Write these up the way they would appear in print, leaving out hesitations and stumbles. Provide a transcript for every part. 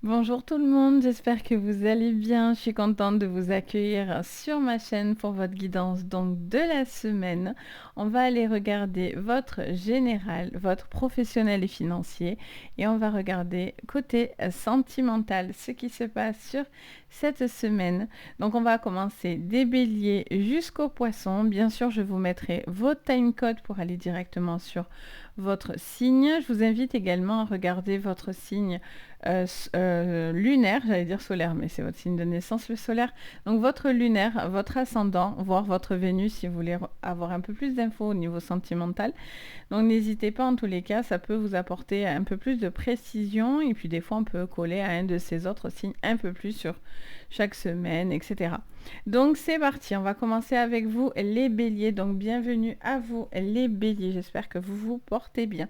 Bonjour tout le monde, j'espère que vous allez bien. Je suis contente de vous accueillir sur ma chaîne pour votre guidance donc de la semaine. On va aller regarder votre général, votre professionnel et financier et on va regarder côté sentimental ce qui se passe sur cette semaine. Donc on va commencer des béliers jusqu'aux poissons. Bien sûr, je vous mettrai vos timecode pour aller directement sur votre signe. Je vous invite également à regarder votre signe lunaire, j'allais dire solaire, mais c'est votre signe de naissance, le solaire. Donc votre lunaire, votre ascendant, voire votre Vénus si vous voulez avoir un peu plus d'infos au niveau sentimental. Donc n'hésitez pas, en tous les cas, ça peut vous apporter un peu plus de précision et puis des fois on peut coller à un de ces autres signes un peu plus sur chaque semaine, etc. Donc c'est parti, on va commencer avec vous les béliers. Donc bienvenue à vous les béliers, j'espère que vous vous portez bien.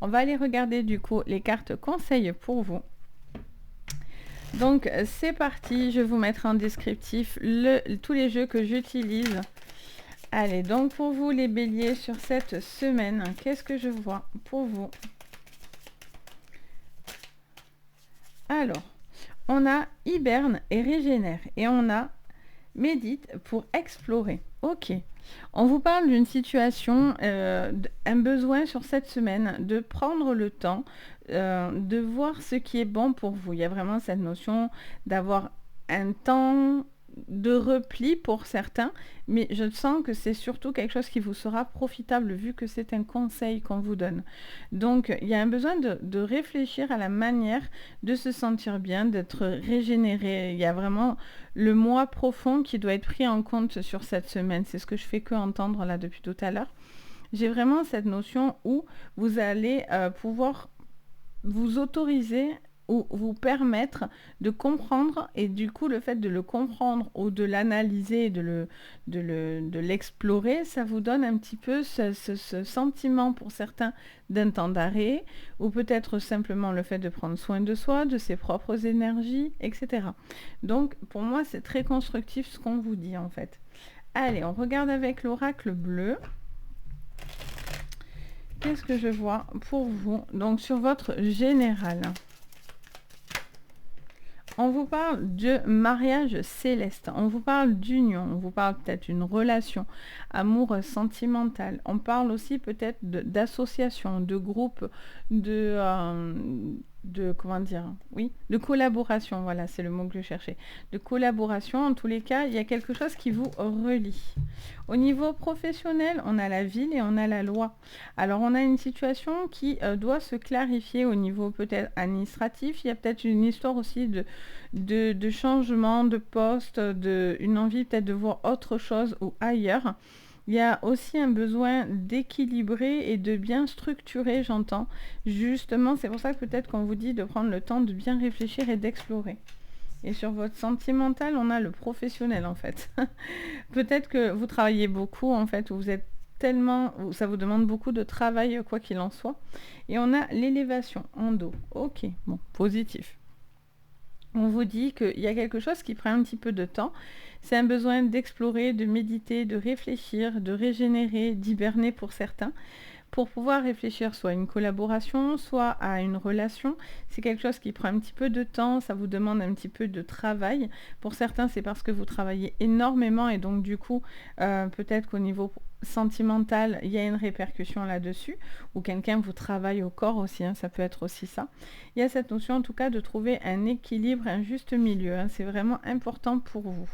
On va aller regarder du coup les cartes conseils pour vous. Donc c'est parti, je vais vous mettre en descriptif tous les jeux que j'utilise. Allez, donc pour vous les béliers sur cette semaine, qu'est-ce que je vois pour vous? Alors, on a hiberne et régénère et on a médite pour explorer. Ok. On vous parle d'une situation, un besoin sur cette semaine de prendre le temps de voir ce qui est bon pour vous. Il y a vraiment cette notion d'avoir un temps de repli pour certains, mais je sens que c'est surtout quelque chose qui vous sera profitable vu que c'est un conseil qu'on vous donne. Donc il y a un besoin de réfléchir à la manière de se sentir bien, d'être régénéré. Il y a vraiment le moi profond qui doit être pris en compte sur cette semaine. C'est ce que je fais que entendre là depuis tout à l'heure. J'ai vraiment cette notion où vous allez pouvoir vous autoriser ou vous permettre de comprendre, et du coup le fait de le comprendre ou de l'analyser, de l'explorer, ça vous donne un petit peu ce sentiment pour certains d'un temps d'arrêt, ou peut-être simplement le fait de prendre soin de soi, de ses propres énergies, etc. Donc pour moi c'est très constructif ce qu'on vous dit en fait. Allez, on regarde avec l'oracle bleu. Qu'est-ce que je vois pour vous? Donc sur votre général, on vous parle de mariage céleste, on vous parle d'union, on vous parle peut-être d'une relation, amour sentimental. On parle aussi peut-être d'association, de groupe, comment dire, oui, de collaboration, voilà, c'est le mot que je cherchais. De collaboration, en tous les cas, il y a quelque chose qui vous relie. Au niveau professionnel, on a la ville et on a la loi. Alors, on a une situation qui doit se clarifier au niveau peut-être administratif. Il y a peut-être une histoire aussi de changement de poste, une envie peut-être de voir autre chose ou ailleurs. Il y a aussi un besoin d'équilibrer et de bien structurer, j'entends. Justement, c'est pour ça que peut-être qu'on vous dit de prendre le temps de bien réfléchir et d'explorer. Et sur votre sentimental, on a le professionnel en fait. Peut-être que vous travaillez beaucoup en fait, ou vous êtes tellement, ça vous demande beaucoup de travail quoi qu'il en soit. Et on a l'élévation en dos. Ok, bon, positif. On vous dit qu'il y a quelque chose qui prend un petit peu de temps. C'est un besoin d'explorer, de méditer, de réfléchir, de régénérer, d'hiberner pour certains, pour pouvoir réfléchir soit à une collaboration, soit à une relation. C'est quelque chose qui prend un petit peu de temps, ça vous demande un petit peu de travail. Pour certains, c'est parce que vous travaillez énormément et donc du coup, peut-être qu'au niveau sentimental, il y a une répercussion là-dessus, ou quelqu'un vous travaille au corps aussi, hein, ça peut être aussi ça. Il y a cette notion en tout cas de trouver un équilibre, un juste milieu, hein, c'est vraiment important pour vous.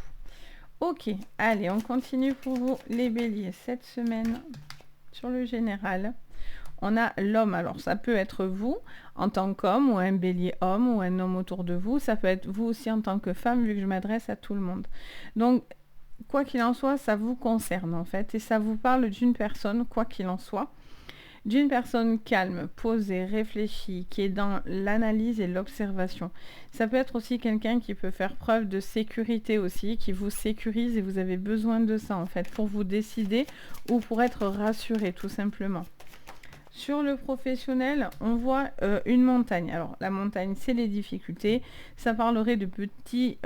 Ok, allez, on continue pour vous les béliers cette semaine. Sur le général, on a l'homme. Alors ça peut être vous en tant qu'homme, ou un bélier homme, ou un homme autour de vous. Ça peut être vous aussi en tant que femme, vu que je m'adresse à tout le monde. Donc quoi qu'il en soit, ça vous concerne en fait, et ça vous parle d'une personne, quoi qu'il en soit, d'une personne calme, posée, réfléchie, qui est dans l'analyse et l'observation. Ça peut être aussi quelqu'un qui peut faire preuve de sécurité aussi, qui vous sécurise, et vous avez besoin de ça en fait pour vous décider ou pour être rassuré tout simplement. Sur le professionnel, on voit une montagne. Alors la montagne, c'est les difficultés. Ça parlerait de petites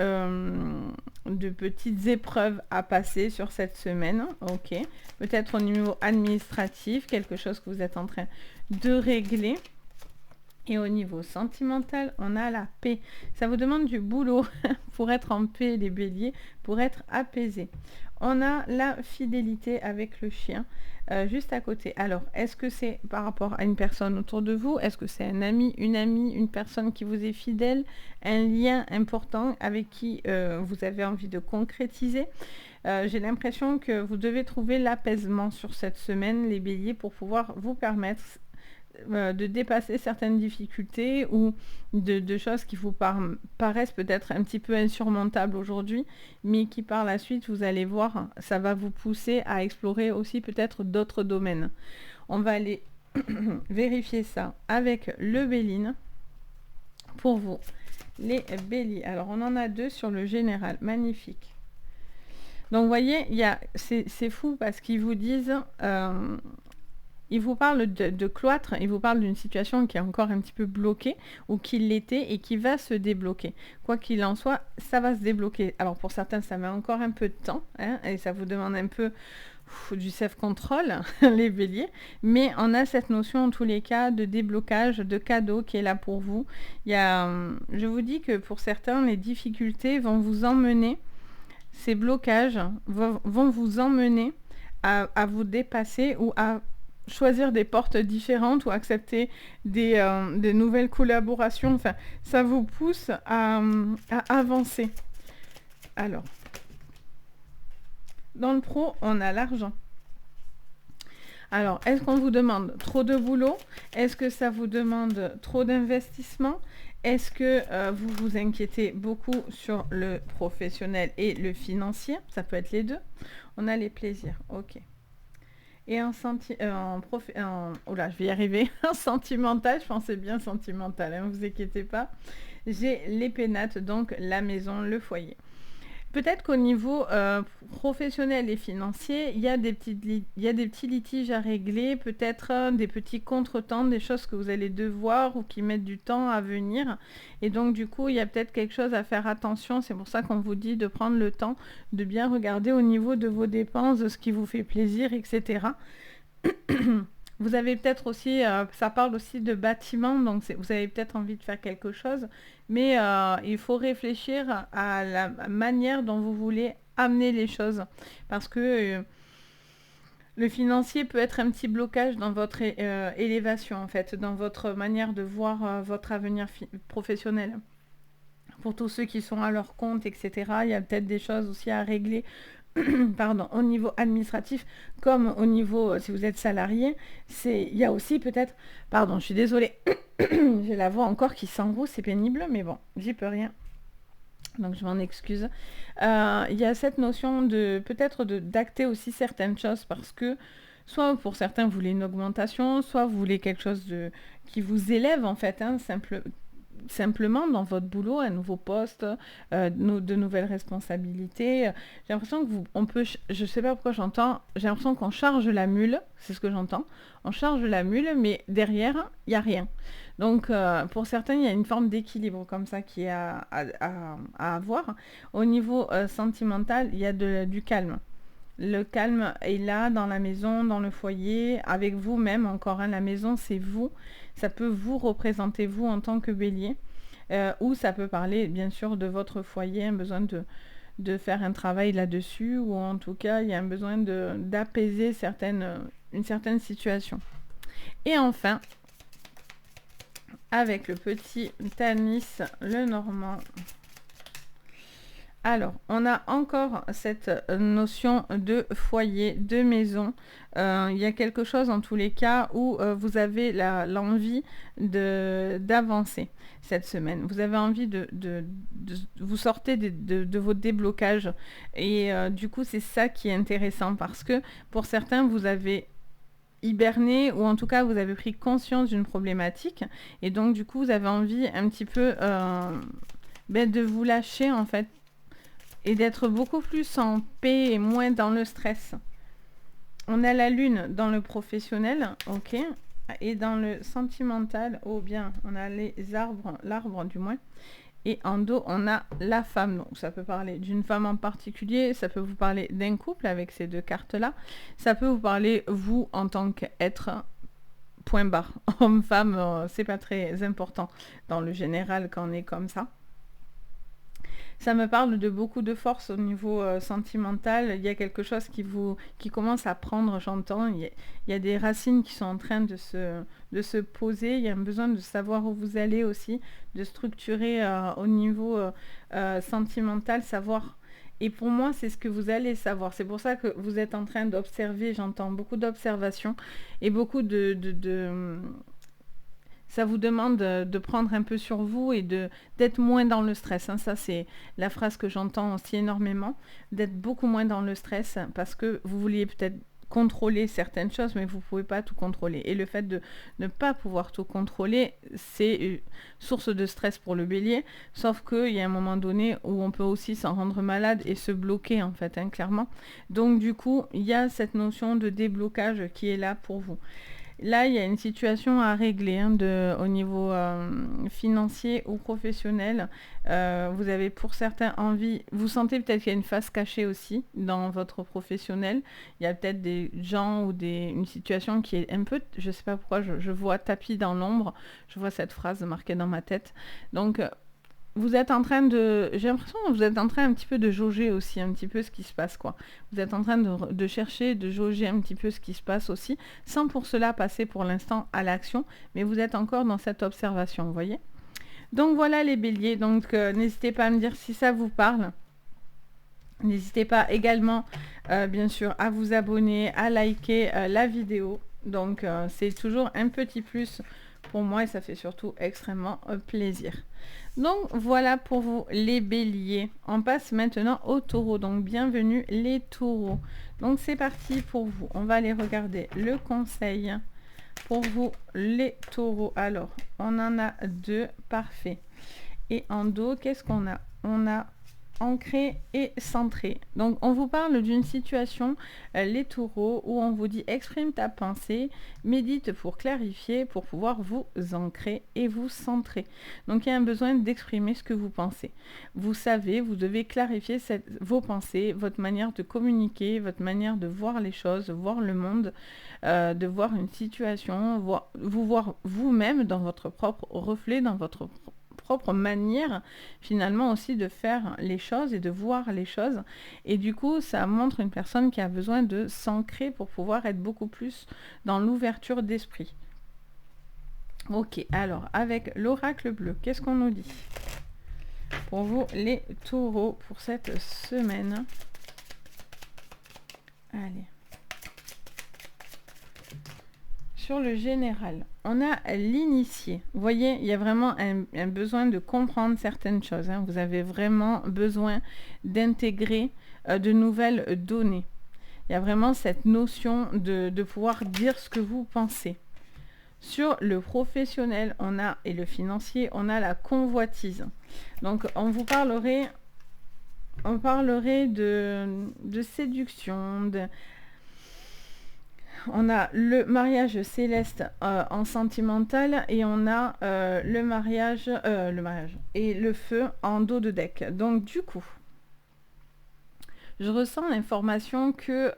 épreuves à passer sur cette semaine. Ok. Peut-être au niveau administratif, quelque chose que vous êtes en train de régler. Et au niveau sentimental, on a la paix. Ça vous demande du boulot pour être en paix, les béliers, pour être apaisé. On a la fidélité avec le chien juste à côté. Alors, est-ce que c'est par rapport à une personne autour de vous? Est-ce que c'est un ami, une personne qui vous est fidèle, un lien important avec qui vous avez envie de concrétiser? J'ai l'impression que vous devez trouver l'apaisement sur cette semaine, les béliers, pour pouvoir vous permettre de dépasser certaines difficultés ou de choses qui vous paraissent peut-être un petit peu insurmontables aujourd'hui, mais qui par la suite, vous allez voir, ça va vous pousser à explorer aussi peut-être d'autres domaines. On va aller vérifier ça avec le Béline pour vous, les béliers. Alors, on en a 2 sur le général, magnifique. Donc, vous voyez, c'est fou parce qu'ils vous disent... ils vous parlent de cloître, ils vous parlent d'une situation qui est encore un petit peu bloquée ou qui l'était et qui va se débloquer. Quoi qu'il en soit, ça va se débloquer. Alors pour certains, ça met encore un peu de temps et ça vous demande un peu du self-control, les béliers. Mais on a cette notion en tous les cas de déblocage, de cadeau qui est là pour vous. Je vous dis que pour certains, les difficultés vont vous emmener, ces blocages vont vous emmener à vous dépasser ou à choisir des portes différentes ou accepter des nouvelles collaborations. Enfin, ça vous pousse à avancer. Alors, dans le pro, on a l'argent. Alors, est-ce qu'on vous demande trop de boulot? Est-ce que ça vous demande trop d'investissement? Est-ce que vous vous inquiétez beaucoup sur le professionnel et le financier? Ça peut être les deux. On a les plaisirs, ok. Et je vais y arriver, en sentimental, je pensais bien sentimental, ne vous inquiétez pas. J'ai les pénates, donc la maison, le foyer. Peut-être qu'au niveau professionnel et financier, il y a des petits litiges à régler, peut-être des petits contretemps, des choses que vous allez devoir ou qui mettent du temps à venir. Et donc, du coup, il y a peut-être quelque chose à faire attention. C'est pour ça qu'on vous dit de prendre le temps de bien regarder au niveau de vos dépenses, de ce qui vous fait plaisir, etc. Vous avez peut-être aussi, ça parle aussi de bâtiment, donc vous avez peut-être envie de faire quelque chose, mais il faut réfléchir à la manière dont vous voulez amener les choses. Parce que le financier peut être un petit blocage dans votre élévation, en fait, dans votre manière de voir votre avenir professionnel. Pour tous ceux qui sont à leur compte, etc., il y a peut-être des choses aussi à régler pardon, au niveau administratif, comme au niveau, si vous êtes salarié, il y a aussi peut-être, pardon, je suis désolée, j'ai la voix encore qui s'enroule, c'est pénible, mais bon, j'y peux rien. Donc je m'en excuse. Il y a cette notion de peut-être d'acter aussi certaines choses parce que soit pour certains vous voulez une augmentation, soit vous voulez quelque chose qui vous élève en fait, simplement dans votre boulot, un nouveau poste, de nouvelles responsabilités. J'ai l'impression que je sais pas pourquoi j'ai l'impression qu'on charge la mule, c'est ce que j'entends, on charge la mule, mais derrière, il n'y a rien. Donc, pour certains, il y a une forme d'équilibre comme ça qui est à avoir. Au niveau sentimental, il y a du calme. Le calme est là, dans la maison, dans le foyer, avec vous-même. Encore, la maison, c'est vous. Ça peut vous représenter, vous, en tant que bélier. Ou ça peut parler, bien sûr, de votre foyer, un besoin de faire un travail là-dessus. Ou en tout cas, il y a un besoin d'apaiser une certaine situation. Et enfin, avec le petit Tanis, le Normand. Alors, on a encore cette notion de foyer, de maison. Il y a quelque chose en tous les cas où vous avez l'envie d'avancer cette semaine. Vous avez envie vous sortez de vos déblocages. Et du coup, c'est ça qui est intéressant parce que pour certains, vous avez hiberné ou en tout cas, vous avez pris conscience d'une problématique. Et donc, du coup, vous avez envie un petit peu de vous lâcher en fait. Et d'être beaucoup plus en paix et moins dans le stress. On a la lune dans le professionnel, ok. Et dans le sentimental, oh bien, on a l'arbre du moins. Et en dos, on a la femme. Donc ça peut parler d'une femme en particulier, ça peut vous parler d'un couple avec ces deux cartes-là. Ça peut vous parler, vous, en tant qu'être point barre. Homme-femme, c'est pas très important dans le général quand on est comme ça. Ça me parle de beaucoup de force au niveau sentimental. Il y a quelque chose qui commence à prendre, j'entends. Il y a des racines qui sont en train de se poser. Il y a un besoin de savoir où vous allez aussi, de structurer au niveau sentimental, savoir. Et pour moi, c'est ce que vous allez savoir. C'est pour ça que vous êtes en train d'observer. J'entends beaucoup d'observations et beaucoup ça vous demande de prendre un peu sur vous et d'être moins dans le stress. Hein. Ça, c'est la phrase que j'entends aussi énormément, d'être beaucoup moins dans le stress parce que vous vouliez peut-être contrôler certaines choses, mais vous ne pouvez pas tout contrôler. Et le fait de ne pas pouvoir tout contrôler, c'est source de stress pour le bélier, sauf qu'il y a un moment donné où on peut aussi s'en rendre malade et se bloquer, en fait, hein, clairement. Donc, du coup, il y a cette notion de déblocage qui est là pour vous. Là, il y a une situation à régler hein, au niveau financier ou professionnel. Vous avez pour certains envie, vous sentez peut-être qu'il y a une face cachée aussi dans votre professionnel. Il y a peut-être des gens ou une situation qui est un peu, je ne sais pas pourquoi, je vois tapis dans l'ombre. Je vois cette phrase marquée dans ma tête. Donc, vous êtes en train j'ai l'impression que vous êtes en train un petit peu de jauger aussi, un petit peu ce qui se passe, quoi. Vous êtes en train de chercher, de jauger un petit peu ce qui se passe aussi, sans pour cela passer pour l'instant à l'action, mais vous êtes encore dans cette observation, vous voyez. Donc voilà les béliers, donc n'hésitez pas à me dire si ça vous parle. N'hésitez pas également, bien sûr, à vous abonner, à liker la vidéo. Donc c'est toujours un petit plus pour moi et ça fait surtout extrêmement plaisir. Donc voilà pour vous les béliers. On passe maintenant aux taureaux. Donc bienvenue les taureaux. Donc c'est parti pour vous. On va aller regarder le conseil pour vous les taureaux. Alors on en a 2, parfait. Et en dos, qu'est-ce qu'on a? On a ancré et centré. Donc on vous parle d'une situation, les taureaux, où on vous dit exprime ta pensée, médite pour clarifier, pour pouvoir vous ancrer et vous centrer. Donc il y a un besoin d'exprimer ce que vous pensez. Vous savez, vous devez clarifier vos pensées, votre manière de communiquer, votre manière de voir les choses, voir le monde, de voir une situation, vous voir vous-même dans votre propre reflet, dans votre propre manière finalement aussi de faire les choses et de voir les choses, et du coup ça montre une personne qui a besoin de s'ancrer pour pouvoir être beaucoup plus dans l'ouverture d'esprit. Ok, alors avec l'oracle bleu, qu'est-ce qu'on nous dit pour vous les taureaux pour cette semaine? Allez, sur le général, on a l'initié. Vous voyez, il y a vraiment un besoin de comprendre certaines choses. Hein. Vous avez vraiment besoin d'intégrer de nouvelles données. Il y a vraiment cette notion de pouvoir dire ce que vous pensez. Sur le professionnel, et le financier, on a la convoitise. Donc, on parlerait de séduction, on a le mariage céleste en sentimental et on a le mariage et le feu en dos de deck. Donc du coup, je ressens l'information que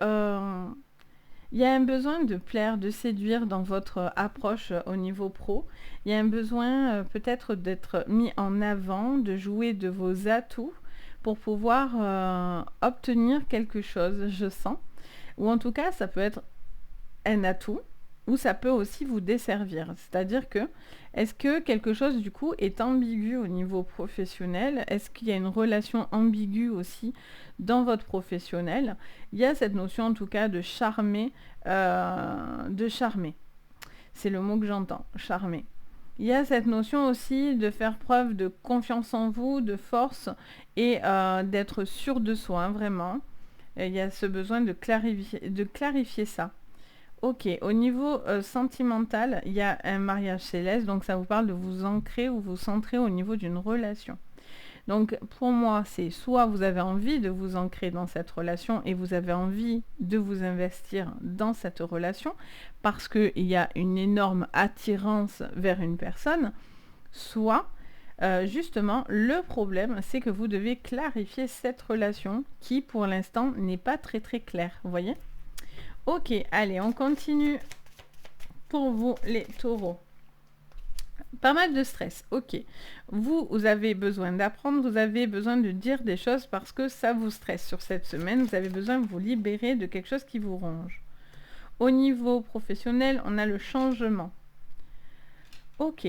il y a un besoin de plaire, de séduire dans votre approche au niveau pro. Il y a un besoin peut-être d'être mis en avant, de jouer de vos atouts pour pouvoir obtenir quelque chose, je sens. Ou en tout cas, ça peut être un atout, ou ça peut aussi vous desservir. C'est-à-dire que, est-ce que quelque chose du coup est ambigu au niveau professionnel? Est-ce qu'il y a une relation ambiguë aussi dans votre professionnel? Il y a cette notion en tout cas de charmer, c'est le mot que j'entends, charmer. Il y a cette notion aussi de faire preuve de confiance en vous, de force et d'être sûr de soi, hein, vraiment. Et il y a ce besoin de clarifier ça. Ok, au niveau sentimental, il y a un mariage céleste, donc ça vous parle de vous ancrer ou vous centrer au niveau d'une relation. Donc pour moi, c'est soit vous avez envie de vous ancrer dans cette relation et vous avez envie de vous investir dans cette relation parce qu'il y a une énorme attirance vers une personne, soit justement le problème c'est que vous devez clarifier cette relation qui pour l'instant n'est pas très très claire, vous voyez? Ok, allez, on continue pour vous les taureaux. Pas mal de stress, ok. Vous avez besoin d'apprendre, vous avez besoin de dire des choses parce que ça vous stresse sur cette semaine. Vous avez besoin de vous libérer de quelque chose qui vous ronge. Au niveau professionnel, on a le changement. Ok.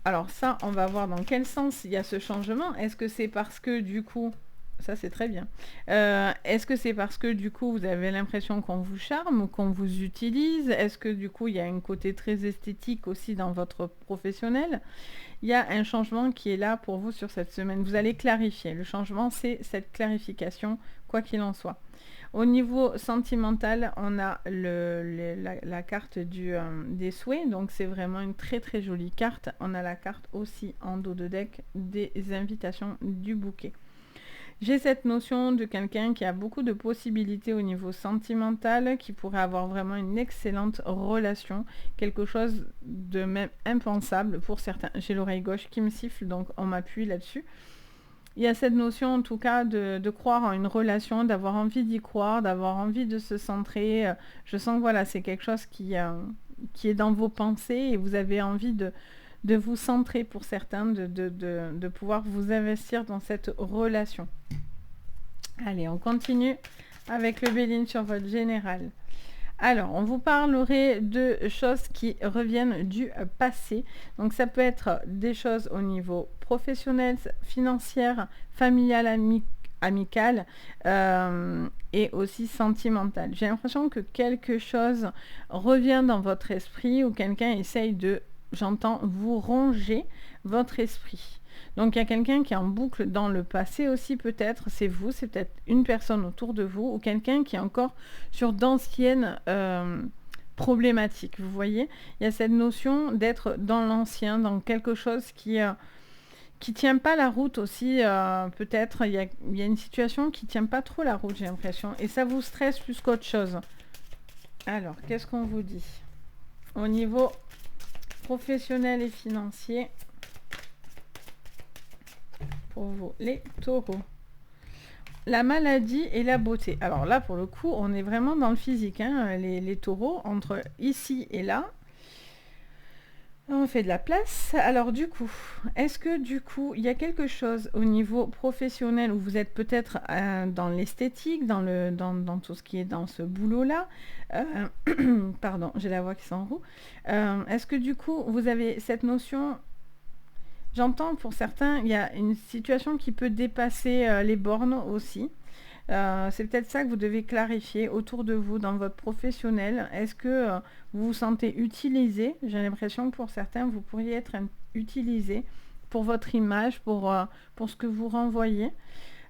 Alors ça, on va voir dans quel sens il y a ce changement. Est-ce que c'est parce que du coup... Ça, c'est très bien. Est-ce que c'est parce que du coup, vous avez l'impression qu'on vous charme ou qu'on vous utilise? Est-ce que du coup, il y a un côté très esthétique aussi dans votre professionnel? Il y a un changement qui est là pour vous sur cette semaine. Vous allez clarifier. Le changement, c'est cette clarification, quoi qu'il en soit. Au niveau sentimental, on a la carte des souhaits. Donc, c'est vraiment une très, très jolie carte. On a la carte aussi en dos de deck des invitations du bouquet. J'ai cette notion de quelqu'un qui a beaucoup de possibilités au niveau sentimental, qui pourrait avoir vraiment une excellente relation, quelque chose de même impensable pour certains. J'ai l'oreille gauche qui me siffle, donc on m'appuie là-dessus. Il y a cette notion en tout cas de croire en une relation, d'avoir envie d'y croire, d'avoir envie de se centrer. Je sens que voilà, c'est quelque chose qui est dans vos pensées et vous avez envie de vous centrer pour certains, de pouvoir vous investir dans cette relation. Allez, on continue avec le Béline sur votre général. Alors, on vous parlerait de choses qui reviennent du passé. Donc, ça peut être des choses au niveau professionnel, financière, familial, amical et aussi sentimental. J'ai l'impression que quelque chose revient dans votre esprit ou quelqu'un essaye de, j'entends, vous ronger votre esprit. Donc il y a quelqu'un qui est en boucle dans le passé aussi, peut-être, c'est vous, c'est peut-être une personne autour de vous, ou quelqu'un qui est encore sur d'anciennes problématiques, vous voyez. Il y a cette notion d'être dans l'ancien, dans quelque chose qui tient pas la route aussi, peut-être, il y a une situation qui tient pas trop la route, j'ai l'impression, et ça vous stresse plus qu'autre chose. Alors, qu'est-ce qu'on vous dit? Au niveau professionnel et financier, pour vous, les taureaux. La maladie et la beauté. Alors là, pour le coup, on est vraiment dans le physique, hein, les taureaux, entre ici et là. On fait de la place. Alors du coup, est-ce que du coup, il y a quelque chose au niveau professionnel où vous êtes peut-être dans l'esthétique, dans tout ce qui est dans ce boulot-là, pardon, j'ai la voix qui s'enroue. Est-ce que du coup, vous avez cette notion... J'entends pour certains, il y a une situation qui peut dépasser les bornes aussi. C'est peut-être ça que vous devez clarifier autour de vous dans votre professionnel. Est-ce que vous vous sentez utilisé? J'ai l'impression que pour certains, vous pourriez être utilisé pour votre image, pour ce que vous renvoyez.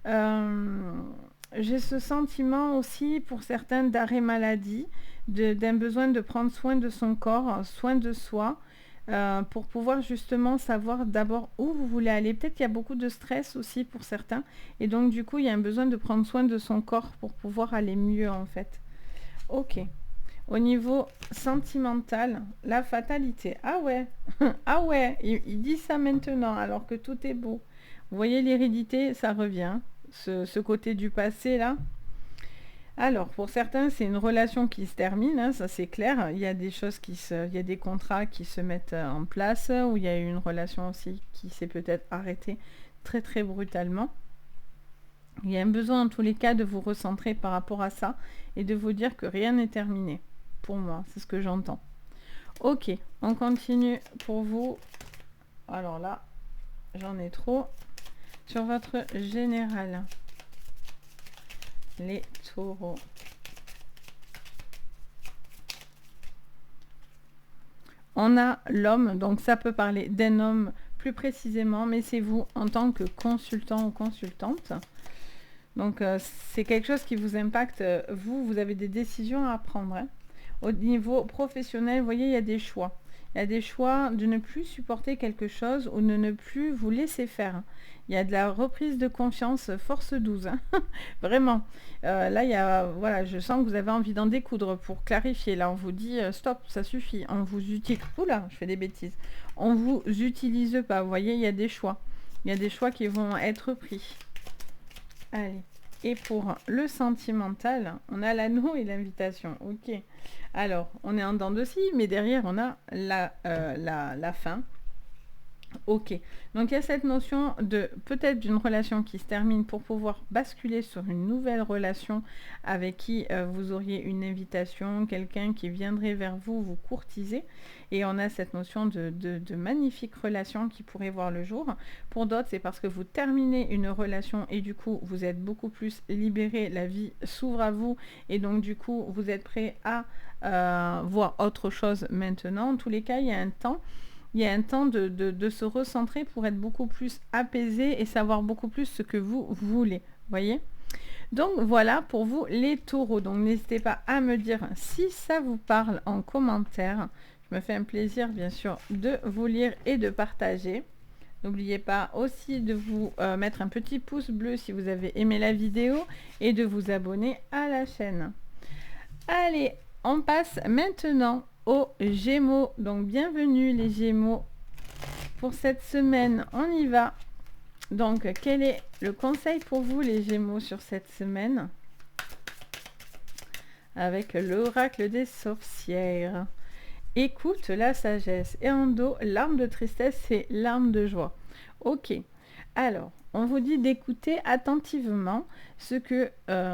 J'ai ce sentiment aussi pour certains d'arrêt maladie, d'un besoin de prendre soin de son corps, soin de soi. Pour pouvoir justement savoir d'abord où vous voulez aller. Peut-être qu'il y a beaucoup de stress aussi pour certains. Et donc du coup, il y a un besoin de prendre soin de son corps pour pouvoir aller mieux en fait. Ok. Au niveau sentimental, la fatalité. Ah ouais, ah ouais, il dit ça maintenant alors que tout est beau. Vous voyez l'hérédité, ça revient. Ce côté du passé là. Alors, pour certains, c'est une relation qui se termine, hein, ça c'est clair. Il y a des choses il y a des contrats qui se mettent en place, ou il y a eu une relation aussi qui s'est peut-être arrêtée très très brutalement. Il y a un besoin en tous les cas de vous recentrer par rapport à ça et de vous dire que rien n'est terminé. Pour moi, c'est ce que j'entends. Ok, on continue pour vous. Alors là, j'en ai trop. Sur votre général. Les taureaux. On a l'homme, donc ça peut parler d'un homme plus précisément, mais c'est vous en tant que consultant ou consultante. Donc c'est quelque chose qui vous impacte, vous avez des décisions à prendre. Hein. Au niveau professionnel, vous voyez, il y a des choix. Il y a des choix de ne plus supporter quelque chose ou de ne plus vous laisser faire. Il y a de la reprise de confiance force 12. Hein. Vraiment. Là, il y a, voilà, je sens que vous avez envie d'en découdre pour clarifier. Là, on vous dit stop, ça suffit. On vous utilise. Oula, je fais des bêtises. On vous utilise pas. Vous voyez, il y a des choix. Il y a des choix qui vont être pris. Allez. Et pour le sentimental, on a l'anneau et l'invitation. Ok. Alors, on est en dents de scie, mais derrière, on a la fin. Ok, donc il y a cette notion de peut-être d'une relation qui se termine pour pouvoir basculer sur une nouvelle relation avec qui vous auriez une invitation, quelqu'un qui viendrait vers vous, vous courtiser. Et on a cette notion de magnifique relation qui pourrait voir le jour. Pour d'autres, c'est parce que vous terminez une relation et du coup, vous êtes beaucoup plus libéré, la vie s'ouvre à vous et donc du coup, vous êtes prêt à voir autre chose maintenant. En tous les cas, il y a un temps de se recentrer pour être beaucoup plus apaisé et savoir beaucoup plus ce que vous voulez. Voyez ? Donc voilà pour vous les taureaux. Donc n'hésitez pas à me dire si ça vous parle en commentaire. Je me fais un plaisir bien sûr de vous lire et de partager. N'oubliez pas aussi de vous mettre un petit pouce bleu si vous avez aimé la vidéo et de vous abonner à la chaîne. Allez, on passe maintenant aux Gémeaux. Donc bienvenue les Gémeaux pour cette semaine. On y va. Donc quel est le conseil pour vous les Gémeaux sur cette semaine avec l'oracle des sorcières? Écoute la sagesse et en dos, larmes de tristesse et larmes de joie. Ok, alors on vous dit d'écouter attentivement ce que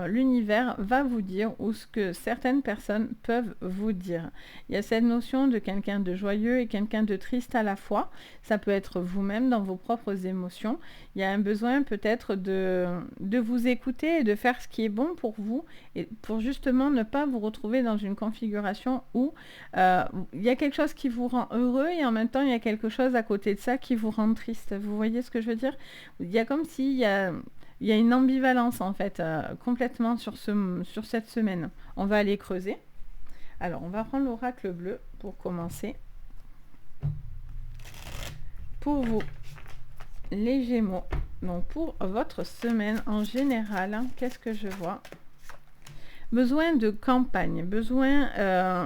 l'univers va vous dire ou ce que certaines personnes peuvent vous dire. Il y a cette notion de quelqu'un de joyeux et quelqu'un de triste à la fois. Ça peut être vous-même dans vos propres émotions. Il y a un besoin peut-être de vous écouter et de faire ce qui est bon pour vous et pour justement ne pas vous retrouver dans une configuration où il y a quelque chose qui vous rend heureux et en même temps il y a quelque chose à côté de ça qui vous rend triste. Vous voyez ce que je veux dire? Il y a comme s'il y a une ambivalence en fait complètement sur cette semaine. On va aller creuser. Alors on va prendre l'oracle bleu pour commencer. Pour vous, les Gémeaux, donc pour votre semaine en général, qu'est-ce que je vois? Besoin de campagne, besoin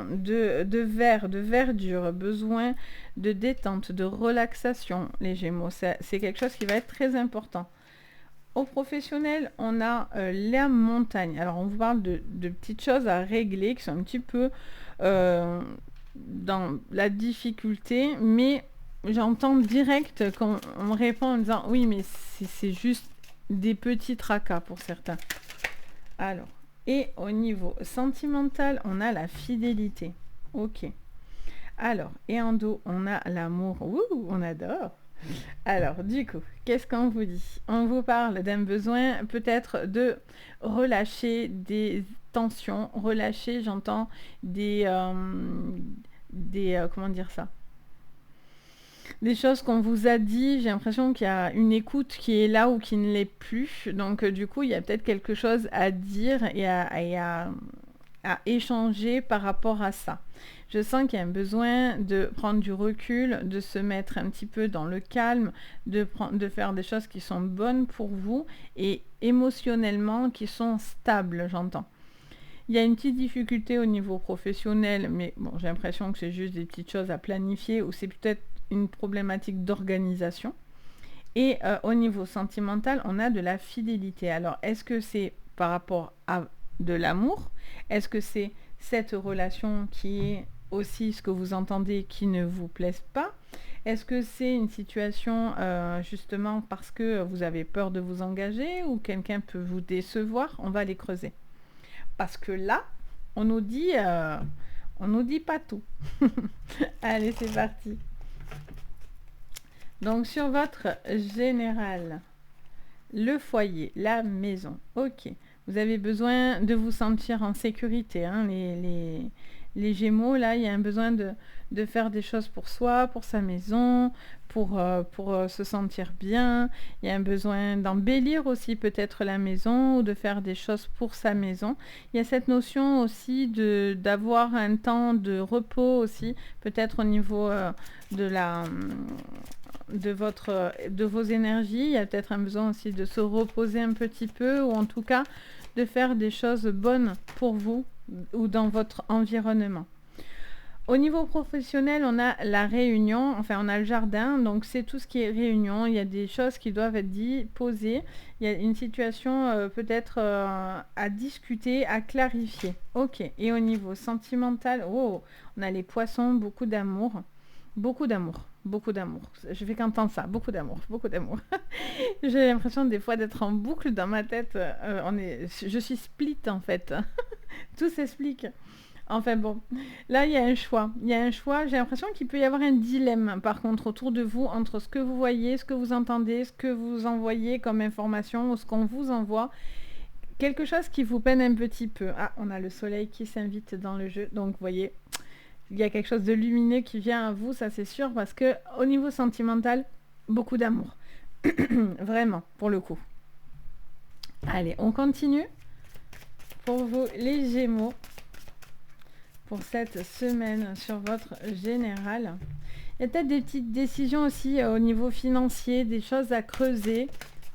de verdure, besoin de détente, de relaxation, les Gémeaux. C'est quelque chose qui va être très important. Au professionnel, on a la montagne. Alors, on vous parle de petites choses à régler qui sont un petit peu dans la difficulté, mais j'entends direct quand on me répond en disant « Oui, mais c'est juste des petits tracas pour certains. » Alors, et au niveau sentimental, on a la fidélité. Ok. Alors, et en dos, on a l'amour. Ouh, on adore. Alors, du coup, qu'est-ce qu'on vous dit? On vous parle d'un besoin peut-être de relâcher des tensions, relâcher, j'entends, comment dire ça? Des choses qu'on vous a dit, j'ai l'impression qu'il y a une écoute qui est là ou qui ne l'est plus. Donc, du coup, il y a peut-être quelque chose à dire et à échanger par rapport à ça. Je sens qu'il y a un besoin de prendre du recul, de se mettre un petit peu dans le calme, de faire des choses qui sont bonnes pour vous et émotionnellement qui sont stables, j'entends. Il y a une petite difficulté au niveau professionnel, mais bon, j'ai l'impression que c'est juste des petites choses à planifier ou c'est peut-être une problématique d'organisation. Et au niveau sentimental, on a de la fidélité. Alors, est-ce que c'est par rapport à de l'amour? Est-ce que c'est cette relation qui est aussi ce que vous entendez qui ne vous plaise pas? Est-ce que c'est une situation justement parce que vous avez peur de vous engager ou quelqu'un peut vous décevoir? On va les creuser. Parce que là, on nous dit pas tout. Allez, c'est parti. Donc sur votre général, le foyer, la maison, ok. Vous avez besoin de vous sentir en sécurité. Hein, les Gémeaux, là, il y a un besoin de faire des choses pour soi, pour sa maison, pour se sentir bien. Il y a un besoin d'embellir aussi peut-être la maison ou de faire des choses pour sa maison. Il y a cette notion aussi d'avoir un temps de repos aussi, peut-être au niveau de vos énergies. Il y a peut-être un besoin aussi de se reposer un petit peu ou en tout cas de faire des choses bonnes pour vous ou dans votre environnement. Au niveau professionnel, on a la réunion, enfin on a le jardin, donc c'est tout ce qui est réunion. Il y a des choses qui doivent être dites, posées. Il y a une situation peut-être à discuter, à clarifier. Ok. Et au niveau sentimental, oh, on a les poissons, beaucoup d'amour. Beaucoup d'amour. Beaucoup d'amour. Je fais qu'entendre ça. Beaucoup d'amour. Beaucoup d'amour. J'ai l'impression des fois d'être en boucle dans ma tête. Je suis split en fait. Tout s'explique. Enfin bon, là il y a un choix. Il y a un choix. J'ai l'impression qu'il peut y avoir un dilemme par contre autour de vous entre ce que vous voyez, ce que vous entendez, ce que vous envoyez comme information ou ce qu'on vous envoie. Quelque chose qui vous peine un petit peu. Ah, on a le soleil qui s'invite dans le jeu. Donc vous voyez, il y a quelque chose de lumineux qui vient à vous, ça c'est sûr, parce que au niveau sentimental, beaucoup d'amour. Vraiment, pour le coup. Allez, on continue. Pour vous, les Gémeaux, pour cette semaine sur votre général. Il y a peut-être des petites décisions aussi au niveau financier, des choses à creuser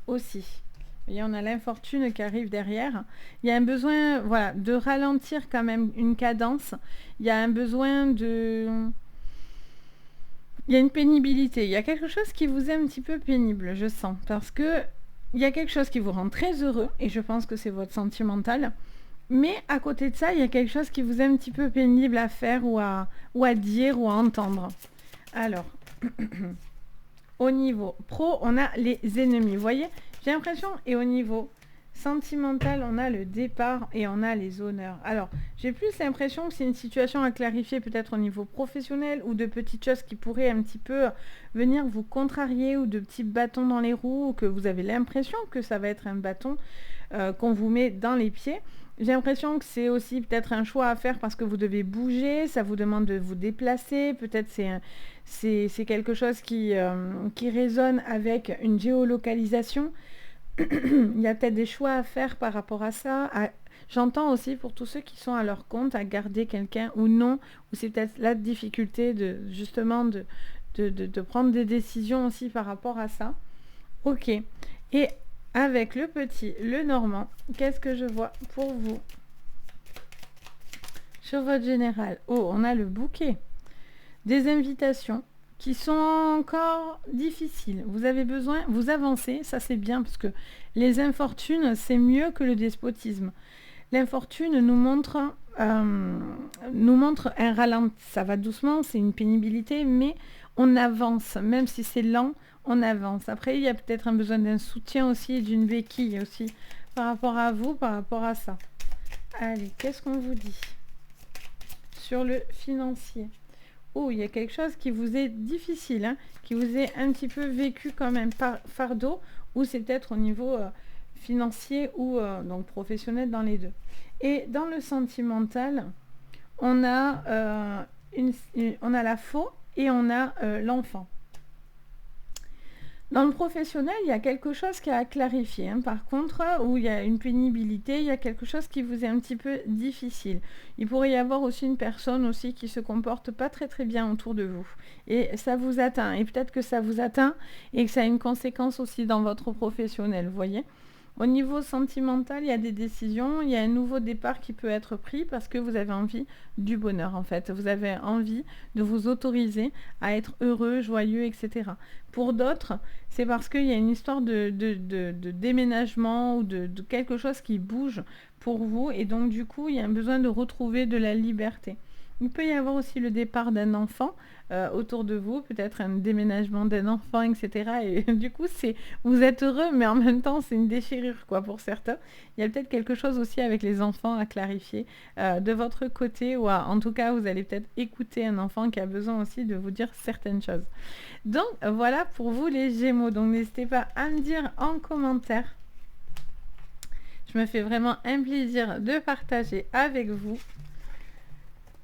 aussi. Vous voyez, on a l'infortune qui arrive derrière. Il y a un besoin, voilà, de ralentir quand même une cadence. Il y a un besoin de... Il y a une pénibilité. Il y a quelque chose qui vous est un petit peu pénible, je sens. Parce que il y a quelque chose qui vous rend très heureux. Et je pense que c'est votre sentimental. Mais à côté de ça, il y a quelque chose qui vous est un petit peu pénible à faire ou à dire ou à entendre. Alors, au niveau pro, on a les ennemis. Vous voyez, j'ai l'impression, et au niveau sentimental, on a le départ et on a les honneurs. Alors, j'ai plus l'impression que c'est une situation à clarifier peut-être au niveau professionnel ou de petites choses qui pourraient un petit peu venir vous contrarier ou de petits bâtons dans les roues ou que vous avez l'impression que ça va être un bâton qu'on vous met dans les pieds. J'ai l'impression que c'est aussi peut-être un choix à faire parce que vous devez bouger, ça vous demande de vous déplacer, peut-être c'est quelque chose qui résonne avec une géolocalisation. Il y a peut-être des choix à faire par rapport à ça. J'entends aussi pour tous ceux qui sont à leur compte, à garder quelqu'un ou non, ou c'est peut-être la difficulté de justement de prendre des décisions aussi par rapport à ça. Ok. Et avec le petit, le normand, qu'est-ce que je vois pour vous sur votre général? Oh, on a le bouquet. Des invitations qui sont encore difficiles. Vous avez besoin, vous avancez, ça c'est bien, parce que les infortunes, c'est mieux que le despotisme. L'infortune nous montre un ralenti. Ça va doucement, c'est une pénibilité, mais on avance, même si c'est lent, on avance. Après, il y a peut-être un besoin d'un soutien aussi et d'une béquille aussi par rapport à vous, par rapport à ça. Allez, qu'est-ce qu'on vous dit sur le financier? Oh, il y a quelque chose qui vous est difficile, hein, qui vous est un petit peu vécu comme un fardeau, ou c'est peut-être au niveau financier ou donc professionnel dans les deux. Et dans le sentimental, on a, on a la faux et on a l'enfant. Dans le professionnel, il y a quelque chose qui est à clarifier. Hein. Par contre, où il y a une pénibilité, il y a quelque chose qui vous est un petit peu difficile. Il pourrait y avoir aussi une personne aussi qui se comporte pas très très bien autour de vous. Et ça vous atteint. Et peut-être que ça vous atteint et que ça a une conséquence aussi dans votre professionnel, vous voyez. Au niveau sentimental, il y a des décisions, il y a un nouveau départ qui peut être pris parce que vous avez envie du bonheur en fait. Vous avez envie de vous autoriser à être heureux, joyeux, etc. Pour d'autres, c'est parce qu'il y a une histoire de déménagement ou de quelque chose qui bouge pour vous et donc du coup, il y a un besoin de retrouver de la liberté. Il peut y avoir aussi le départ d'un enfant autour de vous, peut-être un déménagement d'un enfant, etc. Et du coup, vous êtes heureux, mais en même temps, c'est une déchirure, quoi, pour certains. Il y a peut-être quelque chose aussi avec les enfants à clarifier de votre côté, ou en tout cas, vous allez peut-être écouter un enfant qui a besoin aussi de vous dire certaines choses. Donc, voilà pour vous les Gémeaux. Donc, n'hésitez pas à me dire en commentaire. Je me fais vraiment un plaisir de partager avec vous.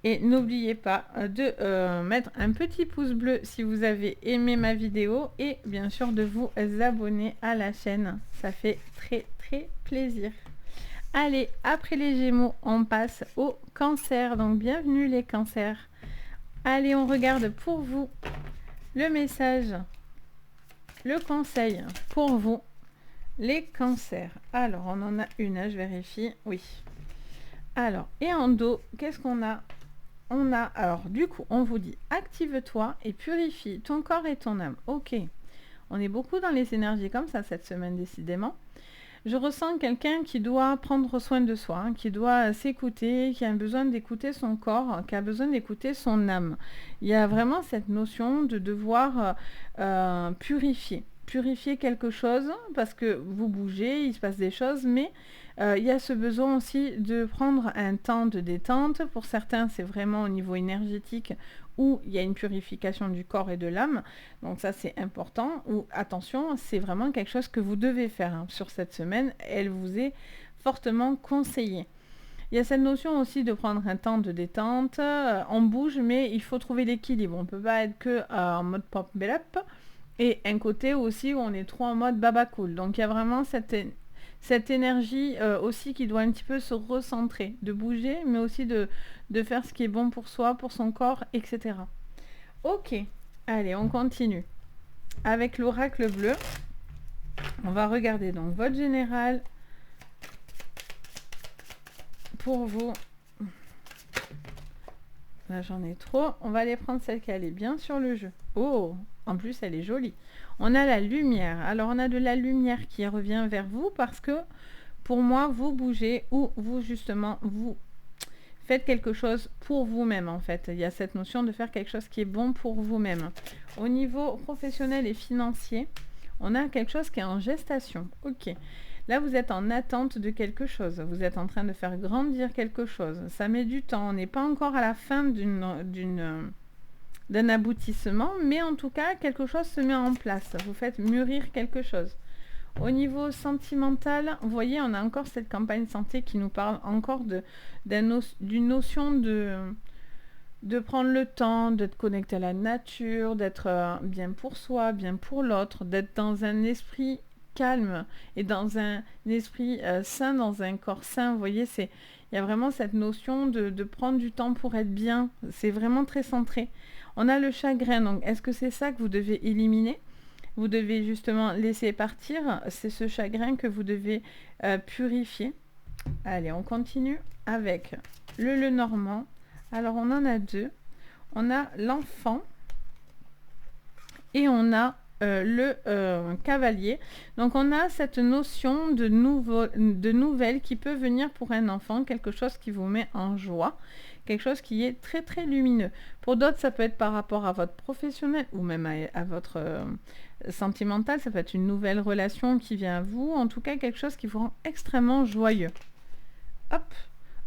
Et n'oubliez pas de mettre un petit pouce bleu si vous avez aimé ma vidéo et bien sûr de vous abonner à la chaîne. Ça fait très très plaisir. Allez, après les Gémeaux, on passe au Cancer. Donc bienvenue les Cancers. Allez, on regarde pour vous le message, le conseil pour vous, les Cancers. Alors, on en a une, je vérifie. Oui. Alors, et en dos, qu'est-ce qu'on a? on a, alors du coup, on vous dit, active-toi et purifie ton corps et ton âme. Ok, on est beaucoup dans les énergies comme ça cette semaine, décidément. Je ressens quelqu'un qui doit prendre soin de soi, hein, qui doit s'écouter, qui a besoin d'écouter son corps, qui a besoin d'écouter son âme. Il y a vraiment cette notion de devoir purifier quelque chose, parce que vous bougez, il se passe des choses, mais il y a ce besoin aussi de prendre un temps de détente. Pour certains, c'est vraiment au niveau énergétique où il y a une purification du corps et de l'âme. Donc ça, c'est important. Ou attention, c'est vraiment quelque chose que vous devez faire hein, sur cette semaine. Elle vous est fortement conseillée. Il y a cette notion aussi de prendre un temps de détente. On bouge, mais il faut trouver l'équilibre. On ne peut pas être que en mode pop belep. Et un côté aussi où on est trop en mode baba cool. Donc il y a vraiment cette énergie aussi qui doit un petit peu se recentrer, de bouger, mais aussi de faire ce qui est bon pour soi, pour son corps, etc. Ok, allez, on continue. Avec l'oracle bleu, on va regarder donc votre général pour vous. Là, j'en ai trop. On va aller prendre celle qui allait bien sur le jeu. Oh, en plus, elle est jolie. On a la lumière. Alors, on a de la lumière qui revient vers vous parce que, pour moi, vous bougez ou vous, justement, vous faites quelque chose pour vous-même, en fait. Il y a cette notion de faire quelque chose qui est bon pour vous-même. Au niveau professionnel et financier, on a quelque chose qui est en gestation. Ok. Là, vous êtes en attente de quelque chose. Vous êtes en train de faire grandir quelque chose. Ça met du temps. On n'est pas encore à la fin d'un aboutissement, mais en tout cas, quelque chose se met en place. Vous faites mûrir quelque chose. Au niveau sentimental, vous voyez, on a encore cette campagne santé qui nous parle encore d'une notion de prendre le temps, d'être connecté à la nature, d'être bien pour soi, bien pour l'autre, d'être dans un esprit calme et dans un esprit sain, dans un corps sain. Vous voyez, il y a vraiment cette notion de prendre du temps pour être bien. C'est vraiment très centré. On a le chagrin, donc est-ce que c'est ça que vous devez éliminer ? Vous devez justement laisser partir. C'est ce chagrin que vous devez purifier. Allez, on continue avec le Normand. Alors, on en a deux. On a l'enfant et on a le cavalier. Donc, on a cette notion de nouvelle qui peut venir pour un enfant, quelque chose qui vous met en joie, quelque chose qui est très, très lumineux. Pour d'autres, ça peut être par rapport à votre professionnel ou même à votre sentimental. Ça peut être une nouvelle relation qui vient à vous. En tout cas, quelque chose qui vous rend extrêmement joyeux. Hop,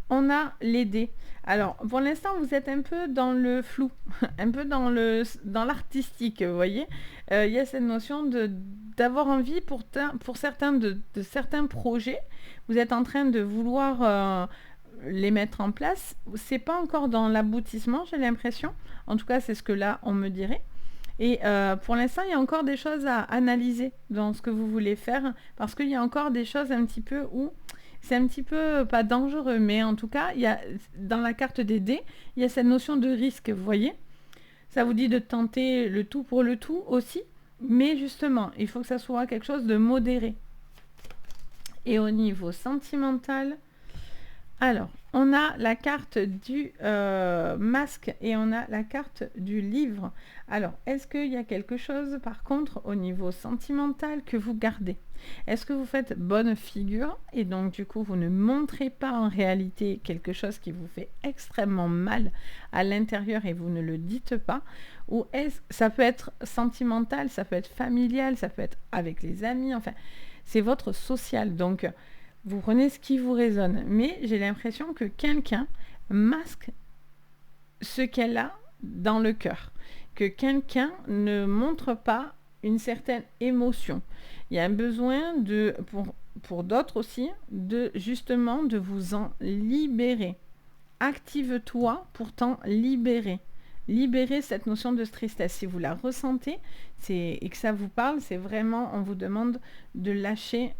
on a les dés. Alors, pour l'instant, vous êtes un peu dans le flou, un peu dans l'artistique, vous voyez. Il y a cette notion d'avoir envie pour certains de certains projets. Vous êtes en train de vouloir les mettre en place. C'est pas encore dans l'aboutissement, j'ai l'impression. En tout cas, c'est ce que là, on me dirait. Et pour l'instant, il y a encore des choses à analyser dans ce que vous voulez faire, parce qu'il y a encore des choses un petit peu où c'est un petit peu, pas dangereux, mais en tout cas, il y a, dans la carte des dés, il y a cette notion de risque, vous voyez. Ça vous dit de tenter le tout pour le tout aussi, mais justement, il faut que ça soit quelque chose de modéré. Et au niveau sentimental, alors, on a la carte du masque et on a la carte du livre. Alors, est-ce qu'il y a quelque chose, par contre, au niveau sentimental que vous gardez ? Est-ce que vous faites bonne figure et donc, du coup, vous ne montrez pas en réalité quelque chose qui vous fait extrêmement mal à l'intérieur et vous ne le dites pas ? Ou ça peut être sentimental, ça peut être familial, ça peut être avec les amis, enfin, c'est votre social, donc... Vous prenez ce qui vous résonne. Mais j'ai l'impression que quelqu'un masque ce qu'elle a dans le cœur. Que quelqu'un ne montre pas une certaine émotion. Il y a un besoin, pour d'autres aussi, justement de vous en libérer. Active-toi pour t'en libérer. Libérer cette notion de tristesse. Si vous la ressentez et que ça vous parle, c'est vraiment, on vous demande de lâcher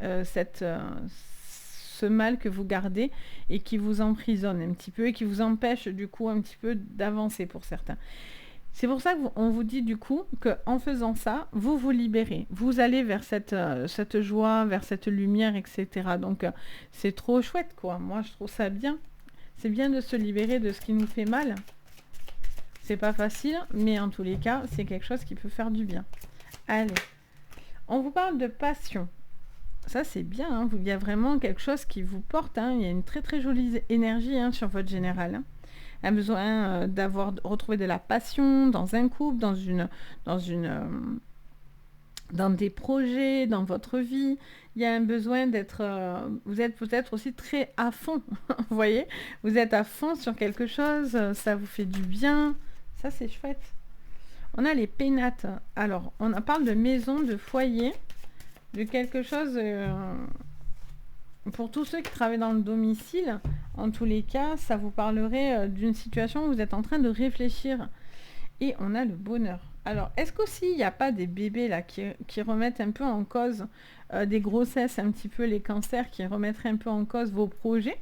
ce mal que vous gardez et qui vous emprisonne un petit peu et qui vous empêche du coup un petit peu d'avancer pour certains. C'est pour ça qu'on vous dit du coup qu'en faisant ça, vous vous libérez. Vous allez vers cette joie, vers cette lumière, etc. Donc c'est trop chouette quoi. Moi je trouve ça bien. C'est bien de se libérer de ce qui nous fait mal. C'est pas facile, mais en tous les cas, c'est quelque chose qui peut faire du bien. Allez, on vous parle de passion. Ça, c'est bien, hein. Il y a vraiment quelque chose qui vous porte, hein. Il y a une très très jolie énergie, hein, sur votre général, hein. Un besoin d'avoir retrouvé de la passion dans un couple, dans dans des projets, dans votre vie. Il y a un besoin d'être... vous êtes peut-être aussi très à fond, vous voyez. Vous êtes à fond sur quelque chose, ça vous fait du bien. Ça, c'est chouette. On a les pénates. Alors, parle de maison, de foyer, de quelque chose... pour tous ceux qui travaillent dans le domicile, en tous les cas, ça vous parlerait d'une situation où vous êtes en train de réfléchir. Et on a le bonheur. Alors, est-ce qu'aussi il n'y a pas des bébés là qui remettent un peu en cause des grossesses, un petit peu les cancers, qui remettraient un peu en cause vos projets?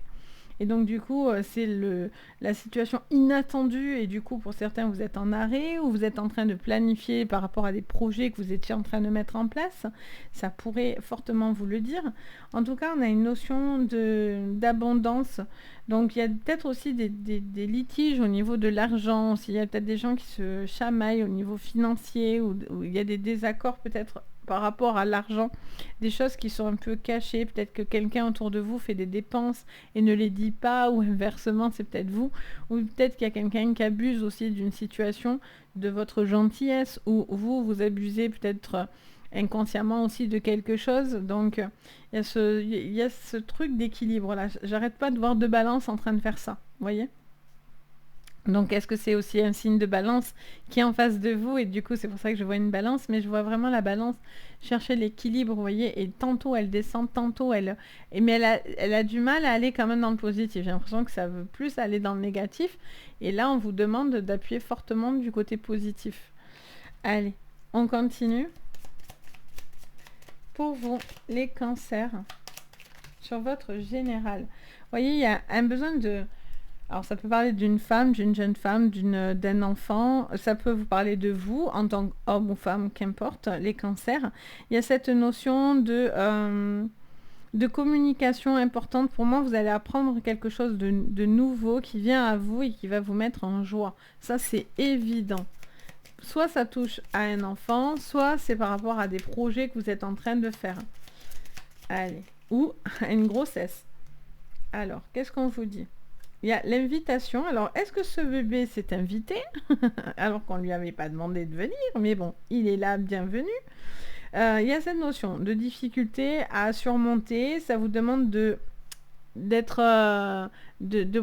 Et donc du coup, c'est la situation inattendue et du coup pour certains vous êtes en arrêt ou vous êtes en train de planifier par rapport à des projets que vous étiez en train de mettre en place. Ça pourrait fortement vous le dire. En tout cas, on a une notion d'abondance. Donc il y a peut-être aussi des litiges au niveau de l'argent. Il y a peut-être des gens qui se chamaillent au niveau financier ou il y a des désaccords peut-être par rapport à l'argent, des choses qui sont un peu cachées, peut-être que quelqu'un autour de vous fait des dépenses et ne les dit pas, ou inversement, c'est peut-être vous, ou peut-être qu'il y a quelqu'un qui abuse aussi d'une situation, de votre gentillesse, ou vous abusez peut-être inconsciemment aussi de quelque chose, donc il y a ce truc d'équilibre là, j'arrête pas de voir deux balances en train de faire ça, vous voyez? Donc, est-ce que c'est aussi un signe de balance qui est en face de vous? Et du coup, c'est pour ça que je vois une balance, mais je vois vraiment la balance chercher l'équilibre, vous voyez, et tantôt elle descend, tantôt mais elle a du mal à aller quand même dans le positif. J'ai l'impression que ça veut plus aller dans le négatif. Et là, on vous demande d'appuyer fortement du côté positif. Allez, on continue. Pour vous, les cancers, sur votre général, vous voyez, il y a un besoin de... Alors, ça peut parler d'une femme, d'une jeune femme, d'un enfant. Ça peut vous parler de vous, en tant qu'homme ou femme, qu'importe, les cancers. Il y a cette notion de communication importante. Pour moi, vous allez apprendre quelque chose de nouveau qui vient à vous et qui va vous mettre en joie. Ça, c'est évident. Soit ça touche à un enfant, soit c'est par rapport à des projets que vous êtes en train de faire. Allez. Ou à une grossesse. Alors, qu'est-ce qu'on vous dit ? Il y a l'invitation. Alors, est-ce que ce bébé s'est invité alors qu'on ne lui avait pas demandé de venir? Mais bon, il est là, bienvenue. Il y a cette notion de difficulté à surmonter. Ça vous demande de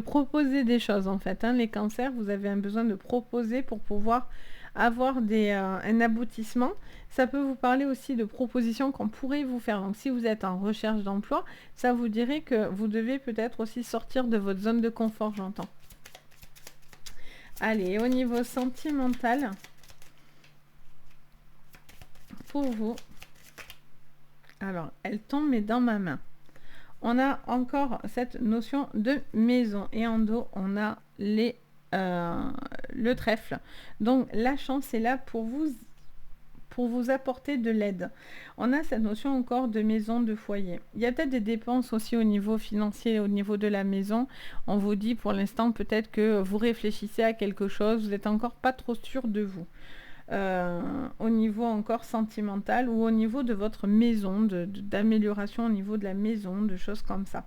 proposer des choses, en fait. Hein. Les cancers, vous avez un besoin de proposer pour pouvoir avoir un aboutissement. Ça peut vous parler aussi de propositions qu'on pourrait vous faire. Donc si vous êtes en recherche d'emploi, ça vous dirait que vous devez peut-être aussi sortir de votre zone de confort, j'entends. Allez, au niveau sentimental, pour vous, alors elle tombe mais dans ma main. On a encore cette notion de maison et en dos on a le trèfle. Donc la chance est là pour vous apporter de l'aide. On a cette notion encore de maison, de foyer. Il y a peut-être des dépenses aussi au niveau financier, au niveau de la maison. On vous dit pour l'instant peut-être que vous réfléchissez à quelque chose, vous n'êtes encore pas trop sûr de vous. Au niveau encore sentimental ou au niveau de votre maison, d'amélioration au niveau de la maison, de choses comme ça.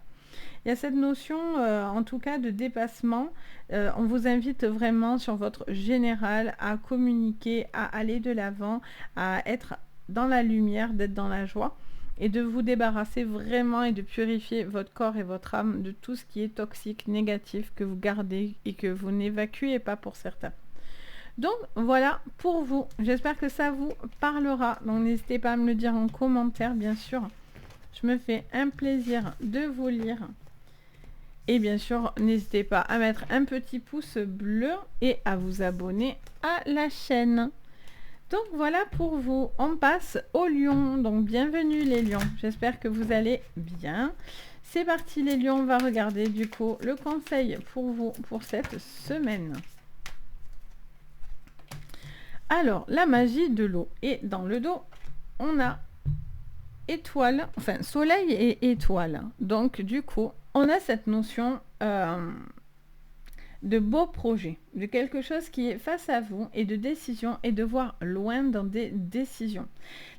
Il y a cette notion, en tout cas, de dépassement. On vous invite vraiment sur votre général à communiquer, à aller de l'avant, à être dans la lumière, d'être dans la joie et de vous débarrasser vraiment et de purifier votre corps et votre âme de tout ce qui est toxique, négatif, que vous gardez et que vous n'évacuez pas pour certains. Donc voilà pour vous. J'espère que ça vous parlera. Donc n'hésitez pas à me le dire en commentaire, bien sûr. Je me fais un plaisir de vous lire. Et bien sûr, n'hésitez pas à mettre un petit pouce bleu et à vous abonner à la chaîne. Donc voilà pour vous. On passe aux lions. Donc bienvenue les lions. J'espère que vous allez bien. C'est parti les lions. On va regarder du coup le conseil pour vous pour cette semaine. Alors, la magie de l'eau. Et dans le dos, on a étoile, enfin soleil et étoile. Donc du coup, on a cette notion de beaux projets, de quelque chose qui est face à vous et de décisions et de voir loin dans des décisions.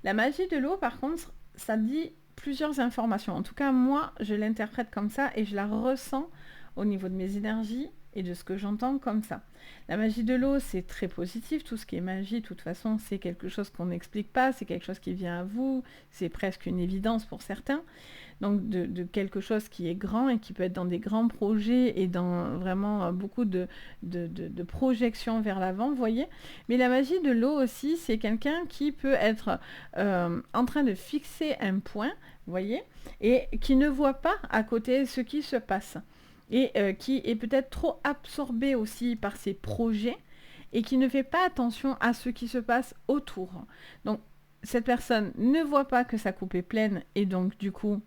La magie de l'eau, par contre, ça dit plusieurs informations. En tout cas, moi, je l'interprète comme ça et je la ressens au niveau de mes énergies et de ce que j'entends comme ça. La magie de l'eau, c'est très positif. Tout ce qui est magie, de toute façon, c'est quelque chose qu'on n'explique pas, c'est quelque chose qui vient à vous, c'est presque une évidence pour certains. Donc de quelque chose qui est grand et qui peut être dans des grands projets et dans vraiment beaucoup de projections vers l'avant, vous voyez. Mais la magie de l'eau aussi, c'est quelqu'un qui peut être en train de fixer un point, vous voyez, et qui ne voit pas à côté ce qui se passe. Et qui est peut-être trop absorbé aussi par ses projets et qui ne fait pas attention à ce qui se passe autour. Donc, cette personne ne voit pas que sa coupe est pleine et donc, du coup,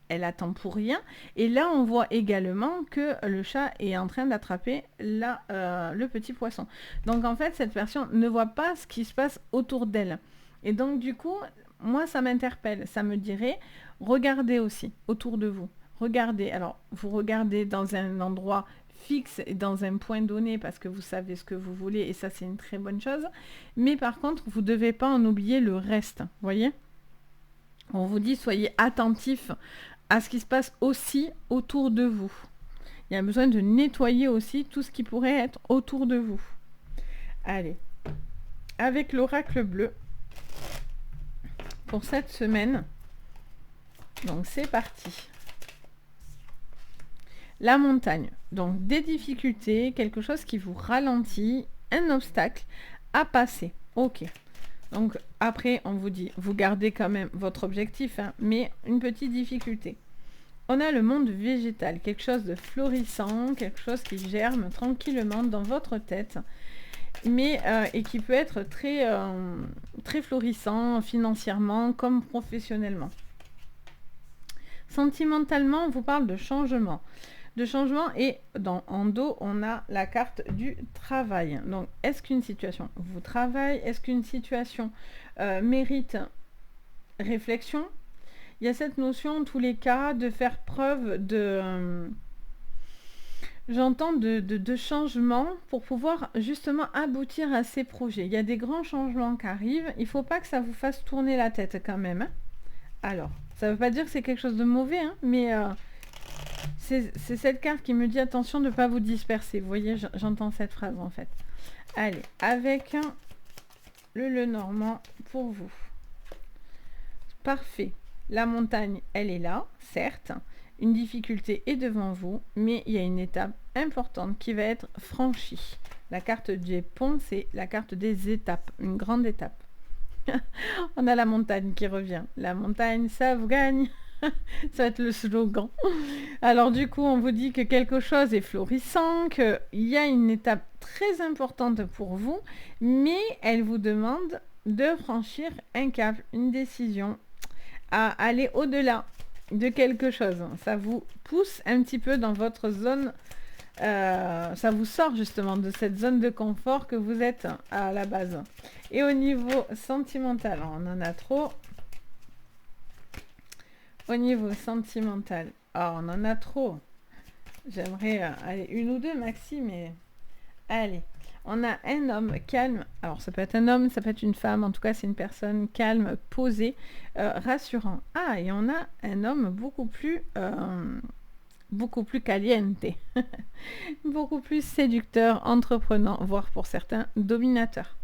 elle attend pour rien. Et là, on voit également que le chat est en train d'attraper le petit poisson. Donc, en fait, cette personne ne voit pas ce qui se passe autour d'elle. Et donc, du coup, moi, ça m'interpelle. Ça me dirait, regardez aussi autour de vous. Regardez, alors vous regardez dans un endroit fixe et dans un point donné parce que vous savez ce que vous voulez et ça c'est une très bonne chose. Mais par contre, vous ne devez pas en oublier le reste, voyez. On vous dit soyez attentifs à ce qui se passe aussi autour de vous. Il y a besoin de nettoyer aussi tout ce qui pourrait être autour de vous. Allez, avec l'oracle bleu pour cette semaine. Donc c'est parti. La montagne, donc des difficultés, quelque chose qui vous ralentit, un obstacle à passer. Ok. Donc après, on vous dit, vous gardez quand même votre objectif, hein, mais une petite difficulté. On a le monde végétal, quelque chose de florissant, quelque chose qui germe tranquillement dans votre tête, mais et qui peut être très, très florissant financièrement comme professionnellement. Sentimentalement, on vous parle de changement. Et en dos, on a la carte du travail. Donc, est-ce qu'une situation vous travaille? Est-ce qu'une situation mérite réflexion? Il y a cette notion, en tous les cas, de faire preuve de... j'entends de changement pour pouvoir justement aboutir à ces projets. Il y a des grands changements qui arrivent. Il ne faut pas que ça vous fasse tourner la tête quand même. Hein. Alors, ça ne veut pas dire que c'est quelque chose de mauvais, hein, mais... c'est cette carte qui me dit attention de ne pas vous disperser. Vous voyez, j'entends cette phrase en fait. Allez, avec le Lenormand pour vous. Parfait. La montagne, elle est là, certes. Une difficulté est devant vous, mais il y a une étape importante qui va être franchie. La carte du pont, c'est la carte des étapes, une grande étape. On a la montagne qui revient. La montagne, ça vous gagne. Ça va être le slogan. Alors du coup, on vous dit que quelque chose est florissant, qu'il y a une étape très importante pour vous, mais elle vous demande de franchir un cap, une décision, à aller au-delà de quelque chose. Ça vous pousse un petit peu dans votre zone, ça vous sort justement de cette zone de confort que vous êtes à la base. Et au niveau sentimental, on en a trop. Au niveau sentimental, on en a trop. J'aimerais aller une ou deux maxi, mais allez. On a un homme calme. Alors ça peut être un homme, ça peut être une femme. En tout cas, c'est une personne calme, posée, rassurant. Ah, et on a un homme beaucoup plus caliente, beaucoup plus séducteur, entreprenant, voire pour certains dominateur.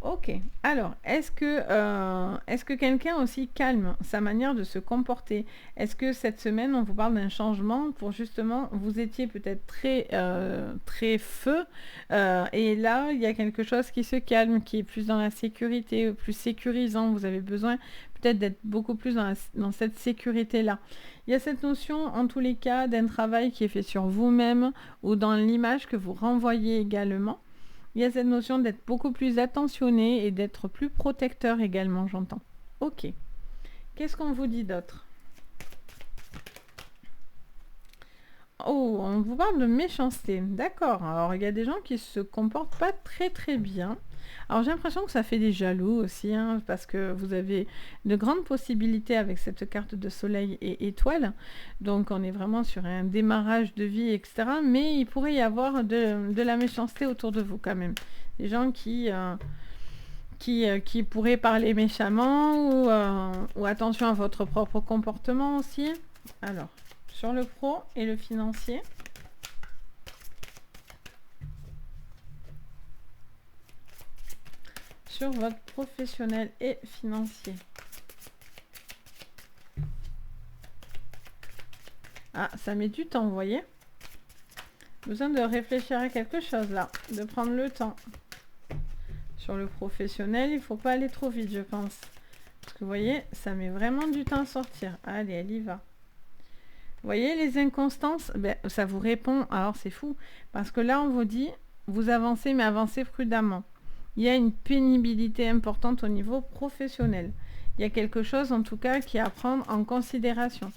Ok, alors, est-ce que quelqu'un aussi calme sa manière de se comporter? Est-ce que cette semaine, on vous parle d'un changement pour justement, vous étiez peut-être très feu, et là, il y a quelque chose qui se calme, qui est plus dans la sécurité, plus sécurisant. Vous avez besoin peut-être d'être beaucoup plus dans cette sécurité-là. Il y a cette notion, en tous les cas, d'un travail qui est fait sur vous-même ou dans l'image que vous renvoyez également. Il y a cette notion d'être beaucoup plus attentionné et d'être plus protecteur également, j'entends. Ok. Qu'est-ce qu'on vous dit d'autre? Oh, on vous parle de méchanceté. D'accord. Alors, il y a des gens qui se comportent pas très très bien. Alors, j'ai l'impression que ça fait des jaloux aussi, hein, parce que vous avez de grandes possibilités avec cette carte de soleil et étoile. Donc, on est vraiment sur un démarrage de vie, etc. Mais il pourrait y avoir de la méchanceté autour de vous quand même. Des gens qui pourraient parler méchamment ou attention à votre propre comportement aussi. Alors, sur le pro et le financier. Sur votre professionnel et financier. Ah, ça met du temps, vous voyez. Besoin de réfléchir à quelque chose là, de prendre le temps. Sur le professionnel, il ne faut pas aller trop vite, je pense. Parce que vous voyez, ça met vraiment du temps à sortir. Allez, elle y va. Vous voyez les inconstances, ben, ça vous répond. Alors c'est fou, parce que là on vous dit, vous avancez, mais avancez prudemment. Il y a une pénibilité importante au niveau professionnel. Il y a quelque chose en tout cas qui est à prendre en considération.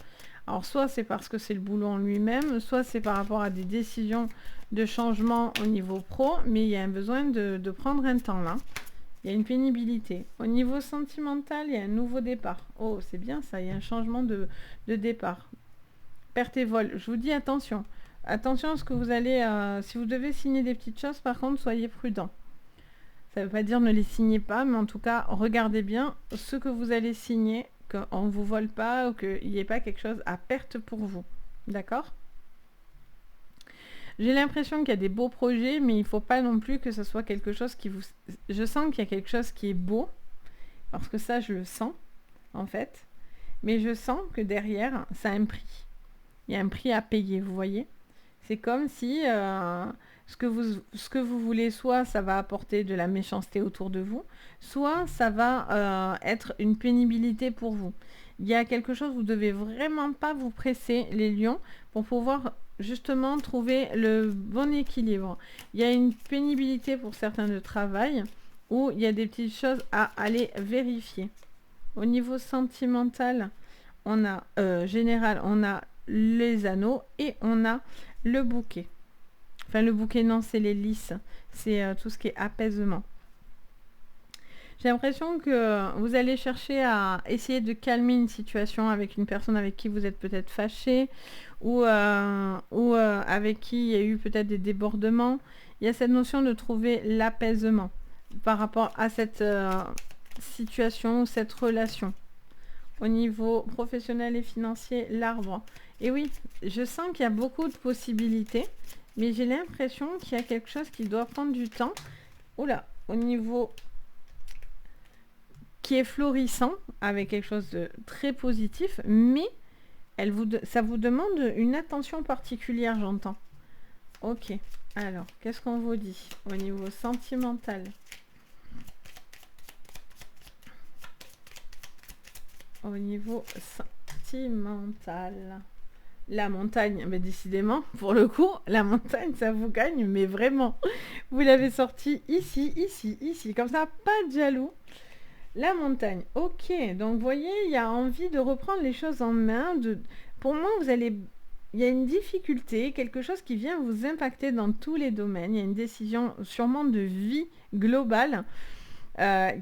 Alors soit c'est parce que c'est le boulot en lui-même, soit c'est par rapport à des décisions de changement au niveau pro, mais il y a un besoin de prendre un temps là. Il y a une pénibilité. Au niveau sentimental, il y a un nouveau départ. Oh, c'est bien ça, il y a un changement de départ. Perte et vol. Je vous dis attention. Attention à ce que vous allez... si vous devez signer des petites choses, par contre, soyez prudent. Ça ne veut pas dire ne les signez pas, mais en tout cas, regardez bien ce que vous allez signer, qu'on ne vous vole pas ou qu'il n'y ait pas quelque chose à perte pour vous. D'accord ? J'ai l'impression qu'il y a des beaux projets, mais il ne faut pas non plus que ce soit quelque chose qui vous... Je sens qu'il y a quelque chose qui est beau, parce que ça, je le sens, en fait. Mais je sens que derrière, ça a un prix. Il y a un prix à payer, vous voyez. C'est comme si ce que vous voulez, soit ça va apporter de la méchanceté autour de vous, soit ça va être une pénibilité pour vous. Il y a quelque chose, vous ne devez vraiment pas vous presser, les lions, pour pouvoir justement trouver le bon équilibre. Il y a une pénibilité pour certains de travail, où il y a des petites choses à aller vérifier. Au niveau sentimental, on a général, on a les anneaux et on a le bouquet. Enfin, le bouquet, non, c'est les lys. C'est tout ce qui est apaisement. J'ai l'impression que vous allez chercher à essayer de calmer une situation avec une personne avec qui vous êtes peut-être fâché ou avec qui il y a eu peut-être des débordements. Il y a cette notion de trouver l'apaisement par rapport à cette situation, cette relation. Au niveau professionnel et financier, l'arbre. Et oui, je sens qu'il y a beaucoup de possibilités, mais j'ai l'impression qu'il y a quelque chose qui doit prendre du temps. Oula, au niveau qui est florissant, avec quelque chose de très positif, mais ça vous demande une attention particulière, j'entends. Ok, alors, qu'est-ce qu'on vous dit au niveau sentimental ? Au niveau sentimental. La montagne, mais décidément, pour le coup, la montagne, ça vous gagne, mais vraiment. Vous l'avez sorti ici, ici, ici, comme ça, pas de jaloux. La montagne, ok. Donc, vous voyez, il y a envie de reprendre les choses en main. Pour moi, il y a une difficulté, quelque chose qui vient vous impacter dans tous les domaines. Il y a une décision sûrement de vie globale.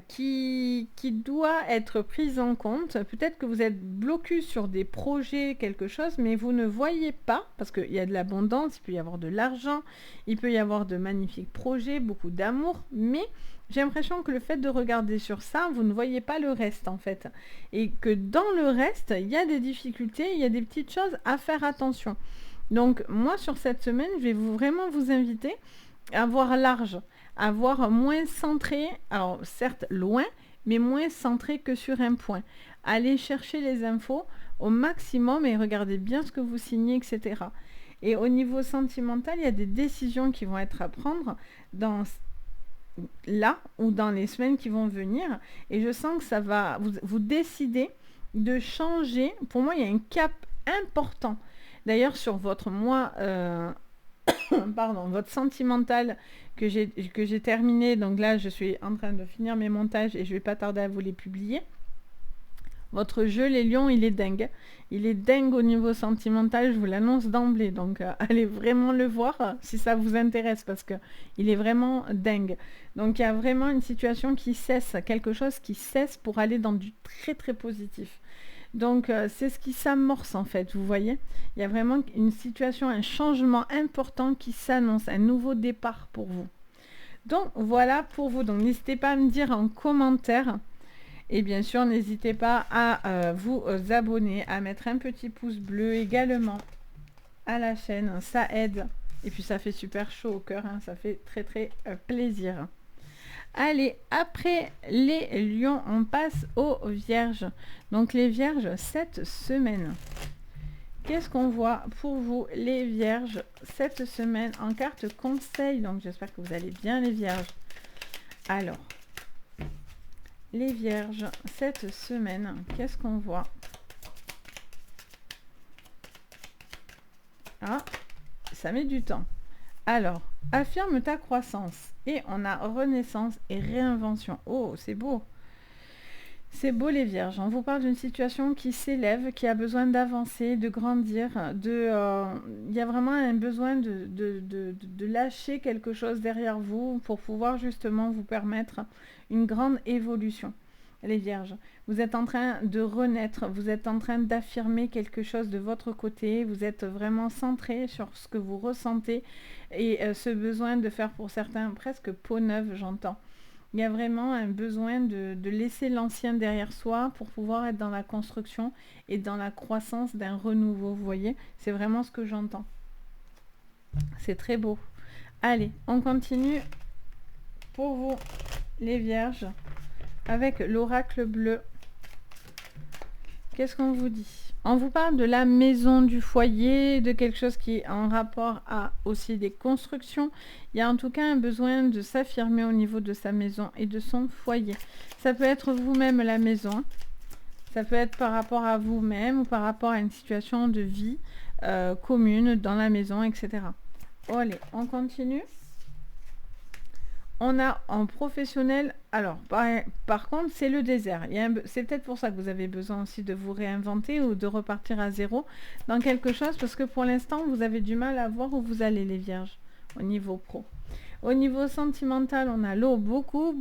Qui doit être prise en compte. Peut-être que vous êtes bloqué sur des projets, quelque chose, mais vous ne voyez pas, parce qu'il y a de l'abondance, il peut y avoir de l'argent, il peut y avoir de magnifiques projets, beaucoup d'amour, mais j'ai l'impression que le fait de regarder sur ça, vous ne voyez pas le reste en fait. Et que dans le reste, il y a des difficultés, il y a des petites choses à faire attention. Donc moi, sur cette semaine, je vais vraiment vous inviter à voir large, à voir moins centré, alors certes loin, mais moins centré que sur un point. Allez chercher les infos au maximum et regardez bien ce que vous signez, etc. Et au niveau sentimental, il y a des décisions qui vont être à prendre là ou dans les semaines qui vont venir. Et je sens que ça va vous décider de changer. Pour moi, il y a un cap important. D'ailleurs, sur votre mois... votre sentimental que j'ai terminé, donc là je suis en train de finir mes montages et je vais pas tarder à vous les publier. Votre jeu, les lions, il est dingue. Il est dingue au niveau sentimental, je vous l'annonce d'emblée. Donc, allez vraiment le voir si ça vous intéresse parce que il est vraiment dingue. Donc, il y a vraiment une situation qui cesse, quelque chose qui cesse pour aller dans du très très positif. Donc, c'est ce qui s'amorce en fait, vous voyez. Il y a vraiment une situation, un changement important qui s'annonce, un nouveau départ pour vous. Donc, voilà pour vous. Donc, n'hésitez pas à me dire en commentaire. Et bien sûr, n'hésitez pas à vous abonner, à mettre un petit pouce bleu également à la chaîne. Ça aide. Et puis, ça fait super chaud au cœur. Hein. Ça fait très, très plaisir. Allez, après les lions, on passe aux vierges. Donc, les vierges, cette semaine. Qu'est-ce qu'on voit pour vous, les vierges, cette semaine en carte conseil? Donc, j'espère que vous allez bien, les vierges. Alors, les vierges, cette semaine, qu'est-ce qu'on voit? Ah, ça met du temps. Alors, affirme ta croissance. Et on a renaissance et réinvention. Oh, c'est beau. C'est beau les vierges. On vous parle d'une situation qui s'élève, qui a besoin d'avancer, de grandir. Il y a vraiment un besoin de lâcher quelque chose derrière vous pour pouvoir justement vous permettre une grande évolution. Les vierges, vous êtes en train de renaître, vous êtes en train d'affirmer quelque chose de votre côté, vous êtes vraiment centré sur ce que vous ressentez et ce besoin de faire pour certains presque peau neuve, j'entends. Il y a vraiment un besoin de laisser l'ancien derrière soi pour pouvoir être dans la construction et dans la croissance d'un renouveau, vous voyez. C'est vraiment ce que j'entends. C'est très beau. Allez, on continue pour vous, les vierges, avec l'oracle bleu. Qu'est-ce qu'on vous dit? On vous parle de la maison, du foyer, de quelque chose qui est en rapport à aussi des constructions. Il y a en tout cas un besoin de s'affirmer au niveau de sa maison et de son foyer. Ça peut être vous-même la maison. Ça peut être par rapport à vous-même ou par rapport à une situation de vie commune dans la maison, etc. Oh, allez, on continue. On a en professionnel, alors par contre c'est le désert. C'est peut-être pour ça que vous avez besoin aussi de vous réinventer ou de repartir à zéro dans quelque chose parce que pour l'instant vous avez du mal à voir où vous allez les vierges au niveau pro. Au niveau sentimental, on a l'eau, beaucoup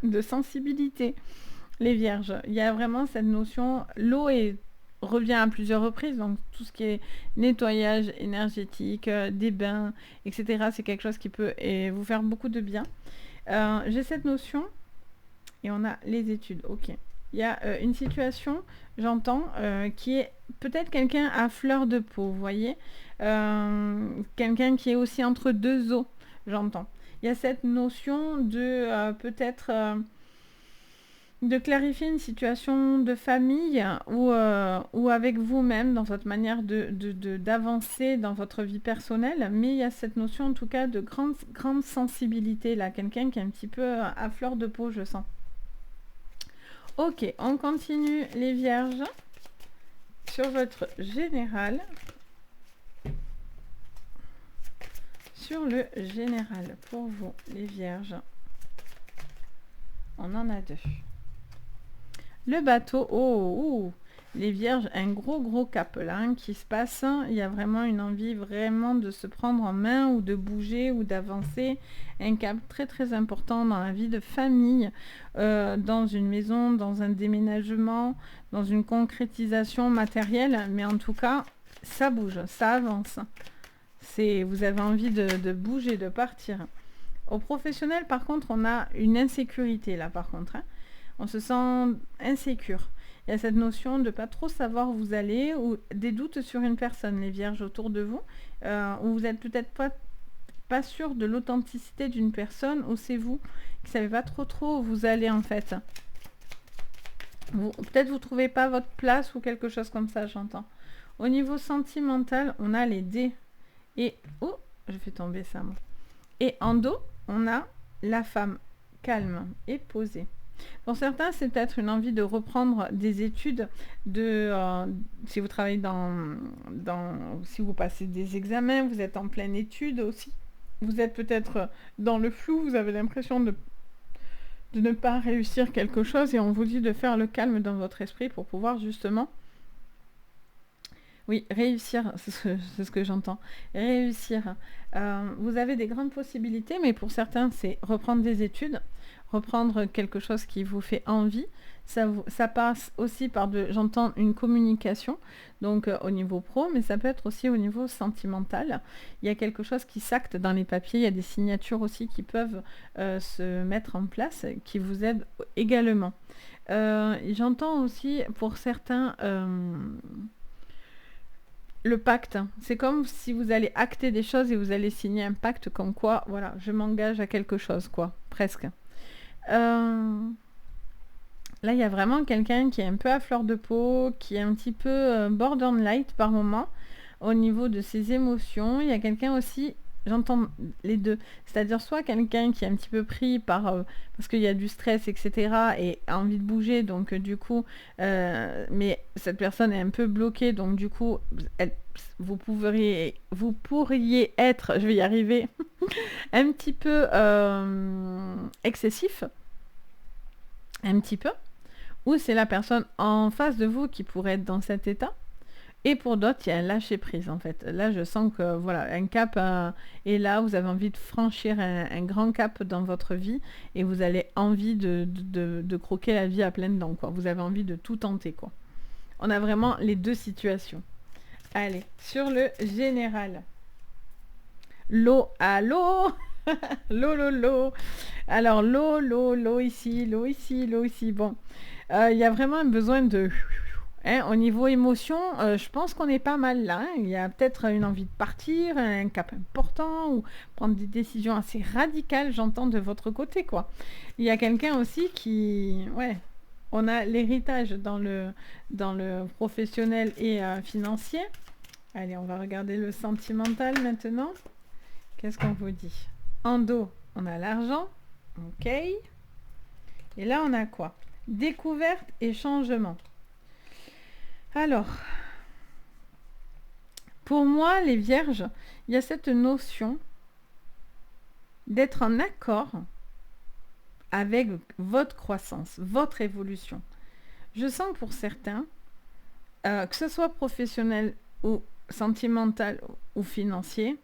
de sensibilité. Les vierges, il y a vraiment cette notion, l'eau revient à plusieurs reprises, donc tout ce qui est nettoyage énergétique, des bains, etc. C'est quelque chose qui peut vous faire beaucoup de bien. J'ai cette notion, et on a les études, ok. Il y a une situation, j'entends, qui est peut-être quelqu'un à fleur de peau, vous voyez. Quelqu'un qui est aussi entre deux eaux, j'entends. Il y a cette notion de peut-être... de clarifier une situation de famille ou avec vous-même dans votre manière d'avancer dans votre vie personnelle, mais il y a cette notion en tout cas de grande sensibilité là, quelqu'un qui est un petit peu à fleur de peau, je sens. Ok, on continue les vierges sur votre général. Sur le général, pour vous les vierges, on en a deux. Le bateau, oh, les vierges, un gros cap là qui se passe. Il y a vraiment une envie vraiment de se prendre en main ou de bouger ou d'avancer. Un cap très important dans la vie de famille, dans une maison, dans un déménagement, dans une concrétisation matérielle. Mais en tout cas, ça bouge, ça avance. Vous avez envie de bouger, de partir. Au professionnel, par contre, on a une insécurité là, par contre. On se sent insécure. Il y a cette notion de ne pas trop savoir où vous allez ou des doutes sur une personne, les vierges autour de vous, où vous n'êtes peut-être pas sûr de l'authenticité d'une personne ou c'est vous qui ne savez pas trop où vous allez en fait. Peut-être vous ne trouvez pas votre place ou quelque chose comme ça, j'entends. Au niveau sentimental, on a les dés. Et, oh, je fais tomber ça moi. Et en dos, on a la femme calme et posée. Pour certains, c'est peut-être une envie de reprendre des études, si vous travaillez si vous passez des examens, vous êtes en pleine étude aussi. Vous êtes peut-être dans le flou, vous avez l'impression de de ne pas réussir quelque chose et on vous dit de faire le calme dans votre esprit pour pouvoir justement, oui, réussir, c'est ce que j'entends, réussir. Vous avez des grandes possibilités, mais pour certains, c'est reprendre des études, reprendre quelque chose qui vous fait envie. Ça passe aussi par j'entends une communication, donc au niveau pro, mais ça peut être aussi au niveau sentimental. Il y a quelque chose qui s'acte dans les papiers, il y a des signatures aussi qui peuvent se mettre en place, qui vous aident également. J'entends aussi pour certains le pacte. C'est comme si vous allez acter des choses et vous allez signer un pacte comme quoi, voilà, je m'engage à quelque chose, quoi, presque. Là, il y a vraiment quelqu'un qui est un peu à fleur de peau, qui est un petit peu borderline light par moment, au niveau de ses émotions. Il y a quelqu'un aussi, j'entends les deux, c'est-à-dire soit quelqu'un qui est un petit peu pris par, parce qu'il y a du stress, etc., et a envie de bouger, donc du coup, mais cette personne est un peu bloquée, donc du coup, vous pourriez être, je vais y arriver, un petit peu excessif, un petit peu, ou c'est la personne en face de vous qui pourrait être dans cet état. Et pour d'autres, il y a un lâcher-prise, en fait. Là, je sens que, voilà, un cap est là, vous avez envie de franchir un grand cap dans votre vie, et vous avez envie de croquer la vie à pleines dents, quoi. Vous avez envie de tout tenter, quoi. On a vraiment les deux situations. Allez, sur le général. L'eau, allô. L'eau. Alors, l'eau ici, l'eau ici, l'eau ici. Bon, il y a vraiment un besoin de... Hein, au niveau émotion, je pense qu'on est pas mal là. Hein. Il y a peut-être une envie de partir, un cap important, ou prendre des décisions assez radicales, j'entends, de votre côté, quoi. Il y a quelqu'un aussi qui... Ouais, on a l'héritage dans le professionnel et financier. Allez, on va regarder le sentimental maintenant. Qu'est-ce qu'on vous dit? En dos, on a l'argent. Ok. Et là, on a quoi? Découverte et changement. Alors, pour moi, les vierges, il y a cette notion d'être en accord avec votre croissance, votre évolution. Je sens que pour certains, que ce soit professionnel ou sentimental ou financier,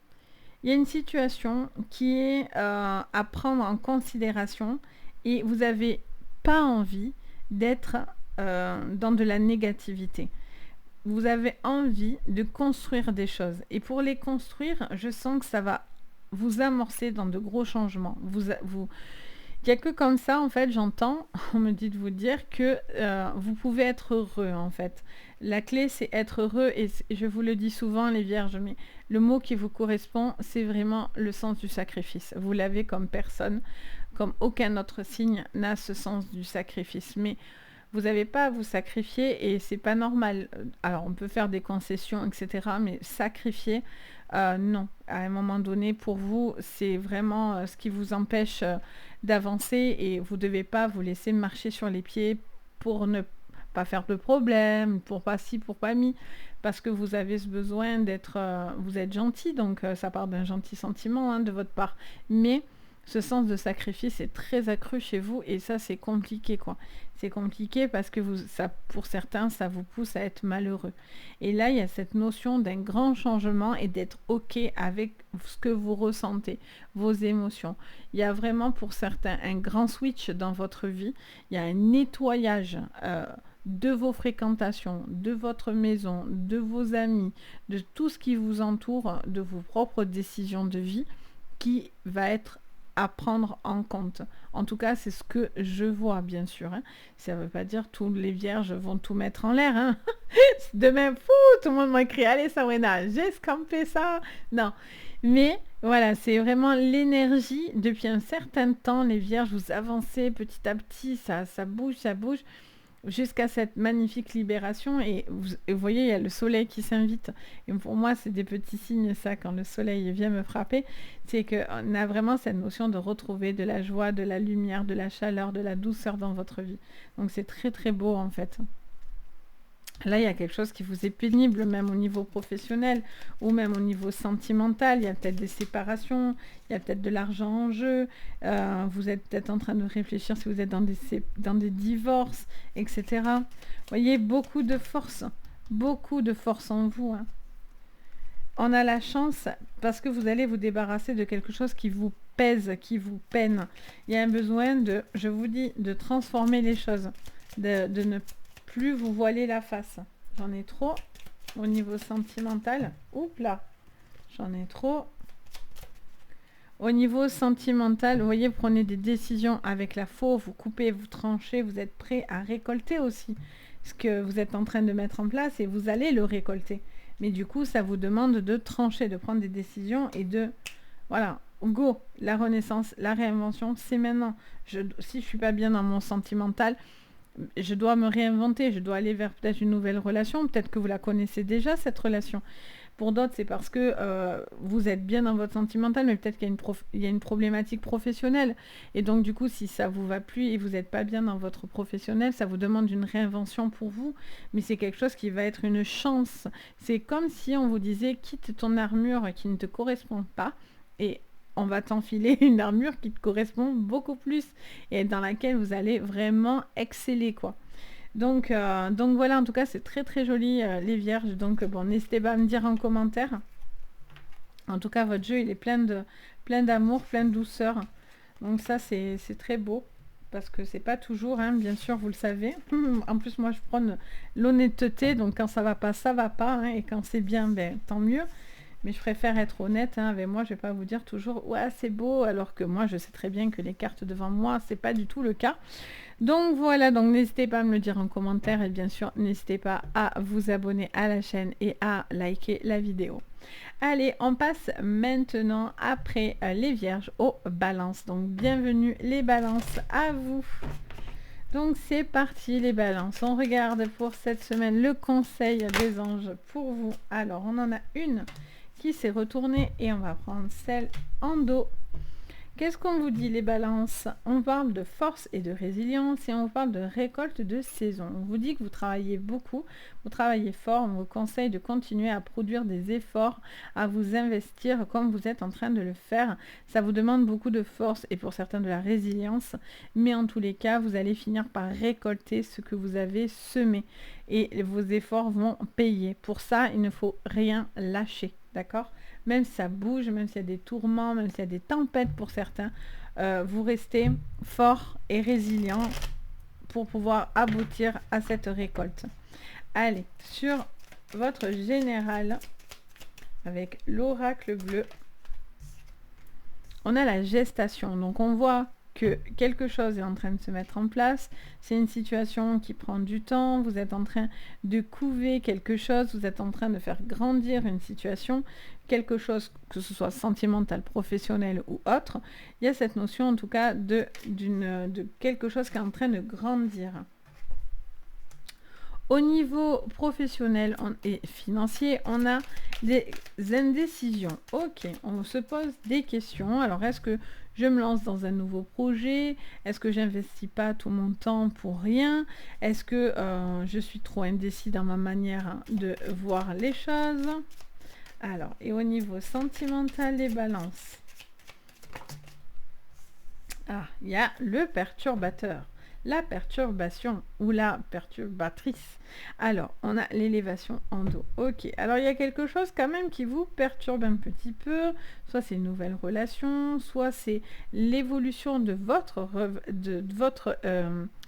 il y a une situation qui est à prendre en considération et vous n'avez pas envie d'être dans de la négativité. Vous avez envie de construire des choses. Et pour les construire, je sens que ça va vous amorcer dans de gros changements. Il n'y a que comme ça, en fait, j'entends, on me dit de vous dire que vous pouvez être heureux, en fait. La clé, c'est être heureux, et je vous le dis souvent, les vierges, mais le mot qui vous correspond, c'est vraiment le sens du sacrifice. Vous l'avez comme personne, comme aucun autre signe n'a ce sens du sacrifice. Mais vous n'avez pas à vous sacrifier, et c'est pas normal. Alors, on peut faire des concessions, etc., mais sacrifier, non. À un moment donné, pour vous, c'est vraiment ce qui vous empêche d'avancer, et vous ne devez pas vous laisser marcher sur les pieds pour ne pas faire de problème, pour pas ci, pour pas mi, parce que vous avez ce besoin d'être... vous êtes gentil, donc ça part d'un gentil sentiment, hein, de votre part. Mais ce sens de sacrifice est très accru chez vous, et ça, c'est compliqué, quoi. C'est compliqué parce que pour certains, ça vous pousse à être malheureux. Et là, il y a cette notion d'un grand changement et d'être OK avec ce que vous ressentez, vos émotions. Il y a vraiment pour certains un grand switch dans votre vie. Il y a un nettoyage de vos fréquentations, de votre maison, de vos amis, de tout ce qui vous entoure, de vos propres décisions de vie qui va être à prendre en compte. En tout cas, c'est ce que je vois, bien sûr. Hein. Ça ne veut pas dire que tous les vierges vont tout mettre en l'air. Hein. Demain, tout le monde m'a écrit, allez Sabrina, j'ai scampé ça. Non. Mais voilà, c'est vraiment l'énergie. Depuis un certain temps, les vierges, vous avancez petit à petit, ça bouge, jusqu'à cette magnifique libération. Et vous voyez, il y a le soleil qui s'invite. Et pour moi, c'est des petits signes, ça, quand le soleil vient me frapper. C'est qu'on a vraiment cette notion de retrouver de la joie, de la lumière, de la chaleur, de la douceur dans votre vie. Donc, c'est très, très beau, en fait. Là, il y a quelque chose qui vous est pénible, même au niveau professionnel ou même au niveau sentimental. Il y a peut-être des séparations, il y a peut-être de l'argent en jeu. Vous êtes peut-être en train de réfléchir si vous êtes dans des divorces, etc. Vous voyez, beaucoup de force en vous, hein. On a la chance parce que vous allez vous débarrasser de quelque chose qui vous pèse, qui vous peine. Il y a un besoin de, je vous dis, de transformer les choses, de ne plus vous voiler la face. J'en ai trop au niveau sentimental. Oups là, j'en ai trop. Au niveau sentimental, vous voyez, prenez des décisions avec la faux, vous coupez, vous tranchez, vous êtes prêt à récolter aussi ce que vous êtes en train de mettre en place et vous allez le récolter. Mais du coup, ça vous demande de trancher, de prendre des décisions et de... Voilà, go, la renaissance, la réinvention, c'est maintenant. Si je ne suis pas bien dans mon sentimental, je dois me réinventer, je dois aller vers peut-être une nouvelle relation. Peut-être que vous la connaissez déjà, cette relation. Pour d'autres, c'est parce que vous êtes bien dans votre sentimental, mais peut-être qu'il y a une problématique professionnelle. Et donc, du coup, si ça vous va plus et vous n'êtes pas bien dans votre professionnel, ça vous demande une réinvention pour vous. Mais c'est quelque chose qui va être une chance. C'est comme si on vous disait, quitte ton armure qui ne te correspond pas et on va t'enfiler une armure qui te correspond beaucoup plus et dans laquelle vous allez vraiment exceller, quoi. Donc voilà, en tout cas, c'est très très joli, les vierges. Donc bon, n'hésitez pas à me dire en commentaire. En tout cas, votre jeu, il est plein d'amour, plein de douceur. Donc ça, c'est très beau. Parce que c'est pas toujours, hein, bien sûr, vous le savez. En plus, moi, je prône l'honnêteté. Donc quand ça va pas, hein, et quand c'est bien, ben, tant mieux. Mais je préfère être honnête, hein, avec moi. Je vais pas vous dire toujours, ouais, c'est beau. Alors que moi, je sais très bien que les cartes devant moi, c'est pas du tout le cas. Donc voilà, donc n'hésitez pas à me le dire en commentaire et bien sûr, n'hésitez pas à vous abonner à la chaîne et à liker la vidéo. Allez, on passe maintenant, après les vierges, aux balances. Donc bienvenue les balances, à vous. Donc c'est parti les balances. On regarde pour cette semaine le conseil des anges pour vous. Alors on en a une qui s'est retournée et on va prendre celle en dos. Qu'est-ce qu'on vous dit les balances? On parle de force et de résilience et on parle de récolte de saison. On vous dit que vous travaillez beaucoup, vous travaillez fort, on vous conseille de continuer à produire des efforts, à vous investir comme vous êtes en train de le faire. Ça vous demande beaucoup de force et pour certains de la résilience, mais en tous les cas, vous allez finir par récolter ce que vous avez semé et vos efforts vont payer. Pour ça, il ne faut rien lâcher, d'accord? Même si ça bouge, même s'il y a des tourments, même s'il y a des tempêtes pour certains, vous restez fort et résilient pour pouvoir aboutir à cette récolte. Allez, sur votre général, avec l'oracle bleu, on a la gestation. Donc on voit que quelque chose est en train de se mettre en place. C'est une situation qui prend du temps. Vous êtes en train de couver quelque chose. Vous êtes en train de faire grandir une situation. Quelque chose, que ce soit sentimental, professionnel ou autre. Il y a cette notion en tout cas de quelque chose qui est en train de grandir. Au niveau professionnel et financier, on a des indécisions. Ok, on se pose des questions. Alors, est-ce que je me lance dans un nouveau projet? Est-ce que j'investis pas tout mon temps pour rien? Est-ce que je suis trop indécis dans ma manière de voir les choses? Alors, et au niveau sentimental, les balances. Ah, il y a le perturbateur. La perturbation ou la perturbatrice. Alors, on a l'élévation en dos. Ok, alors il y a quelque chose quand même qui vous perturbe un petit peu. Soit c'est une nouvelle relation, soit c'est l'évolution de votre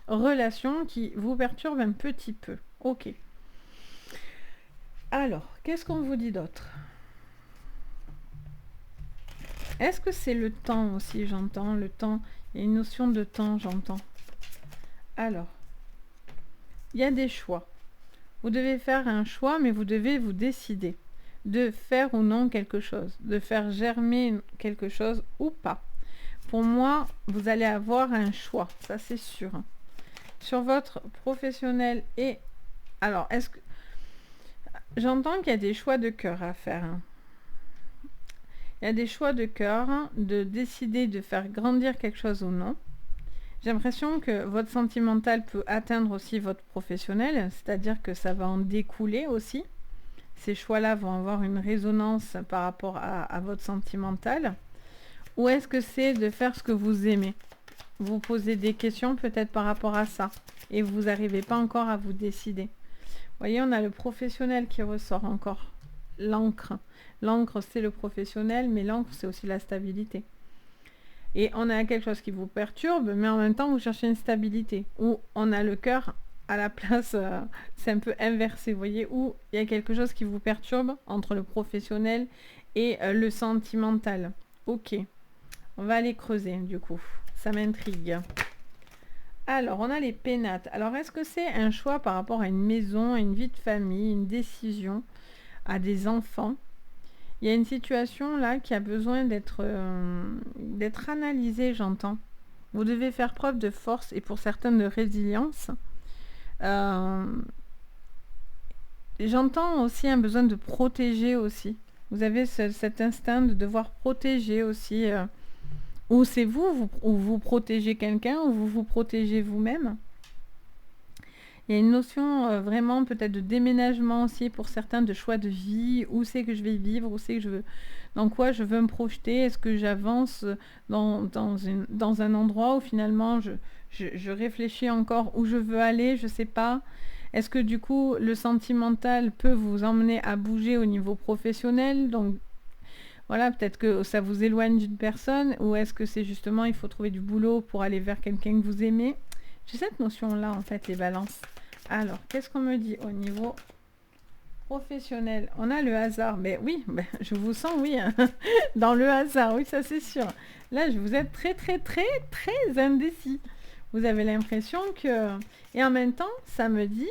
relation qui vous perturbe un petit peu. Ok. Alors, qu'est-ce qu'on vous dit d'autre? Est-ce que c'est le temps aussi, j'entends? Le temps, il y a une notion de temps, j'entends. Alors, il y a des choix. Vous devez faire un choix, mais vous devez vous décider de faire ou non quelque chose, de faire germer quelque chose ou pas. Pour moi, vous allez avoir un choix, ça c'est sûr. Sur votre professionnel et... Alors, est-ce que... J'entends qu'il y a des choix de cœur à faire. Il y a des choix de cœur, de décider de faire grandir quelque chose ou non. J'ai l'impression que votre sentimental peut atteindre aussi votre professionnel, c'est-à-dire que ça va en découler aussi. Ces choix-là vont avoir une résonance par rapport à votre sentimental. Ou est-ce que c'est de faire ce que vous aimez? Vous posez des questions peut-être par rapport à ça et vous n'arrivez pas encore à vous décider. Vous voyez, on a le professionnel qui ressort encore. L'encre. L'encre, c'est le professionnel, mais l'encre, c'est aussi la stabilité. Et on a quelque chose qui vous perturbe, mais en même temps, vous cherchez une stabilité. Ou on a le cœur à la place, c'est un peu inversé, vous voyez, où il y a quelque chose qui vous perturbe entre le professionnel et le sentimental. Ok, on va aller creuser du coup, ça m'intrigue. Alors, on a les pénates. Alors, est-ce que c'est un choix par rapport à une maison, à une vie de famille, une décision, à des enfants? Il y a une situation là qui a besoin d'être analysée, j'entends. Vous devez faire preuve de force et pour certains de résilience. J'entends aussi un besoin de protéger aussi. Vous avez cet instinct de devoir protéger aussi. Ou c'est vous protégez quelqu'un, ou vous vous protégez vous-même. Il y a une notion vraiment peut-être de déménagement aussi pour certains, de choix de vie. Où c'est que je vais vivre, où c'est que je veux, dans quoi je veux me projeter. Est-ce que j'avance dans un endroit où finalement je réfléchis encore où je veux aller, je ne sais pas. Est-ce que du coup le sentimental peut vous emmener à bouger au niveau professionnel? Donc voilà, peut-être que ça vous éloigne d'une personne, ou est-ce que c'est justement il faut trouver du boulot pour aller vers quelqu'un que vous aimez? J'ai cette notion-là en fait, les balances. Alors, qu'est-ce qu'on me dit au niveau professionnel? On a le hasard, mais oui, je vous sens, oui, hein, dans le hasard, oui, ça c'est sûr. Là, vous êtes très, très, très, très indécis. Vous avez l'impression que... Et en même temps, ça me dit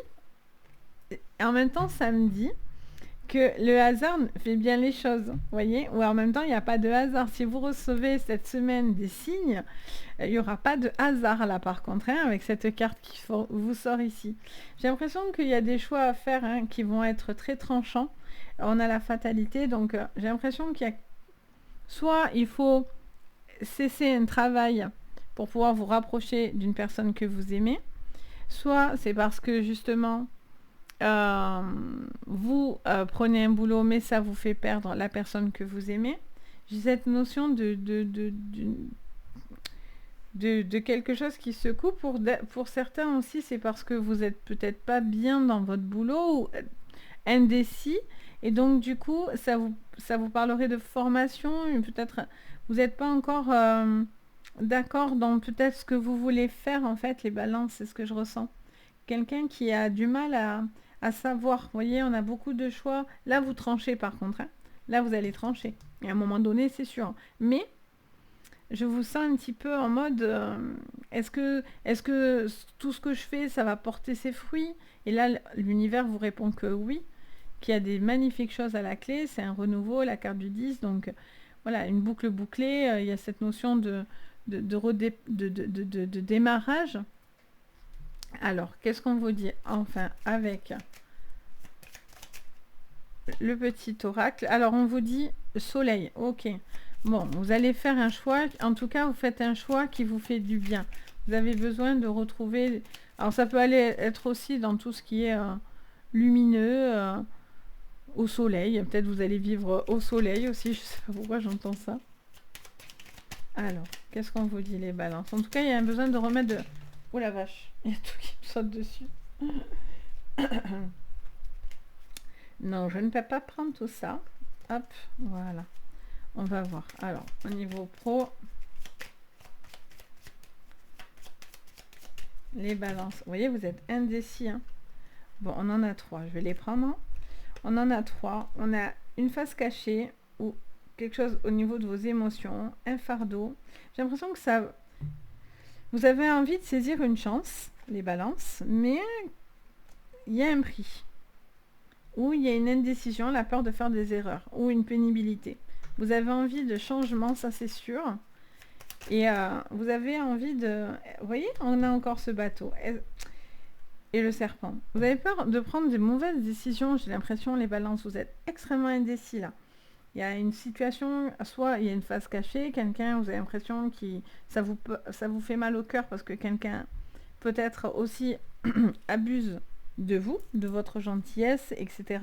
que le hasard fait bien les choses, vous voyez, ou en même temps, il n'y a pas de hasard. Si vous recevez cette semaine des signes, il n'y aura pas de hasard là, par contre, hein, avec cette carte qui vous sort ici. J'ai l'impression qu'il y a des choix à faire hein, qui vont être très tranchants. On a la fatalité, donc j'ai l'impression qu'il y a... Soit il faut cesser un travail pour pouvoir vous rapprocher d'une personne que vous aimez, soit c'est parce que justement... vous prenez un boulot mais ça vous fait perdre la personne que vous aimez. J'ai cette notion de quelque chose qui se coupe. Pour certains aussi, c'est parce que vous êtes peut-être pas bien dans votre boulot ou indécis, et donc du coup ça vous parlerait de formation. Peut-être vous n'êtes pas encore d'accord dans peut-être ce que vous voulez faire en fait. Les balances, c'est ce que je ressens. Quelqu'un qui a du mal à savoir. Vous voyez, on a beaucoup de choix. Là, vous tranchez par contre. Hein. Là, vous allez trancher. Et à un moment donné, c'est sûr. Mais je vous sens un petit peu en mode est-ce que tout ce que je fais, ça va porter ses fruits? Et là, l'univers vous répond que oui, qu'il y a des magnifiques choses à la clé. C'est un renouveau, la carte du 10. Donc, voilà, une boucle bouclée. Il y a cette notion de démarrage. Alors, qu'est-ce qu'on vous dit enfin avec le petit oracle? Alors, on vous dit soleil. Ok. Bon, vous allez faire un choix. En tout cas, vous faites un choix qui vous fait du bien. Vous avez besoin de retrouver... Alors, ça peut aller être aussi dans tout ce qui est lumineux, au soleil. Peut-être vous allez vivre au soleil aussi. Je ne sais pas pourquoi j'entends ça. Alors, qu'est-ce qu'on vous dit les balances? En tout cas, il y a un besoin de remettre de... Oh la vache, il y a tout qui me saute dessus. Non, je ne peux pas prendre tout ça. Hop, voilà. On va voir. Alors, au niveau pro, les balances. Vous voyez, vous êtes indécis. Hein. Bon, on en a 3. Je vais les prendre. On en a 3. On a une face cachée ou quelque chose au niveau de vos émotions, un fardeau. J'ai l'impression que ça... Vous avez envie de saisir une chance, les balances, mais il y a un prix. Ou il y a une indécision, la peur de faire des erreurs, ou une pénibilité. Vous avez envie de changement, ça c'est sûr. Et vous avez envie de... Vous voyez, on a encore ce bateau. Et le serpent. Vous avez peur de prendre des mauvaises décisions, j'ai l'impression, les balances. Vous êtes extrêmement indécis là. Il y a une situation, soit il y a une face cachée, quelqu'un, vous avez l'impression que ça vous fait mal au cœur parce que quelqu'un peut-être aussi abuse de vous, de votre gentillesse, etc.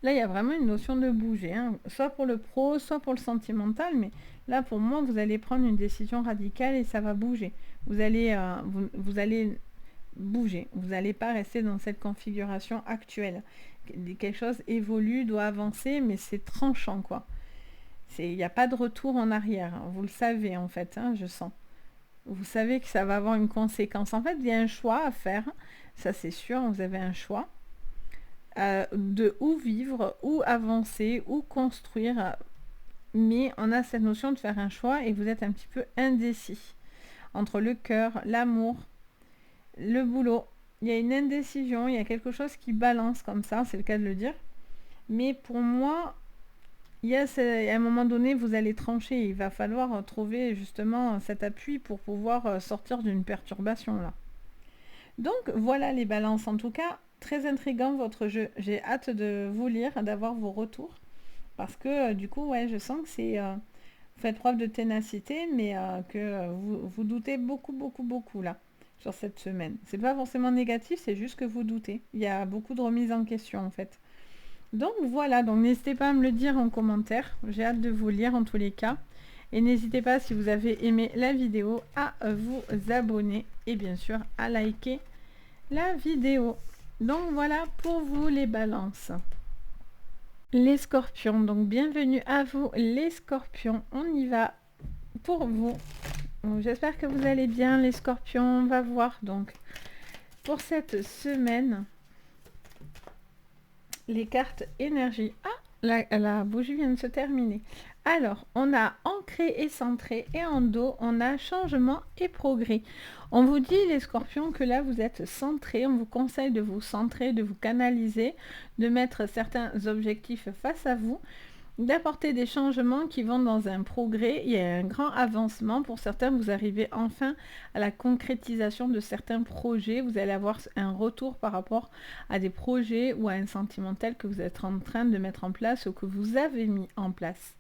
Là, il y a vraiment une notion de bouger, hein, soit pour le pro, soit pour le sentimental, mais là, pour moi, vous allez prendre une décision radicale et ça va bouger. Vous allez bouger, vous n'allez pas rester dans cette configuration actuelle. Quelque chose évolue, doit avancer, mais c'est tranchant, quoi. Il n'y a pas de retour en arrière, hein. Vous le savez, en fait, hein, je sens. Vous savez que ça va avoir une conséquence. En fait, il y a un choix à faire, ça c'est sûr, vous avez un choix. De où vivre, où avancer, où construire. Mais on a cette notion de faire un choix et vous êtes un petit peu indécis. Entre le cœur, l'amour, le boulot. Il y a une indécision, il y a quelque chose qui balance comme ça, c'est le cas de le dire. Mais pour moi, à un moment donné, vous allez trancher. Il va falloir trouver justement cet appui pour pouvoir sortir d'une perturbation là. Donc voilà les balances. En tout cas, très intriguant votre jeu. J'ai hâte de vous lire, d'avoir vos retours. Parce que du coup, ouais, je sens que c'est... vous faites preuve de ténacité, mais que vous doutez beaucoup, beaucoup, beaucoup là, sur cette semaine. C'est pas forcément négatif, c'est juste que vous doutez. Il y a beaucoup de remises en question en fait. Donc voilà, donc n'hésitez pas à me le dire en commentaire. J'ai hâte de vous lire en tous les cas. Et n'hésitez pas, si vous avez aimé la vidéo, à vous abonner et bien sûr à liker la vidéo. Donc voilà pour vous les balances. Les scorpions, donc bienvenue à vous les scorpions. On y va pour vous. J'espère que vous allez bien les scorpions. On va voir donc pour cette semaine les cartes énergie. Ah, la bougie vient de se terminer. Alors, on a ancré et centré, et en dos, on a changement et progrès. On vous dit, les scorpions, que là, vous êtes centrés. On vous conseille de vous centrer, de vous canaliser, de mettre certains objectifs face à vous, d'apporter des changements qui vont dans un progrès. Il y a un grand avancement. Pour certains, vous arrivez enfin à la concrétisation de certains projets. Vous allez avoir un retour par rapport à des projets ou à un sentimental que vous êtes en train de mettre en place ou que vous avez mis en place.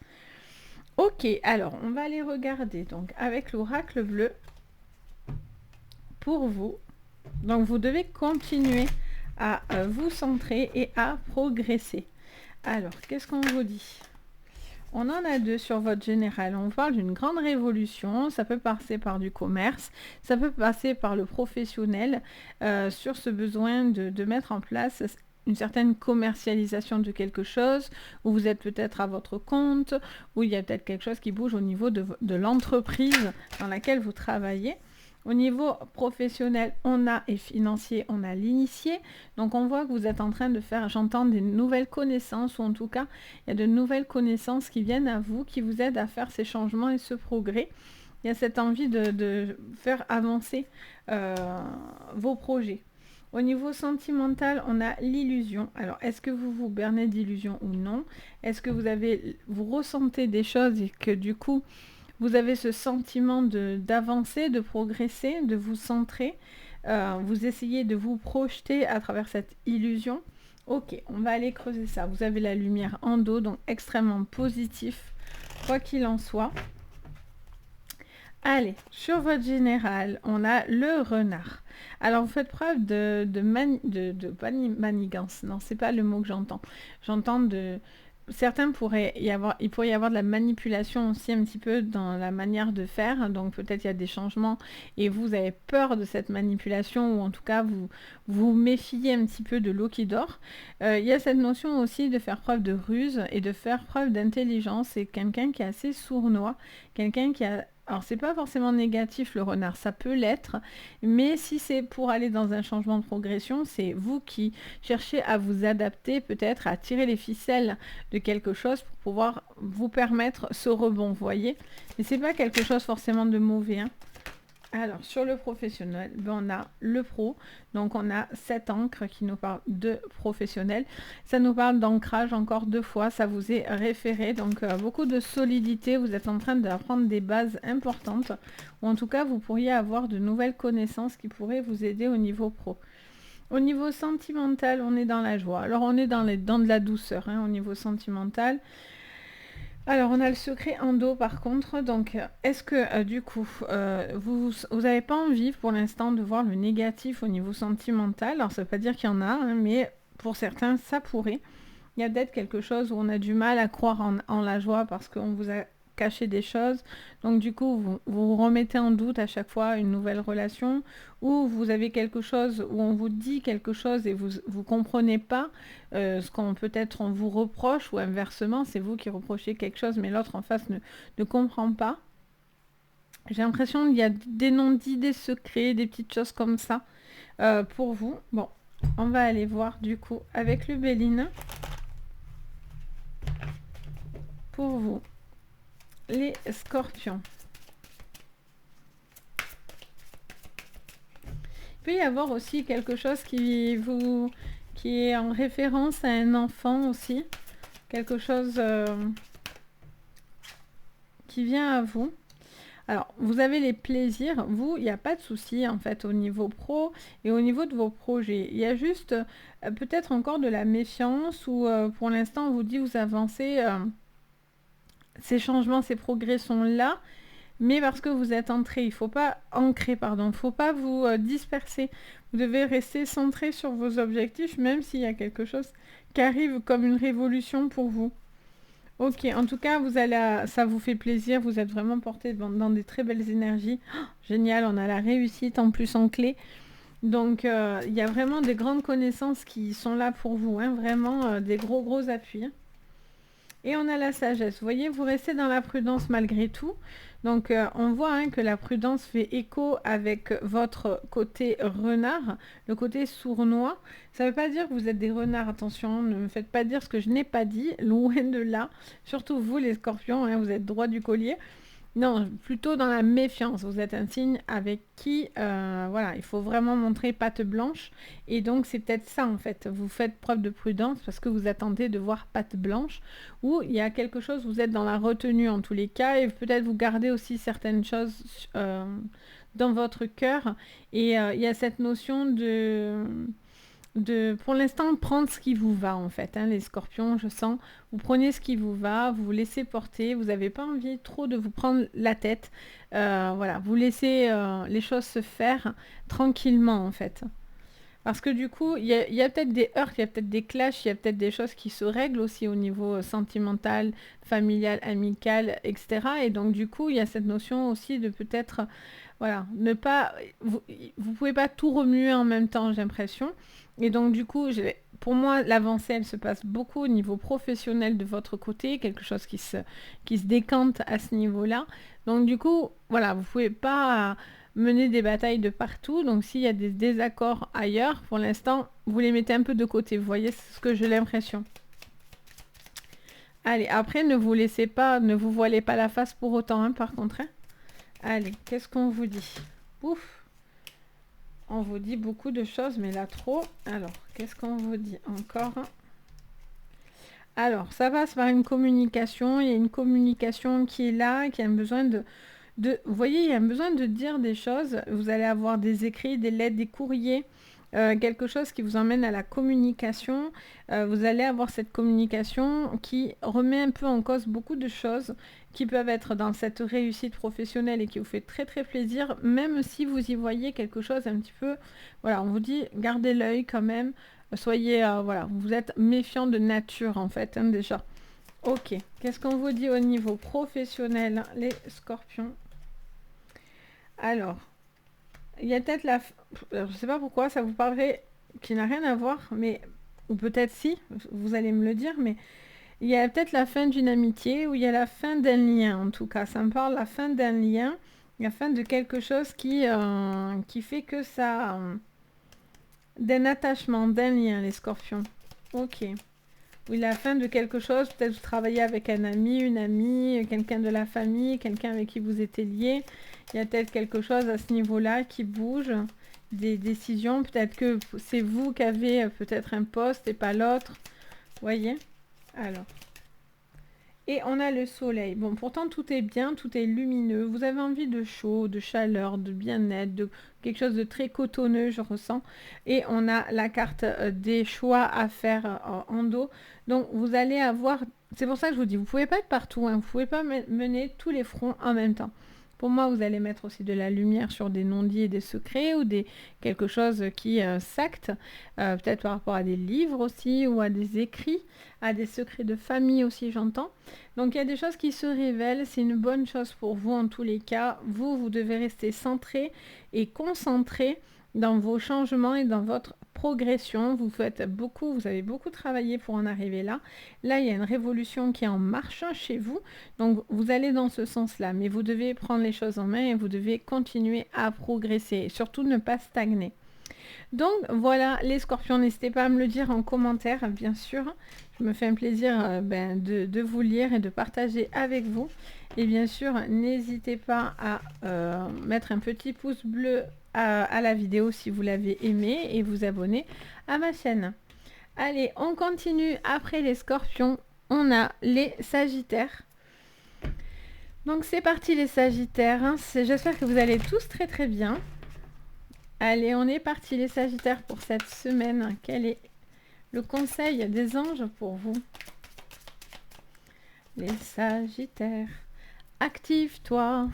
Ok, alors on va aller regarder donc avec l'oracle bleu pour vous. Donc vous devez continuer à vous centrer et à progresser. Alors, qu'est-ce qu'on vous dit? On en a deux sur votre général. On parle d'une grande révolution. Ça peut passer par du commerce, ça peut passer par le professionnel, sur ce besoin de mettre en place une certaine commercialisation de quelque chose, où vous êtes peut-être à votre compte, où il y a peut-être quelque chose qui bouge au niveau de l'entreprise dans laquelle vous travaillez. Au niveau professionnel, et financier, on a l'initié. Donc on voit que vous êtes en train de faire, j'entends, des nouvelles connaissances, ou en tout cas, il y a de nouvelles connaissances qui viennent à vous, qui vous aident à faire ces changements et ce progrès. Il y a cette envie de faire avancer vos projets. Au niveau sentimental, on a l'illusion. Alors, est-ce que vous vous bernez d'illusion ou non? Est-ce que vous ressentez des choses et que du coup, vous avez ce sentiment d'avancer, de progresser, de vous centrer, vous essayez de vous projeter à travers cette illusion. Ok, on va aller creuser ça. Vous avez la lumière en dos, donc extrêmement positif, quoi qu'il en soit. Allez, sur votre général, on a le renard. Alors, vous faites preuve pas manigance. Non, c'est pas le mot que j'entends. J'entends il pourrait y avoir de la manipulation aussi un petit peu dans la manière de faire. Donc, peut-être il y a des changements et vous avez peur de cette manipulation, ou en tout cas, vous méfiez un petit peu de l'eau qui dort. Il y a cette notion aussi de faire preuve de ruse et de faire preuve d'intelligence. C'est quelqu'un qui est assez sournois, quelqu'un qui a... Alors, c'est pas forcément négatif le renard, ça peut l'être, mais si c'est pour aller dans un changement de progression, c'est vous qui cherchez à vous adapter, peut-être à tirer les ficelles de quelque chose pour pouvoir vous permettre ce rebond, vous voyez. Mais c'est pas quelque chose forcément de mauvais, hein. Alors, sur le professionnel, on a le pro. Donc, on a cette encre qui nous parle de professionnel. Ça nous parle d'ancrage encore 2 fois. Ça vous est référé. Donc, beaucoup de solidité. Vous êtes en train d'apprendre des bases importantes. Ou en tout cas, vous pourriez avoir de nouvelles connaissances qui pourraient vous aider au niveau pro. Au niveau sentimental, on est dans la joie. Alors, on est dans de la douceur, hein, au niveau sentimental. Alors, on a le secret en dos, par contre. Donc, est-ce que, du coup, vous n'avez pas envie, pour l'instant, de voir le négatif au niveau sentimental? Alors, ça ne veut pas dire qu'il y en a, hein, mais pour certains, ça pourrait. Il y a peut-être quelque chose où on a du mal à croire en la joie parce qu'on vous a caché des choses. Donc du coup, vous remettez en doute à chaque fois une nouvelle relation, ou vous avez quelque chose où on vous dit quelque chose et vous ne comprenez pas ce qu'on peut-être on vous reproche, ou inversement, c'est vous qui reprochez quelque chose mais l'autre en face ne comprend pas. J'ai l'impression qu'il y a des non-dits, des secrets, des petites choses comme ça pour vous. Bon, on va aller voir du coup avec le Béline. Pour vous, les scorpions. Il peut y avoir aussi quelque chose qui est en référence à un enfant aussi. Quelque chose qui vient à vous. Alors, vous avez les plaisirs. Vous, il n'y a pas de souci en fait au niveau pro et au niveau de vos projets. Il y a juste peut-être encore de la méfiance ou pour l'instant on vous dit vous avancez. Ces changements, ces progrès sont là, mais parce que vous êtes ancré, il ne faut pas faut pas vous disperser. Vous devez rester centré sur vos objectifs, même s'il y a quelque chose qui arrive comme une révolution pour vous. Ok, en tout cas, ça vous fait plaisir, vous êtes vraiment porté dans des très belles énergies. Oh, génial, on a la réussite en plus en clé. Donc, il y a vraiment des grandes connaissances qui sont là pour vous, hein, vraiment des gros appuis. Et on a la sagesse. Vous voyez, vous restez dans la prudence malgré tout. Donc, on voit hein, que la prudence fait écho avec votre côté renard, le côté sournois. Ça ne veut pas dire que vous êtes des renards. Attention, ne me faites pas dire ce que je n'ai pas dit, loin de là. Surtout vous, les scorpions, hein, vous êtes droit du collier. Non, plutôt dans la méfiance. Vous êtes un signe avec qui, voilà, il faut vraiment montrer patte blanche. Et donc, c'est peut-être ça, en fait. Vous faites preuve de prudence parce que vous attendez de voir patte blanche. Ou il y a quelque chose, vous êtes dans la retenue en tous les cas. Et peut-être vous gardez aussi certaines choses dans votre cœur. Et il y a cette notion pour l'instant, prendre ce qui vous va en fait, hein, les scorpions, je sens, vous prenez ce qui vous va, vous vous laissez porter, vous n'avez pas envie trop de vous prendre la tête, voilà, vous laissez les choses se faire tranquillement en fait. Parce que du coup, il y a peut-être des heurts, il y a peut-être des clashs, il y a peut-être des choses qui se règlent aussi au niveau sentimental, familial, amical, etc. Et donc du coup, il y a cette notion aussi de peut-être, voilà, ne pas, vous pouvez pas tout remuer en même temps, j'ai l'impression. Et donc du coup, pour moi, l'avancée, elle se passe beaucoup au niveau professionnel de votre côté, quelque chose qui se décante à ce niveau-là. Donc du coup, voilà, vous pouvez pas mener des batailles de partout. Donc s'il y a des désaccords ailleurs, pour l'instant, vous les mettez un peu de côté. Vous voyez, c'est ce que j'ai l'impression. Allez, après, ne vous voilez pas la face pour autant, hein, par contre. Hein. Allez, qu'est-ce qu'on vous dit? Ouf. On vous dit beaucoup de choses, mais là trop. Alors, qu'est-ce qu'on vous dit encore? Alors, ça passe par une communication. Il y a une communication qui est là, qui a besoin vous voyez, il y a besoin de dire des choses. Vous allez avoir des écrits, des lettres, des courriers. Quelque chose qui vous emmène à la communication. Vous allez avoir cette communication qui remet un peu en cause beaucoup de choses qui peuvent être dans cette réussite professionnelle et qui vous fait très très plaisir, même si vous y voyez quelque chose un petit peu, voilà, on vous dit gardez l'œil quand même, soyez, voilà, vous êtes méfiant de nature en fait, hein, déjà. Ok, qu'est-ce qu'on vous dit au niveau professionnel, les scorpions? Alors, il y a peut-être je ne sais pas pourquoi, ça vous parlerait qui n'a rien à voir, mais ou peut-être si, vous allez me le dire, mais il y a peut-être la fin d'une amitié ou il y a la fin d'un lien, en tout cas. Ça me parle la fin d'un lien, la fin de quelque chose qui fait que ça... d'un attachement, d'un lien, les scorpions. Ok. Oui, la fin de quelque chose, peut-être vous travaillez avec un ami, une amie, quelqu'un de la famille, quelqu'un avec qui vous étiez lié. Il y a peut-être quelque chose à ce niveau-là qui bouge, des décisions. Peut-être que c'est vous qui avez peut-être un poste et pas l'autre. Voyez? Alors. Et on a le soleil. Bon, pourtant, tout est bien, tout est lumineux. Vous avez envie de chaud, de chaleur, de bien-être, de quelque chose de très cotonneux, je ressens. Et on a la carte des choix à faire en dos. Donc, vous allez avoir... C'est pour ça que je vous dis, vous pouvez pas être partout, hein. Vous pouvez pas mener tous les fronts en même temps. Pour moi, vous allez mettre aussi de la lumière sur des non-dits et des secrets ou quelque chose qui s'acte, peut-être par rapport à des livres aussi ou à des écrits, à des secrets de famille aussi, j'entends. Donc il y a des choses qui se révèlent, c'est une bonne chose pour vous en tous les cas. Vous devez rester centré et concentré dans vos changements et dans votre progression. Vous avez beaucoup travaillé pour en arriver là. Là, il y a une révolution qui est en marche chez vous. Donc, vous allez dans ce sens-là. Mais vous devez prendre les choses en main et vous devez continuer à progresser. Et surtout, ne pas stagner. Donc, voilà, les scorpions, n'hésitez pas à me le dire en commentaire, bien sûr. Je me fais un plaisir de vous lire et de partager avec vous. Et bien sûr, n'hésitez pas à mettre un petit pouce bleu à la vidéo si vous l'avez aimé et vous abonner à ma chaîne. Allez, on continue. Après les scorpions, on a les sagittaires. Donc c'est parti les sagittaires, hein. J'espère que vous allez tous très très bien. Allez, on est parti les sagittaires pour cette semaine. Quel est le conseil des anges pour vous? Les sagittaires, active-toi.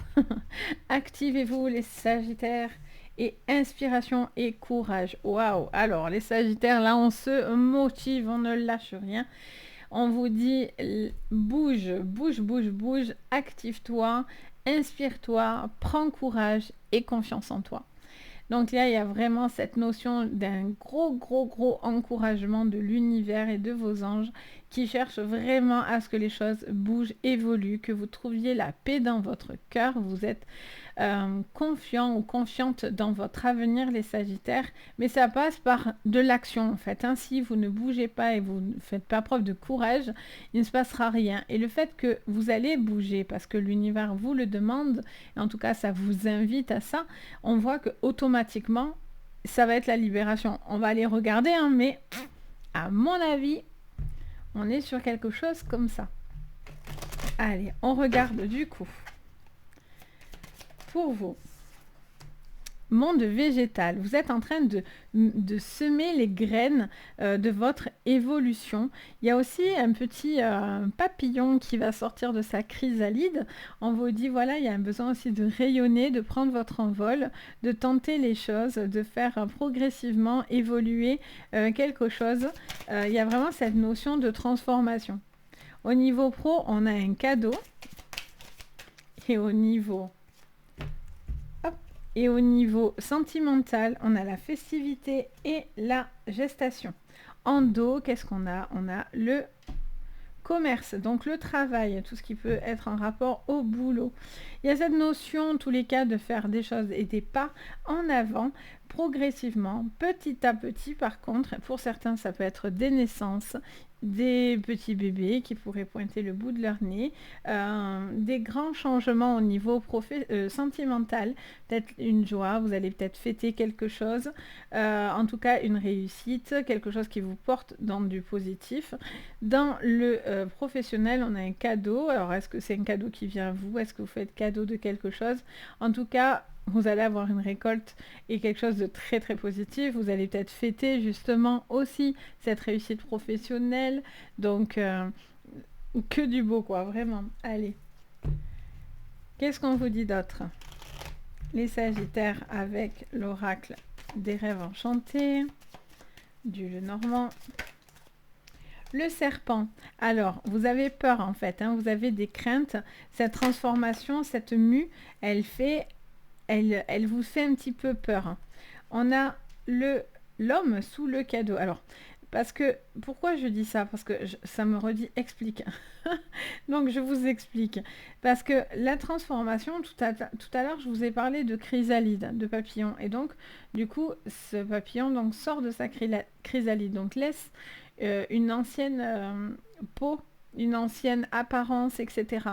Activez-vous les sagittaires. Et inspiration et courage. Waouh! Alors, les sagittaires, là, on se motive, on ne lâche rien. On vous dit, bouge, bouge, bouge, bouge, active-toi, inspire-toi, prends courage et confiance en toi. Donc là, il y a vraiment cette notion d'un gros encouragement de l'univers et de vos anges qui cherchent vraiment à ce que les choses bougent, évoluent, que vous trouviez la paix dans votre cœur. Vous êtes confiant ou confiante dans votre avenir, les sagittaires, mais ça passe par de l'action en fait. Si vous ne bougez pas et vous ne faites pas preuve de courage, il ne se passera rien. Et le fait que vous allez bouger parce que l'univers vous le demande, et en tout cas ça vous invite à ça, on voit que automatiquement ça va être la libération. On va aller regarder, mais à mon avis, on est sur quelque chose comme ça. Allez, on regarde du coup. Pour vous, monde végétal, vous êtes en train de semer les graines de votre évolution. Il y a aussi un petit papillon qui va sortir de sa chrysalide. On vous dit, voilà, il y a un besoin aussi de rayonner, de prendre votre envol, de tenter les choses, de faire progressivement évoluer quelque chose. Il y a vraiment cette notion de transformation. Au niveau pro, on a un cadeau. Et au niveau sentimental, on a la festivité et la gestation. En dos, qu'est-ce qu'on a? On a le commerce, donc le travail, tout ce qui peut être en rapport au boulot. Il y a cette notion, en tous les cas, de faire des choses et des pas en avant, progressivement, petit à petit. Par contre, pour certains, ça peut être des naissances, des petits bébés qui pourraient pointer le bout de leur nez, des grands changements au niveau sentimental, peut-être une joie, vous allez peut-être fêter quelque chose, en tout cas une réussite, quelque chose qui vous porte dans du positif. Dans le professionnel, on a un cadeau. Alors, est-ce que c'est un cadeau qui vient à vous? Est-ce que vous faites cadeau de quelque chose? En tout cas, vous allez avoir une récolte et quelque chose de très très positif. Vous allez peut-être fêter justement aussi cette réussite professionnelle. Donc, que du beau quoi, vraiment. Allez. Qu'est-ce qu'on vous dit d'autre? Les sagittaires avec l'oracle des rêves enchantés, du Lenormand. Le serpent. Alors, vous avez peur en fait, vous avez des craintes. Cette transformation, cette mue, elle vous fait un petit peu peur. On a l'homme sous le cadeau. Alors, parce que, pourquoi je dis ça? Parce que ça me redit, explique. Donc, je vous explique. Parce que la transformation, tout à l'heure, je vous ai parlé de chrysalide, de papillon. Et donc, du coup, ce papillon donc, sort de sa chrysalide. Donc, laisse une ancienne peau, une ancienne apparence, etc.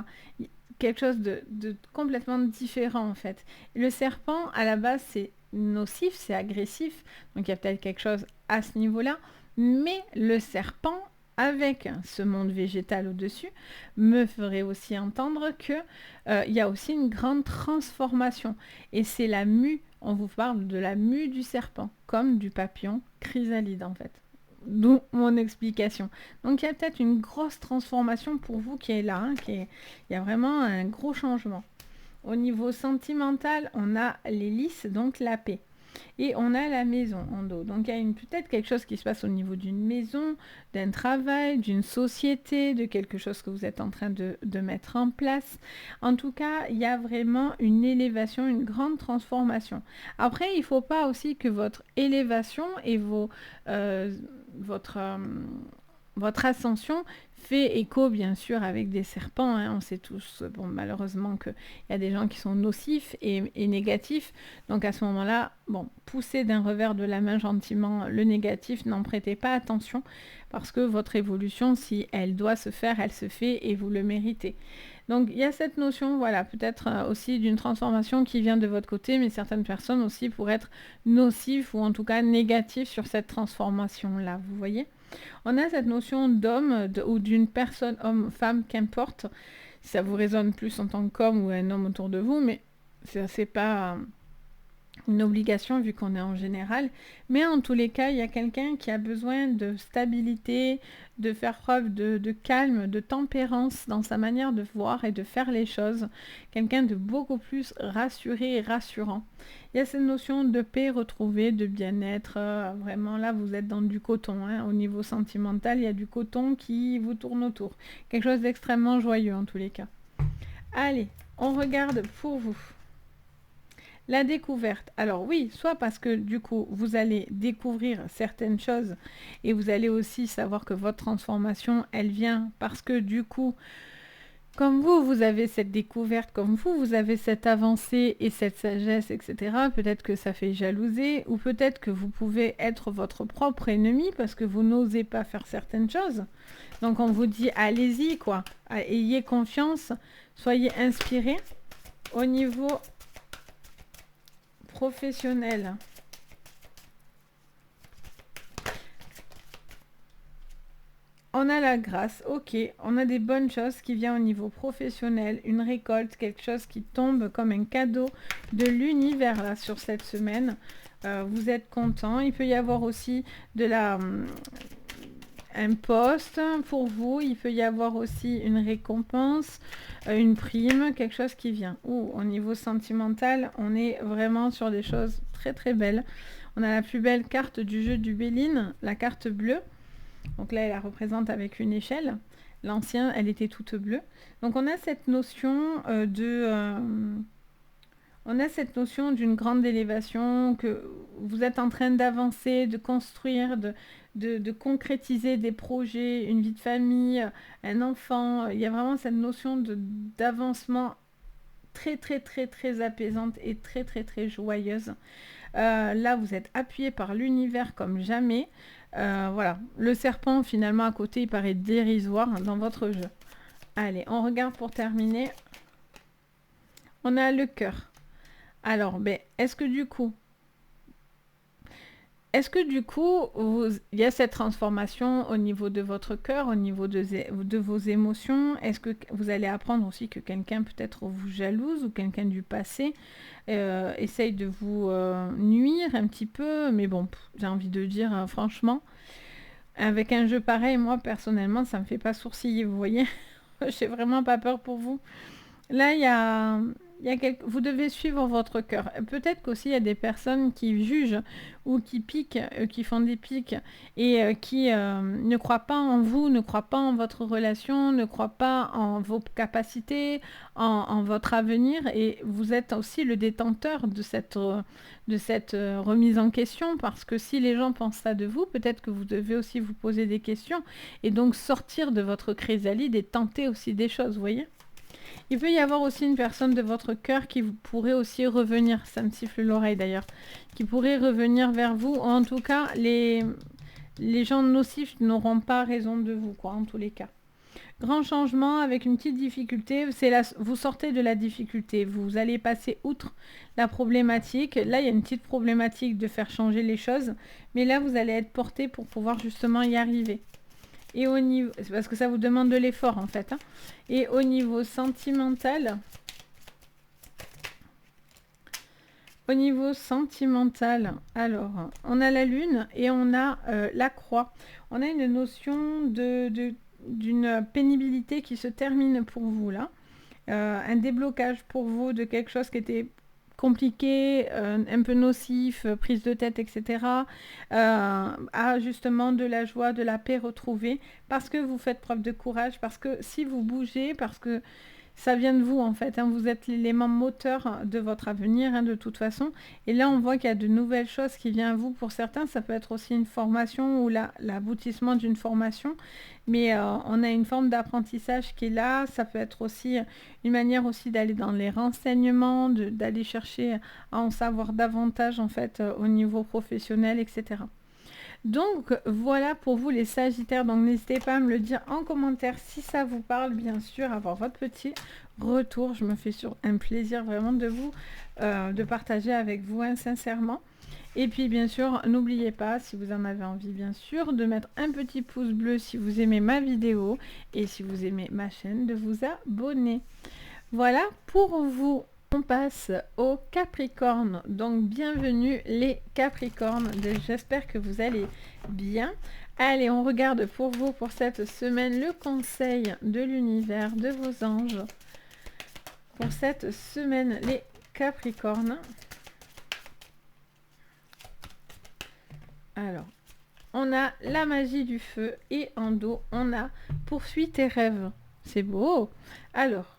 Quelque chose de complètement différent en fait. Le serpent, à la base, c'est nocif, c'est agressif, donc il y a peut-être quelque chose à ce niveau-là, mais le serpent avec ce monde végétal au-dessus, me ferait aussi entendre que il y a aussi une grande transformation. Et c'est la mue, on vous parle de la mue du serpent, comme du papillon chrysalide en fait. D'où mon explication. Donc il y a peut-être une grosse transformation pour vous qui est là, hein, il y a vraiment un gros changement. Au niveau sentimental, on a l'hélice, donc la paix. Et on a la maison en dos. Donc il y a peut-être quelque chose qui se passe au niveau d'une maison, d'un travail, d'une société, de quelque chose que vous êtes en train de mettre en place. En tout cas, il y a vraiment une élévation, une grande transformation. Après, il ne faut pas aussi que votre élévation et votre ascension fait écho bien sûr avec des serpents, hein. On sait tous, bon, malheureusement qu'il y a des gens qui sont nocifs et négatifs, donc à ce moment-là, bon, poussez d'un revers de la main gentiment le négatif, n'en prêtez pas attention, parce que votre évolution, si elle doit se faire, elle se fait et vous le méritez. Donc il y a cette notion, voilà, peut-être aussi d'une transformation qui vient de votre côté, mais certaines personnes aussi pourraient être nocives ou en tout cas négatives sur cette transformation-là, vous voyez ? On a cette notion d'homme ou d'une personne, homme, femme, qu'importe. Ça vous résonne plus en tant qu'homme ou un homme autour de vous, mais c'est pas une obligation vu qu'on est en général. Mais en tous les cas, il y a quelqu'un qui a besoin de stabilité, de faire preuve de calme, de tempérance dans sa manière de voir et de faire les choses. Quelqu'un de beaucoup plus rassuré et rassurant. Il y a cette notion de paix retrouvée, de bien-être. Vraiment, là, vous êtes dans du coton, hein. Au niveau sentimental, il y a du coton qui vous tourne autour. Quelque chose d'extrêmement joyeux, en tous les cas. Allez, on regarde pour vous. La découverte. Alors oui, soit parce que du coup, vous allez découvrir certaines choses et vous allez aussi savoir que votre transformation, elle vient parce que du coup, comme vous avez cette découverte, comme vous avez cette avancée et cette sagesse, etc. Peut-être que ça fait jalouser ou peut-être que vous pouvez être votre propre ennemi parce que vous n'osez pas faire certaines choses. Donc on vous dit, allez-y, quoi. Ayez confiance, soyez inspirés au niveau professionnel. On a la grâce, ok, on a des bonnes choses qui viennent au niveau professionnel, une récolte, quelque chose qui tombe comme un cadeau de l'univers là sur cette semaine. Vous êtes content. Il peut y avoir aussi un poste pour vous, il peut y avoir aussi une récompense, une prime, quelque chose qui vient. Ou au niveau sentimental, on est vraiment sur des choses très très belles. On a la plus belle carte du jeu du Béline, la carte bleue. Donc là, elle la représente avec une échelle. L'ancien, elle était toute bleue. Donc on a cette notion on a cette notion d'une grande élévation, que vous êtes en train d'avancer, de construire, de concrétiser des projets, une vie de famille, un enfant. Il y a vraiment cette notion d'avancement très très très très apaisante et très très très joyeuse. Là, vous êtes appuyé par l'univers comme jamais. Voilà, le serpent finalement à côté, il paraît dérisoire dans votre jeu. Allez, on regarde pour terminer. On a le cœur. Alors, est-ce que du coup, il y a cette transformation au niveau de votre cœur, au niveau de vos émotions? Est-ce que vous allez apprendre aussi que quelqu'un peut-être vous jalouse ou quelqu'un du passé essaye de vous nuire un petit peu? Mais bon, j'ai envie de dire franchement, avec un jeu pareil, moi personnellement, ça me fait pas sourciller, vous voyez? J'ai vraiment pas peur pour vous. Là, vous devez suivre votre cœur. Peut-être qu'aussi il y a des personnes qui jugent ou qui piquent, qui font des piques et qui ne croient pas en vous, ne croient pas en votre relation, ne croient pas en vos capacités, en votre avenir. Et vous êtes aussi le détenteur de cette remise en question, parce que si les gens pensent ça de vous, peut-être que vous devez aussi vous poser des questions et donc sortir de votre chrysalide et tenter aussi des choses, vous voyez? Il peut y avoir aussi une personne de votre cœur qui pourrait aussi revenir, ça me siffle l'oreille d'ailleurs, qui pourrait revenir vers vous. En tout cas, les gens nocifs n'auront pas raison de vous, quoi, en tous les cas. Grand changement avec une petite difficulté, vous sortez de la difficulté, vous allez passer outre la problématique. Là, il y a une petite problématique de faire changer les choses, mais là, vous allez être porté pour pouvoir justement y arriver. Et au niveau, c'est parce que ça vous demande de l'effort en fait, hein. Et au niveau sentimental, alors, on a la lune et on a la croix. On a une notion d'une pénibilité qui se termine pour vous là. Un déblocage pour vous de quelque chose qui était compliqué, un peu nocif, prise de tête, etc. À justement de la joie, de la paix retrouvée, parce que vous faites preuve de courage, parce que si vous bougez, parce que ça vient de vous en fait, hein, vous êtes l'élément moteur de votre avenir, hein, de toute façon. Et là, on voit qu'il y a de nouvelles choses qui viennent à vous. Pour certains, ça peut être aussi une formation ou l'aboutissement d'une formation. Mais on a une forme d'apprentissage qui est là. Ça peut être aussi une manière aussi d'aller dans les renseignements, d'aller chercher à en savoir davantage en fait au niveau professionnel, etc. Donc voilà pour vous les Sagittaires, donc n'hésitez pas à me le dire en commentaire si ça vous parle, bien sûr, avoir votre petit retour. Je me fais sur un plaisir vraiment de vous, de partager avec vous, hein, sincèrement. Et puis bien sûr, n'oubliez pas, si vous en avez envie, bien sûr, de mettre un petit pouce bleu si vous aimez ma vidéo et si vous aimez ma chaîne, de vous abonner. Voilà pour vous. On passe au Capricorne. Donc bienvenue les Capricornes. J'espère que vous allez bien. Allez, on regarde pour vous pour cette semaine le conseil de l'univers, de vos anges. Pour cette semaine les Capricornes. Alors, on a la magie du feu et en dos, on a poursuis tes rêves. C'est beau. Alors,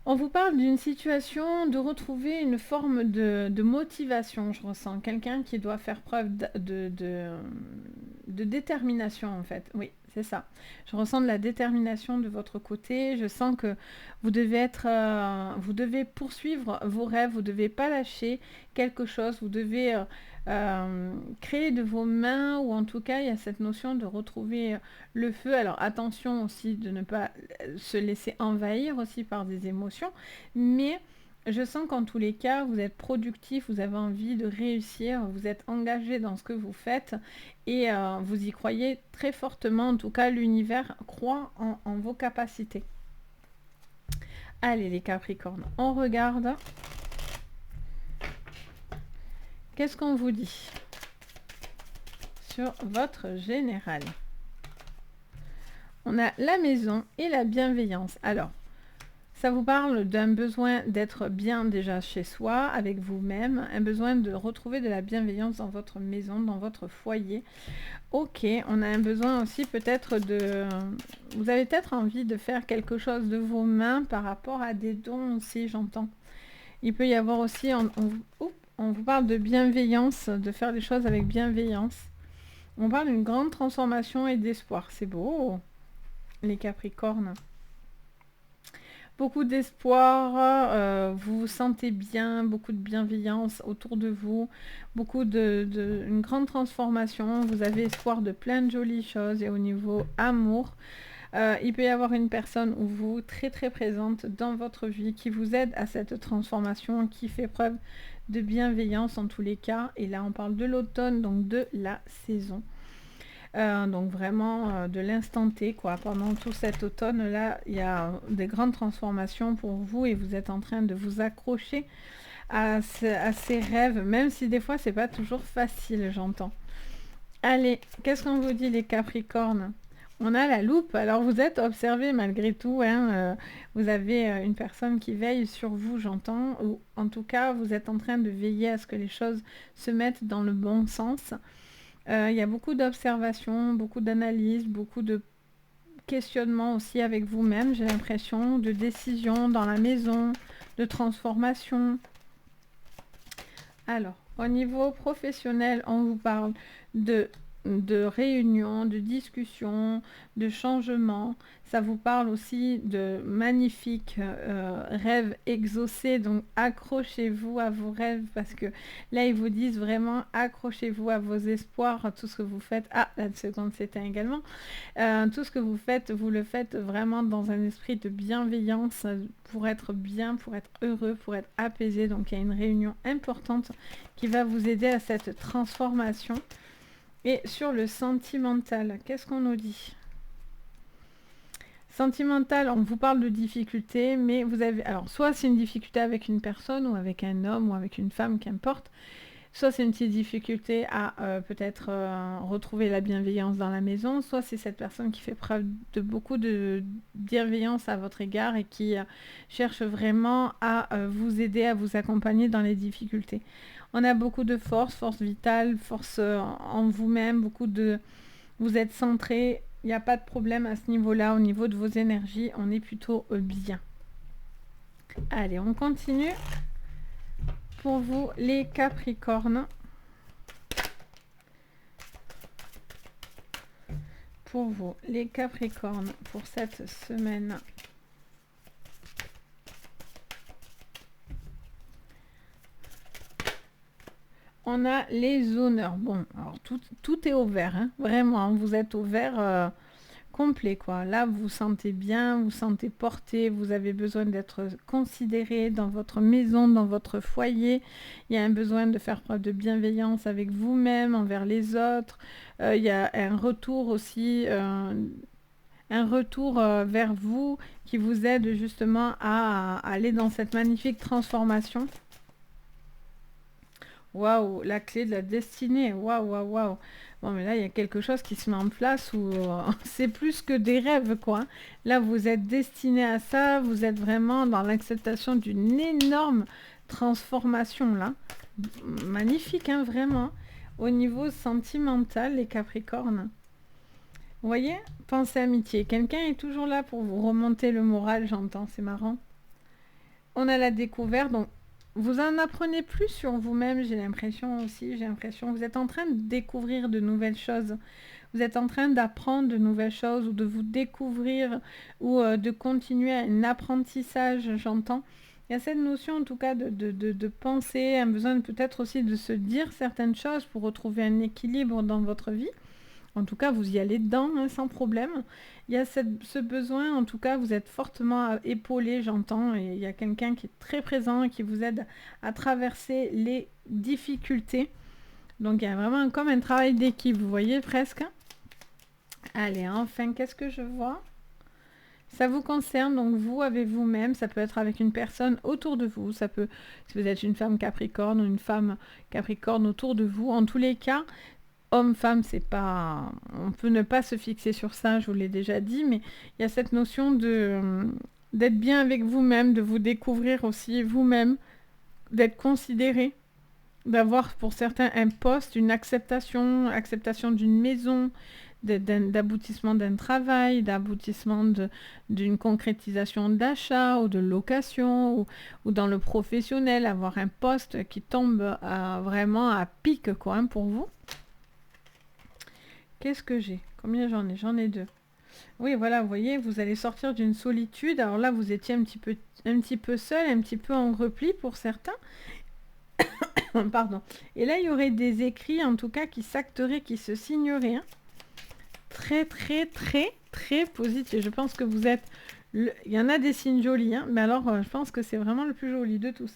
on vous parle d'une situation de retrouver une forme de motivation, je ressens. Quelqu'un qui doit faire preuve de détermination, en fait. Oui, c'est ça. Je ressens de la détermination de votre côté. Je sens que vous devez vous devez poursuivre vos rêves. Vous ne devez pas lâcher quelque chose. Vous devez créer de vos mains, ou en tout cas, il y a cette notion de retrouver le feu. Alors attention aussi de ne pas se laisser envahir aussi par des émotions, mais je sens qu'en tous les cas, vous êtes productif, vous avez envie de réussir, vous êtes engagé dans ce que vous faites et vous y croyez très fortement. En tout cas, l'univers croit en vos capacités. Allez les Capricornes, on regarde. Qu'est-ce qu'on vous dit sur votre général? On a la maison et la bienveillance. Alors, ça vous parle d'un besoin d'être bien déjà chez soi, avec vous-même, un besoin de retrouver de la bienveillance dans votre maison, dans votre foyer. Ok, on a un besoin aussi peut-être de... Vous avez peut-être envie de faire quelque chose de vos mains par rapport à des dons aussi, j'entends. Il peut y avoir aussi... On vous parle de bienveillance, de faire les choses avec bienveillance. On parle d'une grande transformation et d'espoir. C'est beau, les Capricornes. Beaucoup d'espoir, vous vous sentez bien, beaucoup de bienveillance autour de vous, une grande transformation. Vous avez espoir de plein de jolies choses. Et au niveau amour, il peut y avoir une personne ou vous très très présente dans votre vie qui vous aide à cette transformation, qui fait preuve de bienveillance en tous les cas. Et là on parle de l'automne, donc de la saison. Donc vraiment de l'instant T, quoi. Pendant tout cet automne là, il y a des grandes transformations pour vous et vous êtes en train de vous accrocher à ces rêves, même si des fois c'est pas toujours facile, j'entends. Allez, qu'est-ce qu'on vous dit les Capricornes? On a la loupe. Alors vous êtes observé malgré tout, hein, vous avez une personne qui veille sur vous, j'entends, ou en tout cas vous êtes en train de veiller à ce que les choses se mettent dans le bon sens. Il y a beaucoup d'observations, beaucoup d'analyses, beaucoup de questionnements aussi avec vous-même, j'ai l'impression, de décisions dans la maison, de transformation. Alors, au niveau professionnel, on vous parle de réunions, de discussions, de changements. Ça vous parle aussi de magnifiques rêves exaucés. Donc accrochez-vous à vos rêves parce que là, ils vous disent vraiment accrochez-vous à vos espoirs, à tout ce que vous faites. Ah, la seconde s'éteint également. Tout ce que vous faites, vous le faites vraiment dans un esprit de bienveillance pour être bien, pour être heureux, pour être apaisé. Donc il y a une réunion importante qui va vous aider à cette transformation. Et sur le sentimental, qu'est-ce qu'on nous dit? Sentimental, on vous parle de difficultés, mais vous avez... Alors, soit c'est une difficulté avec une personne, ou avec un homme, ou avec une femme, qu'importe. Soit c'est une petite difficulté à peut-être retrouver la bienveillance dans la maison, soit c'est cette personne qui fait preuve de beaucoup de bienveillance à votre égard et qui cherche vraiment à vous aider, à vous accompagner dans les difficultés. On a beaucoup de force, force vitale, force en vous-même, beaucoup de... Vous êtes centré, il n'y a pas de problème à ce niveau-là, au niveau de vos énergies, on est plutôt bien. Allez, on continue. Pour vous, les Capricornes. Pour vous, les Capricornes, pour cette semaine. On a les honneurs. Bon, alors tout est au vert, hein, vraiment, vous êtes au vert complet, quoi. Là, vous vous sentez bien, vous vous sentez porté, vous avez besoin d'être considéré dans votre maison, dans votre foyer. Il y a un besoin de faire preuve de bienveillance avec vous-même, envers les autres. Il y a un retour aussi, un retour vers vous qui vous aide justement à aller dans cette magnifique transformation. Waouh, la clé de la destinée. Waouh, waouh, waouh. Bon, mais là, il y a quelque chose qui se met en place où c'est plus que des rêves, quoi. Là, vous êtes destiné à ça. Vous êtes vraiment dans l'acceptation d'une énorme transformation, là. Magnifique, hein, vraiment. Au niveau sentimental, les Capricornes. Vous voyez? Pensez amitié. Quelqu'un est toujours là pour vous remonter le moral, j'entends. C'est marrant. On a la découverte, donc vous en apprenez plus sur vous-même, j'ai l'impression aussi, vous êtes en train de découvrir de nouvelles choses. Vous êtes en train d'apprendre de nouvelles choses ou de vous découvrir ou de continuer un apprentissage, j'entends. Il y a cette notion en tout cas de penser, un besoin peut-être aussi de se dire certaines choses pour retrouver un équilibre dans votre vie. En tout cas, vous y allez dedans, hein, sans problème. Il y a ce besoin, en tout cas, vous êtes fortement épaulé, j'entends, et il y a quelqu'un qui est très présent et qui vous aide à traverser les difficultés. Donc, il y a vraiment comme un travail d'équipe, vous voyez, presque. Allez, enfin, qu'est-ce que je vois? Ça vous concerne, donc vous, avec vous-même, ça peut être avec une personne autour de vous, ça peut, si vous êtes une femme Capricorne ou une femme Capricorne autour de vous, en tous les cas, homme-femme, c'est pas... On peut ne pas se fixer sur ça, je vous l'ai déjà dit, mais il y a cette notion d'être bien avec vous-même, de vous découvrir aussi vous-même, d'être considéré, d'avoir pour certains un poste, une acceptation, acceptation d'une maison, d'aboutissement d'un travail, d'aboutissement d'une concrétisation d'achat ou de location, ou dans le professionnel, avoir un poste qui tombe vraiment à pic, quoi, hein, pour vous. Qu'est-ce que j'ai? Combien j'en ai? J'en ai 2. Oui, voilà, vous voyez, vous allez sortir d'une solitude. Alors là, vous étiez un petit peu seul, un petit peu en repli pour certains. Pardon. Et là, il y aurait des écrits, en tout cas, qui s'acteraient, qui se signeraient. Hein. Très, très, très, très positif. Je pense que vous êtes... Il y en a des signes jolis, hein, mais alors, je pense que c'est vraiment le plus joli de tous.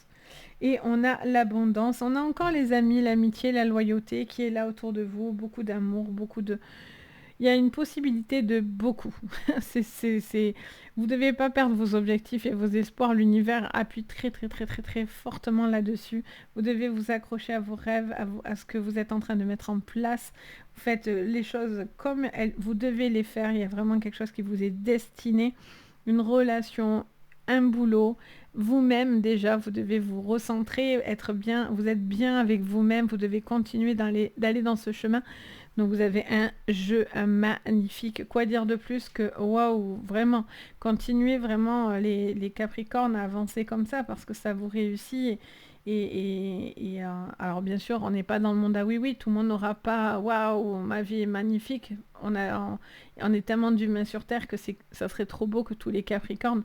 Et on a l'abondance, on a encore les amis, l'amitié, la loyauté qui est là autour de vous, beaucoup d'amour, beaucoup de... Il y a une possibilité de beaucoup. Vous ne devez pas perdre vos objectifs et vos espoirs. L'univers appuie très, très, très, très, très fortement là-dessus. Vous devez vous accrocher à vos rêves, à ce que vous êtes en train de mettre en place. Vous faites les choses comme vous devez les faire. Il y a vraiment quelque chose qui vous est destiné. Une relation, un boulot, vous-même déjà, vous devez vous recentrer, être bien, vous êtes bien avec vous-même, vous devez continuer d'aller dans ce chemin. Donc vous avez un jeu magnifique. Quoi dire de plus que waouh, vraiment, continuez vraiment les Capricornes à avancer comme ça parce que ça vous réussit. Alors bien sûr, on n'est pas dans le monde à oui, tout le monde n'aura pas waouh, ma vie est magnifique. On est tellement d'humains sur Terre que ça serait trop beau que tous les Capricornes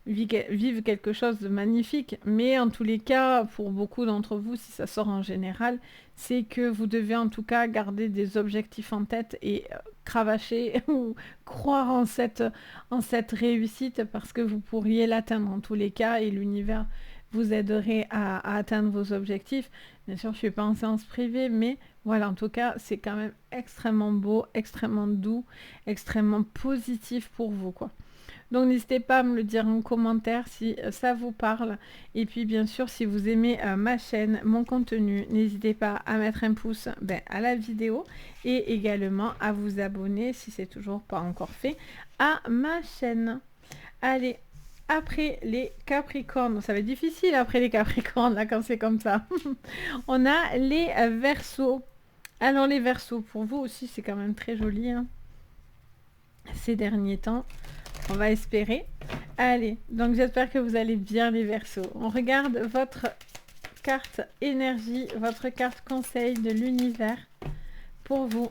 vivent quelque chose de magnifique. Mais en tous les cas, pour beaucoup d'entre vous, si ça sort en général, c'est que vous devez en tout cas garder des objectifs en tête et cravacher ou croire en cette réussite parce que vous pourriez l'atteindre en tous les cas et l'univers vous aiderait à atteindre vos objectifs. Bien sûr, je ne suis pas en séance privée, mais Voilà, en tout cas, c'est quand même extrêmement beau, extrêmement doux, extrêmement positif pour vous, quoi. Donc n'hésitez pas à me le dire en commentaire si ça vous parle. Et puis bien sûr, si vous aimez ma chaîne, mon contenu, n'hésitez pas à mettre un pouce à la vidéo et également à vous abonner si c'est toujours pas encore fait à ma chaîne. Allez, après les Capricornes, ça va être difficile après les Capricornes là quand c'est comme ça. On a les Verseaux. Alors les Verseaux, pour vous aussi c'est quand même très joli hein, ces derniers temps. On va espérer. Allez, donc j'espère que vous allez bien les Verseaux. On regarde votre carte énergie, votre carte conseil de l'univers pour vous,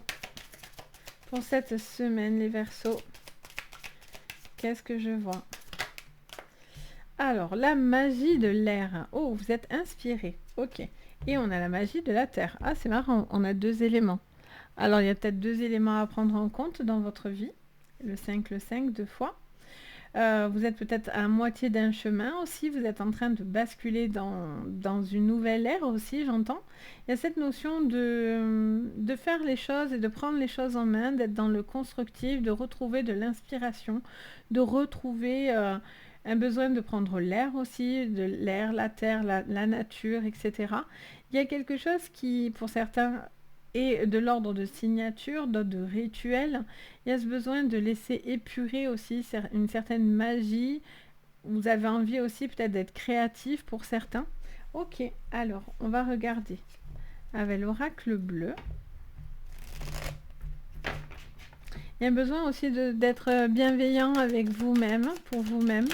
pour cette semaine les Verseaux. Qu'est-ce que je vois? Alors, la magie de l'air. Oh, vous êtes inspiré. Ok. Et on a la magie de la terre. Ah, c'est marrant, on a 2 éléments. Alors, il y a peut-être 2 éléments à prendre en compte dans votre vie. Le 5, 2 fois. Vous êtes peut-être à moitié d'un chemin aussi, vous êtes en train de basculer dans une nouvelle ère aussi, j'entends. Il y a cette notion de faire les choses et de prendre les choses en main, d'être dans le constructif, de retrouver de l'inspiration, de retrouver un besoin de prendre l'air aussi, de l'air, la terre, la nature, etc. Il y a quelque chose qui, pour certains, est de l'ordre de signature, de rituel. Il y a ce besoin de laisser épurer aussi une certaine magie. Vous avez envie aussi peut-être d'être créatif pour certains. Ok, alors on va regarder avec l'oracle bleu. Il y a besoin aussi d'être bienveillant avec vous-même, pour vous-même.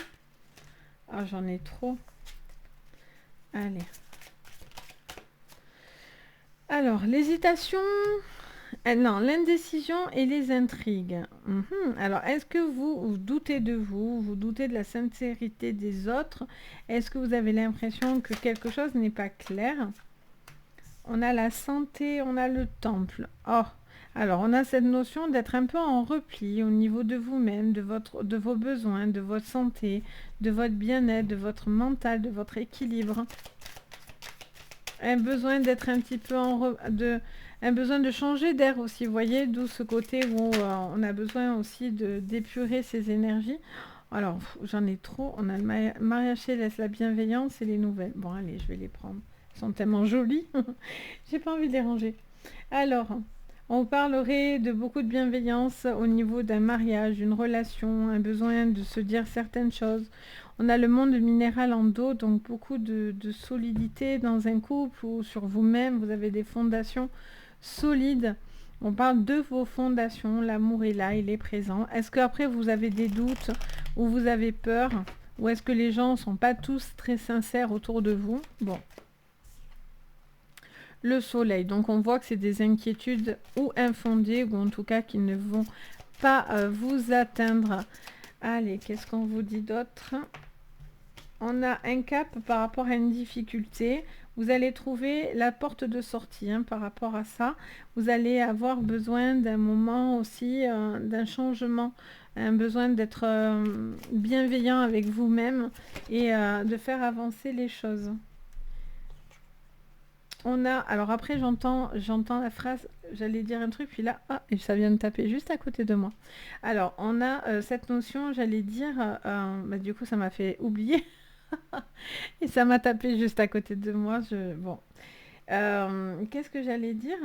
Ah, j'en ai trop. Allez. Alors, l'hésitation, non, l'indécision et les intrigues. Alors, est-ce que vous doutez de vous, vous doutez de la sincérité des autres? Est-ce que vous avez l'impression que quelque chose n'est pas clair? On a la santé, on a le temple. Oh, alors on a cette notion d'être un peu en repli au niveau de vous-même, de vos besoins, de votre santé, de votre bien-être, de votre mental, de votre équilibre. Un besoin d'être un petit peu un besoin de changer d'air aussi, vous voyez, d'où ce côté où on a besoin aussi d'épurer ses énergies. Alors, j'en ai trop. On a le mariage céleste, la bienveillance et les nouvelles. Bon, allez, je vais les prendre. Elles sont tellement jolies. J'ai pas envie de les ranger. Alors, on parlerait de beaucoup de bienveillance au niveau d'un mariage, d'une relation, un besoin de se dire certaines choses. On a le monde minéral en dos, donc beaucoup de solidité dans un couple ou sur vous-même. Vous avez des fondations solides. On parle de vos fondations. L'amour est là, il est présent. Est-ce qu'après vous avez des doutes ou vous avez peur? Ou est-ce que les gens ne sont pas tous très sincères autour de vous? Bon. Le soleil, donc on voit que c'est des inquiétudes ou infondées, ou en tout cas qui ne vont pas vous atteindre. Allez, qu'est-ce qu'on vous dit d'autre? On a un cap par rapport à une difficulté. Vous allez trouver la porte de sortie par rapport à ça. Vous allez avoir besoin d'un moment aussi, d'un changement, un besoin d'être bienveillant avec vous-même et de faire avancer les choses. On a, alors après j'entends la phrase, j'allais dire un truc, puis là, ah, et ça vient de taper juste à côté de moi. Alors, on a cette notion, j'allais dire, du coup ça m'a fait oublier, et ça m'a tapé juste à côté de moi, bon. Qu'est-ce que j'allais dire?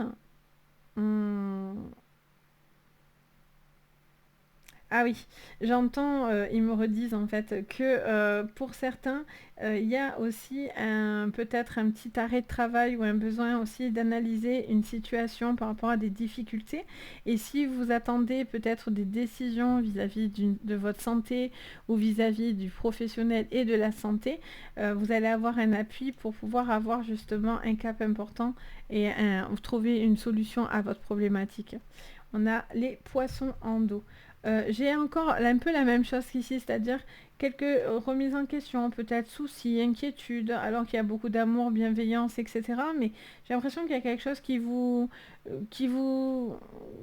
Ah oui, j'entends, ils me redisent en fait que pour certains, il y a aussi peut-être un petit arrêt de travail ou un besoin aussi d'analyser une situation par rapport à des difficultés. Et si vous attendez peut-être des décisions vis-à-vis de votre santé ou vis-à-vis du professionnel et de la santé, vous allez avoir un appui pour pouvoir avoir justement un cap important et trouver une solution à votre problématique. On a les poissons en dos. J'ai encore un peu la même chose qu'ici, c'est-à-dire quelques remises en question, peut-être soucis, inquiétudes, alors qu'il y a beaucoup d'amour, bienveillance, etc. Mais j'ai l'impression qu'il y a quelque chose qui vous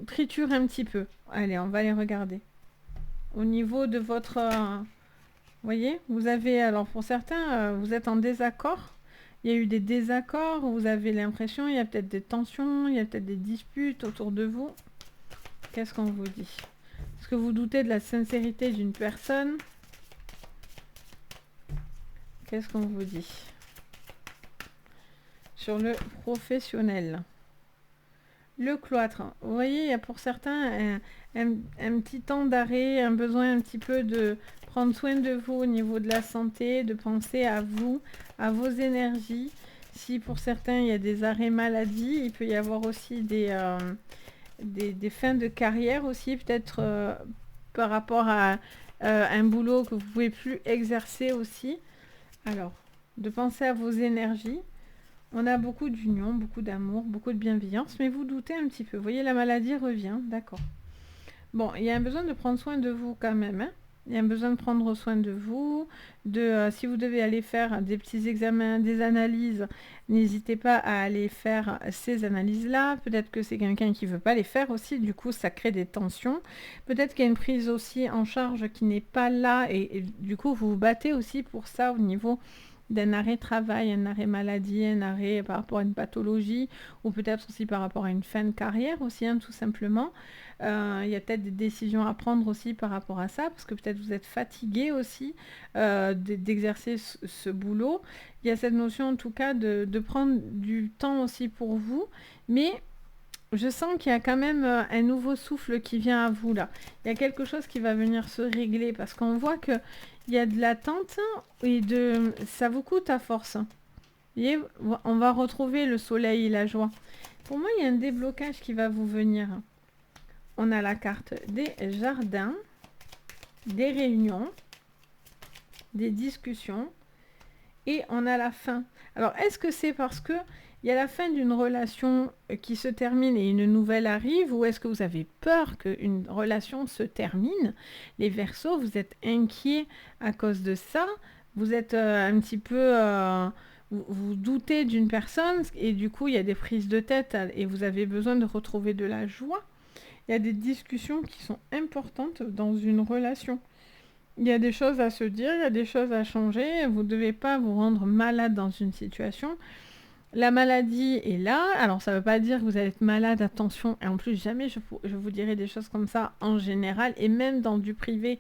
triture un petit peu. Allez, on va les regarder. Au niveau de votre... vous voyez, vous avez... Alors pour certains, vous êtes en désaccord. il y a eu des désaccords, vous avez l'impression, il y a peut-être des tensions, il y a peut-être des disputes autour de vous. Qu'est-ce qu'on vous dit? Est-ce que vous doutez de la sincérité d'une personne? Qu'est-ce qu'on vous dit? Sur le professionnel. Le cloître. Vous voyez, il y a pour certains un petit temps d'arrêt, un besoin un petit peu de prendre soin de vous au niveau de la santé, de penser à vous, à vos énergies. Si pour certains, il y a des arrêts maladie, il peut y avoir aussi des fins de carrière aussi, peut-être par rapport à un boulot que vous ne pouvez plus exercer aussi. Alors, de penser à vos énergies. On a beaucoup d'union, beaucoup d'amour, beaucoup de bienveillance, mais vous doutez un petit peu. Vous voyez, la maladie revient, d'accord. Bon, il y a un besoin de prendre soin de vous quand même, hein. Il y a un besoin de prendre soin de vous, si vous devez aller faire des petits examens, des analyses, n'hésitez pas à aller faire ces analyses-là. Peut-être que c'est quelqu'un qui ne veut pas les faire aussi, du coup ça crée des tensions. Peut-être qu'il y a une prise aussi en charge qui n'est pas là, et du coup vous vous battez aussi pour ça au niveau d'un arrêt travail, un arrêt maladie, un arrêt par rapport à une pathologie, ou peut-être aussi par rapport à une fin de carrière aussi, hein, tout simplement. Il y a peut-être des décisions à prendre aussi par rapport à ça, parce que peut-être vous êtes fatigué aussi d'exercer ce boulot. Il y a cette notion en tout cas de prendre du temps aussi pour vous, mais je sens qu'il y a quand même un nouveau souffle qui vient à vous là. Il y a quelque chose qui va venir se régler, parce qu'on voit que il y a de l'attente et ça vous coûte à force. Vous voyez, on va retrouver le soleil et la joie. Pour moi, il y a un déblocage qui va vous venir. On a la carte des jardins, des réunions, des discussions, et on a la fin. Alors, est-ce que c'est parce que il y a la fin d'une relation qui se termine et une nouvelle arrive, ou est-ce que vous avez peur qu'une relation se termine? Les Verseaux, vous êtes inquiets à cause de ça, vous êtes un petit peu... vous doutez d'une personne, et du coup, il y a des prises de tête, et vous avez besoin de retrouver de la joie. Il y a des discussions qui sont importantes dans une relation. Il y a des choses à se dire, il y a des choses à changer, vous ne devez pas vous rendre malade dans une situation. La maladie est là, alors ça ne veut pas dire que vous allez être malade, attention, et en plus jamais je vous dirai des choses comme ça en général, et même dans du privé,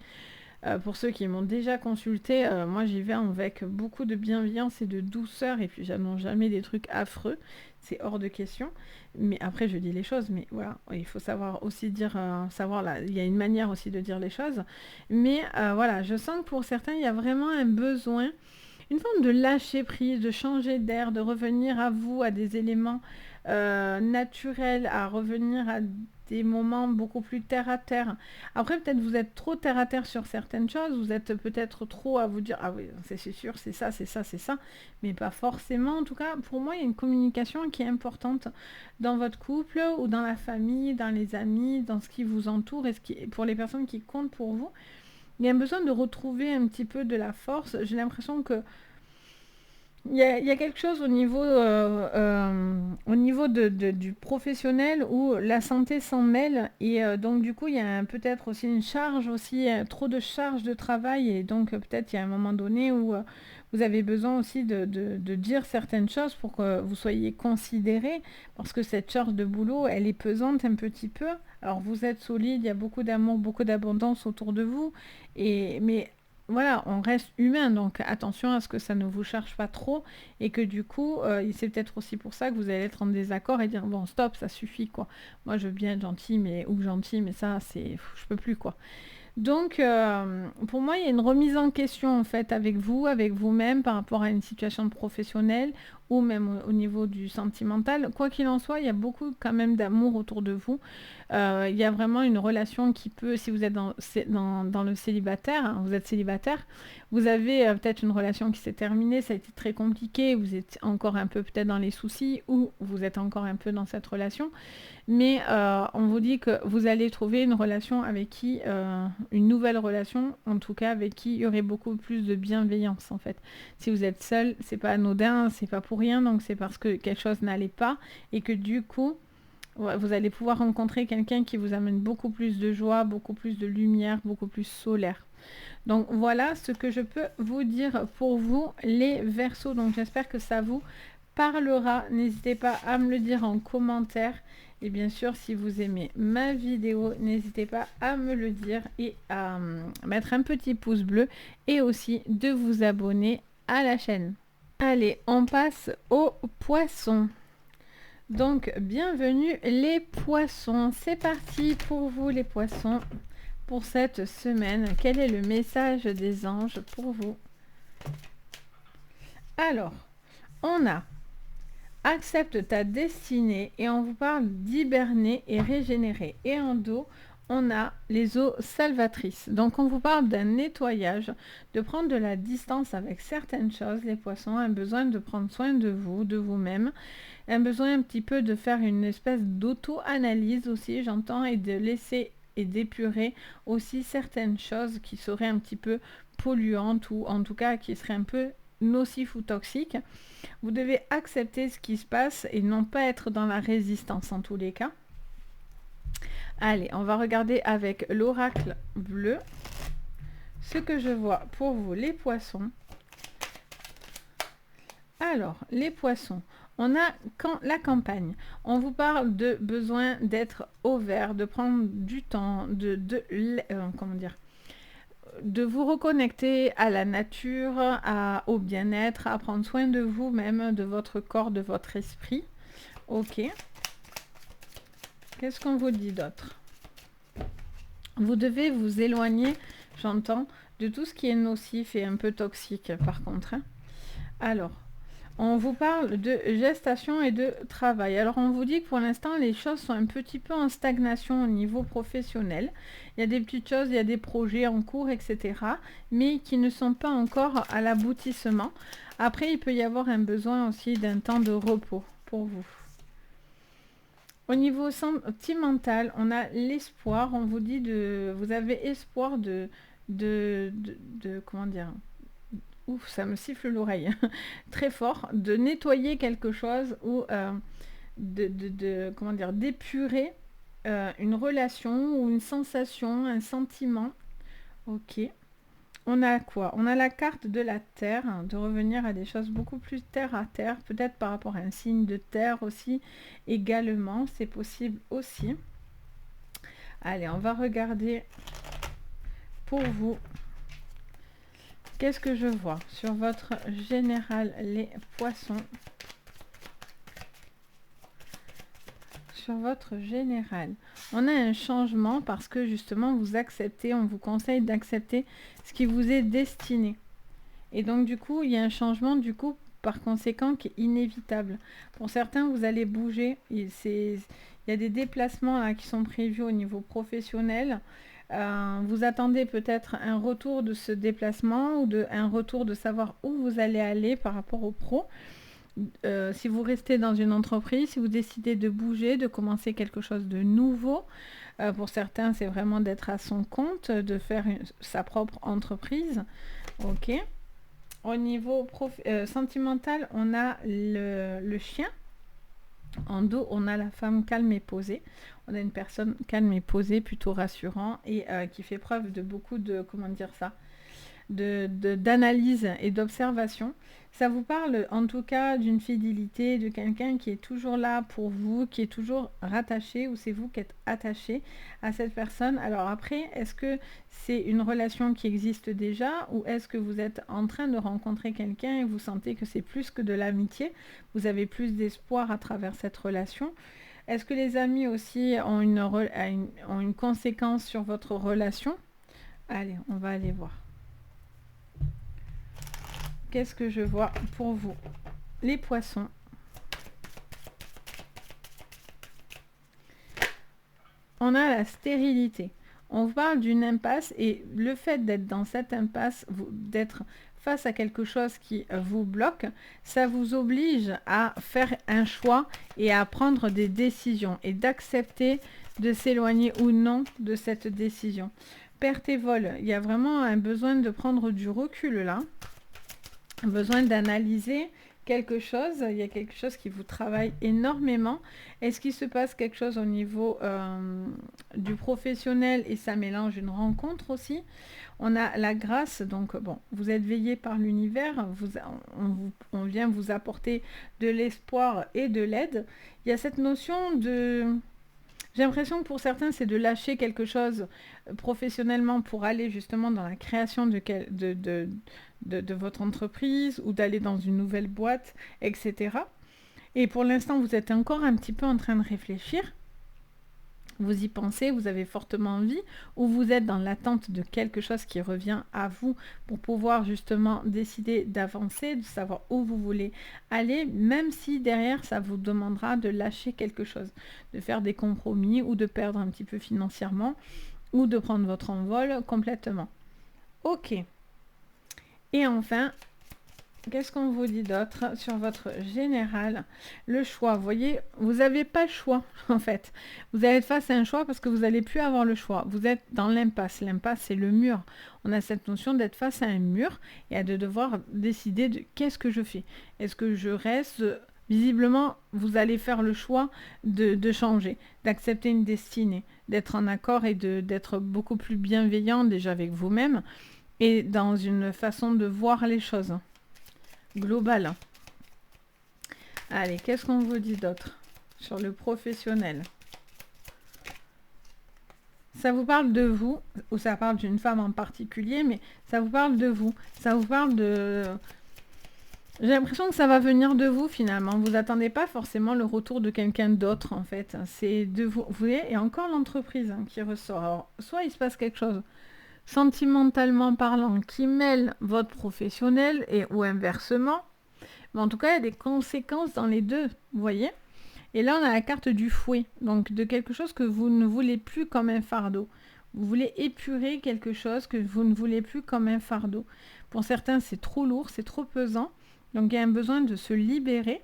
pour ceux qui m'ont déjà consulté, moi j'y vais avec beaucoup de bienveillance et de douceur, et puis j'annonce jamais des trucs affreux, c'est hors de question, mais après je dis les choses, mais voilà, il faut savoir aussi dire, savoir là, il y a une manière aussi de dire les choses, mais voilà, je sens que pour certains il y a vraiment un besoin, une forme de lâcher prise, de changer d'air, de revenir à vous, à des éléments naturels, à revenir à des moments beaucoup plus terre à terre. Après, peut-être vous êtes trop terre à terre sur certaines choses, vous êtes peut-être trop à vous dire, ah oui, c'est sûr, c'est ça, c'est ça, c'est ça, mais pas forcément. En tout cas, pour moi, il y a une communication qui est importante dans votre couple ou dans la famille, dans les amis, dans ce qui vous entoure et pour les personnes qui comptent pour vous. Il y a un besoin de retrouver un petit peu de la force. J'ai l'impression que il y a quelque chose au niveau du professionnel où la santé s'en mêle, et donc du coup il y a peut-être aussi une charge, aussi trop de charge de travail, et donc peut-être il y a un moment donné où vous avez besoin aussi de dire certaines choses pour que vous soyez considéré, parce que cette charge de boulot elle est pesante un petit peu. Alors vous êtes solide, il y a beaucoup d'amour, beaucoup d'abondance autour de vous, mais voilà, on reste humain, donc attention à ce que ça ne vous charge pas trop, et que du coup, c'est peut-être aussi pour ça que vous allez être en désaccord et dire bon stop, ça suffit quoi. Moi je veux bien être gentil, mais ça je peux plus quoi. Donc, pour moi, il y a une remise en question en fait avec vous, avec vous-même par rapport à une situation professionnelle ou même au niveau du sentimental. Quoi qu'il en soit, il y a beaucoup quand même d'amour autour de vous. Il y a vraiment une relation qui peut, si vous êtes dans le célibataire, hein, vous êtes célibataire, vous avez peut-être une relation qui s'est terminée, ça a été très compliqué, vous êtes encore un peu peut-être dans les soucis, ou vous êtes encore un peu dans cette relation. Mais on vous dit que vous allez trouver une relation avec qui, une nouvelle relation, en tout cas avec qui il y aurait beaucoup plus de bienveillance en fait. Si vous êtes seul, c'est pas anodin, c'est pas pour rien, donc c'est parce que quelque chose n'allait pas, et que du coup, Ouais, vous allez pouvoir rencontrer quelqu'un qui vous amène beaucoup plus de joie, beaucoup plus de lumière, beaucoup plus solaire. Donc voilà ce que je peux vous dire pour vous les Verseaux. Donc j'espère que ça vous parlera. N'hésitez pas à me le dire en commentaire. Et bien sûr, si vous aimez ma vidéo, n'hésitez pas à me le dire et à mettre un petit pouce bleu et aussi de vous abonner à la chaîne. Allez, on passe aux poissons. Donc, bienvenue les poissons. C'est parti pour vous les poissons pour cette semaine. Quel est le message des anges pour vous? Alors, on a accepte ta destinée et on vous parle d'hiberner et régénérer. Et en dos, on a les eaux salvatrices. Donc on vous parle d'un nettoyage, de prendre de la distance avec certaines choses. Les poissons, un besoin de prendre soin de vous, de vous-même, un besoin un petit peu de faire une espèce d'auto-analyse aussi, j'entends, et de laisser et d'épurer aussi certaines choses qui seraient un petit peu polluantes ou en tout cas qui seraient un peu nocifs ou toxiques. Vous devez accepter ce qui se passe et non pas être dans la résistance en tous les cas. Allez, on va regarder avec l'oracle bleu ce que je vois pour vous les poissons. Alors, les poissons, on a la campagne. On vous parle de besoin d'être au vert, de prendre du temps, comment dire, de vous reconnecter à la nature, au bien-être, à prendre soin de vous-même, de votre corps, de votre esprit. Ok. Qu'est-ce qu'on vous dit d'autre? Vous devez vous éloigner, j'entends, de tout ce qui est nocif et un peu toxique par contre. Hein. Alors, on vous parle de gestation et de travail. Alors, on vous dit que pour l'instant, les choses sont un petit peu en stagnation au niveau professionnel. Il y a des petites choses, il y a des projets en cours, etc. Mais qui ne sont pas encore à l'aboutissement. Après, il peut y avoir un besoin aussi d'un temps de repos pour vous. Au niveau sentimental, on a l'espoir. On vous dit vous avez espoir comment dire, ouf, ça me siffle l'oreille, très fort, de nettoyer quelque chose ou comment dire, d'épurer une relation ou une sensation, un sentiment. Ok. On a quoi? On a la carte de la terre, hein, de revenir à des choses beaucoup plus terre à terre, peut-être par rapport à un signe de terre aussi, également, c'est possible aussi. Allez, on va regarder pour vous. Qu'est-ce que je vois sur votre général, les poissons? Sur votre général, on a un changement parce que justement vous acceptez, on vous conseille d'accepter ce qui vous est destiné. Et donc du coup, il y a un changement du coup par conséquent qui est inévitable. Pour certains, vous allez bouger. Il y a des déplacements là, qui sont prévus au niveau professionnel. Vous attendez peut-être un retour de ce déplacement ou un retour de savoir où vous allez aller par rapport au pro. Si vous restez dans une entreprise, si vous décidez de bouger, de commencer quelque chose de nouveau, pour certains, c'est vraiment d'être à son compte, de faire sa propre entreprise. Ok. Au niveau sentimental, on a le chien. En dos, on a la femme calme et posée. On a une personne calme et posée, plutôt rassurant et qui fait preuve de beaucoup de, comment dire ça, d'analyse et d'observation. Ça vous parle en tout cas d'une fidélité, de quelqu'un qui est toujours là pour vous, qui est toujours rattaché ou c'est vous qui êtes attaché à cette personne. Alors après, est-ce que c'est une relation qui existe déjà ou est-ce que vous êtes en train de rencontrer quelqu'un et vous sentez que c'est plus que de l'amitié, vous avez plus d'espoir à travers cette relation? Est-ce que les amis aussi ont une conséquence sur votre relation? Allez, on va aller voir. Qu'est-ce que je vois pour vous? Les poissons. On a la stérilité. On vous parle d'une impasse et le fait d'être dans cette impasse, d'être face à quelque chose qui vous bloque, ça vous oblige à faire un choix et à prendre des décisions et d'accepter de s'éloigner ou non de cette décision. Perte et vol, il y a vraiment un besoin de prendre du recul là. Besoin d'analyser quelque chose, il y a quelque chose qui vous travaille énormément. Est-ce qu'il se passe quelque chose au niveau du professionnel et ça mélange une rencontre aussi? On a la grâce, donc bon, vous êtes veillé par l'univers, on vient vous apporter de l'espoir et de l'aide. Il y a cette notion de... J'ai l'impression que pour certains, c'est de lâcher quelque chose professionnellement pour aller justement dans la création de votre entreprise ou d'aller dans une nouvelle boîte, etc. Et pour l'instant, vous êtes encore un petit peu en train de réfléchir. Vous y pensez, vous avez fortement envie, ou vous êtes dans l'attente de quelque chose qui revient à vous pour pouvoir justement décider d'avancer, de savoir où vous voulez aller, même si derrière ça vous demandera de lâcher quelque chose, de faire des compromis ou de perdre un petit peu financièrement ou de prendre votre envol complètement. Ok. Et enfin, qu'est-ce qu'on vous dit d'autre sur votre général? Le choix, vous voyez, vous n'avez pas le choix, en fait. Vous allez être face à un choix parce que vous n'allez plus avoir le choix. Vous êtes dans l'impasse. L'impasse, c'est le mur. On a cette notion d'être face à un mur et de devoir décider de qu'est-ce que je fais. Est-ce que je reste... Visiblement, vous allez faire le choix de changer, d'accepter une destinée, d'être en accord et d'être beaucoup plus bienveillant déjà avec vous-même et dans une façon de voir les choses. Global. Allez, qu'est-ce qu'on vous dit d'autre sur le professionnel? Ça vous parle de vous, ou ça parle d'une femme en particulier, mais ça vous parle de vous. Ça vous parle de... J'ai l'impression que ça va venir de vous finalement. Vous n'attendez pas forcément le retour de quelqu'un d'autre en fait. C'est de vous. Vous voyez, et encore l'entreprise qui ressort. Alors, soit il se passe quelque chose sentimentalement parlant qui mêle votre professionnel ou inversement. Mais en tout cas, il y a des conséquences dans les deux, vous voyez. Et là, on a la carte du fouet, donc de quelque chose que vous ne voulez plus comme un fardeau. Vous voulez épurer quelque chose que vous ne voulez plus comme un fardeau. Pour certains, c'est trop lourd, c'est trop pesant. Donc, il y a un besoin de se libérer.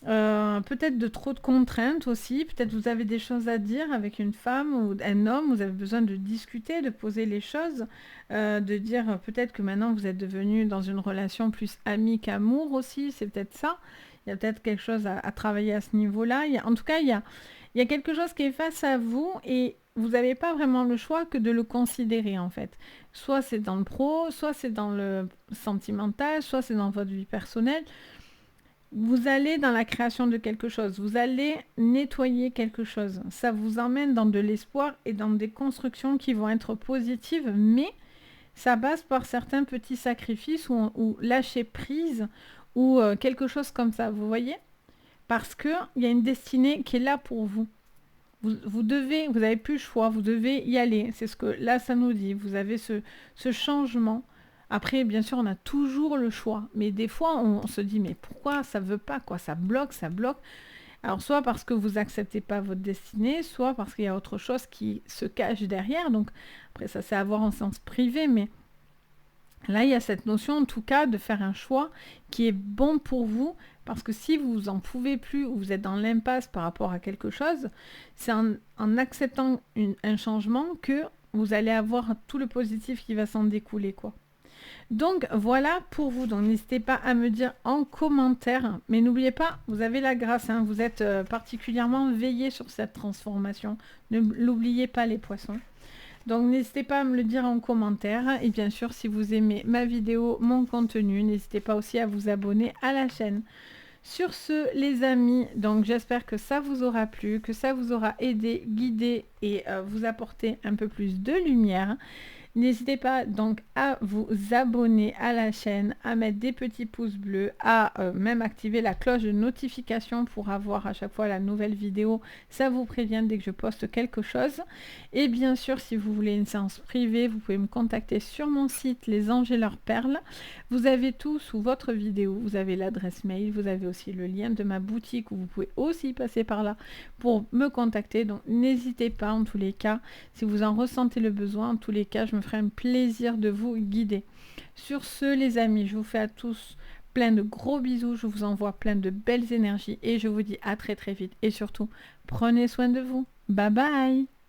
Peut-être de trop de contraintes aussi. Peut-être vous avez des choses à dire avec une femme ou un homme. Vous avez besoin de discuter, de poser les choses. De dire peut-être que maintenant, vous êtes devenu dans une relation plus amie qu'amour aussi. C'est peut-être ça. Il y a peut-être quelque chose à travailler à ce niveau-là. En tout cas, il y a quelque chose qui est face à vous et vous n'avez pas vraiment le choix que de le considérer en fait. Soit c'est dans le pro, soit c'est dans le sentimental, soit c'est dans votre vie personnelle. Vous allez dans la création de quelque chose, vous allez nettoyer quelque chose. Ça vous emmène dans de l'espoir et dans des constructions qui vont être positives, mais ça passe par certains petits sacrifices ou lâcher prise ou quelque chose comme ça, vous voyez? Parce qu'il y a une destinée qui est là pour vous. Vous n'avez plus le choix, vous devez y aller. C'est ce que là, ça nous dit. Vous avez ce changement. Après, bien sûr, on a toujours le choix. Mais des fois, on se dit, mais pourquoi ça ne veut pas, quoi? Ça bloque, ça bloque. Alors, soit parce que vous n'acceptez pas votre destinée, soit parce qu'il y a autre chose qui se cache derrière. Donc, après, ça, c'est à voir en sens privé, mais là, il y a cette notion, en tout cas, de faire un choix qui est bon pour vous, parce que si vous en pouvez plus ou vous êtes dans l'impasse par rapport à quelque chose, c'est en acceptant un changement que vous allez avoir tout le positif qui va s'en découler, quoi. Donc, voilà pour vous. Donc, n'hésitez pas à me dire en commentaire, mais n'oubliez pas, vous avez la grâce, hein, vous êtes particulièrement veillés sur cette transformation. Ne l'oubliez pas, les poissons. Donc n'hésitez pas à me le dire en commentaire et bien sûr si vous aimez ma vidéo, mon contenu, n'hésitez pas aussi à vous abonner à la chaîne. Sur ce les amis, donc j'espère que ça vous aura plu, que ça vous aura aidé, guidé et vous apporter un peu plus de lumière. N'hésitez pas donc à vous abonner à la chaîne, à mettre des petits pouces bleus, à même activer la cloche de notification pour avoir à chaque fois la nouvelle vidéo. Ça vous prévient dès que je poste quelque chose. Et bien sûr, si vous voulez une séance privée, vous pouvez me contacter sur mon site Les Anges et leurs perles. Vous avez tout sous votre vidéo. Vous avez l'adresse mail, vous avez aussi le lien de ma boutique où vous pouvez aussi passer par là pour me contacter. Donc n'hésitez pas en tous les cas. Si vous en ressentez le besoin, en tous les cas, je me ferai un plaisir de vous guider. Sur ce les amis, je vous fais à tous plein de gros bisous, je vous envoie plein de belles énergies et je vous dis à très très vite et surtout prenez soin de vous. Bye bye.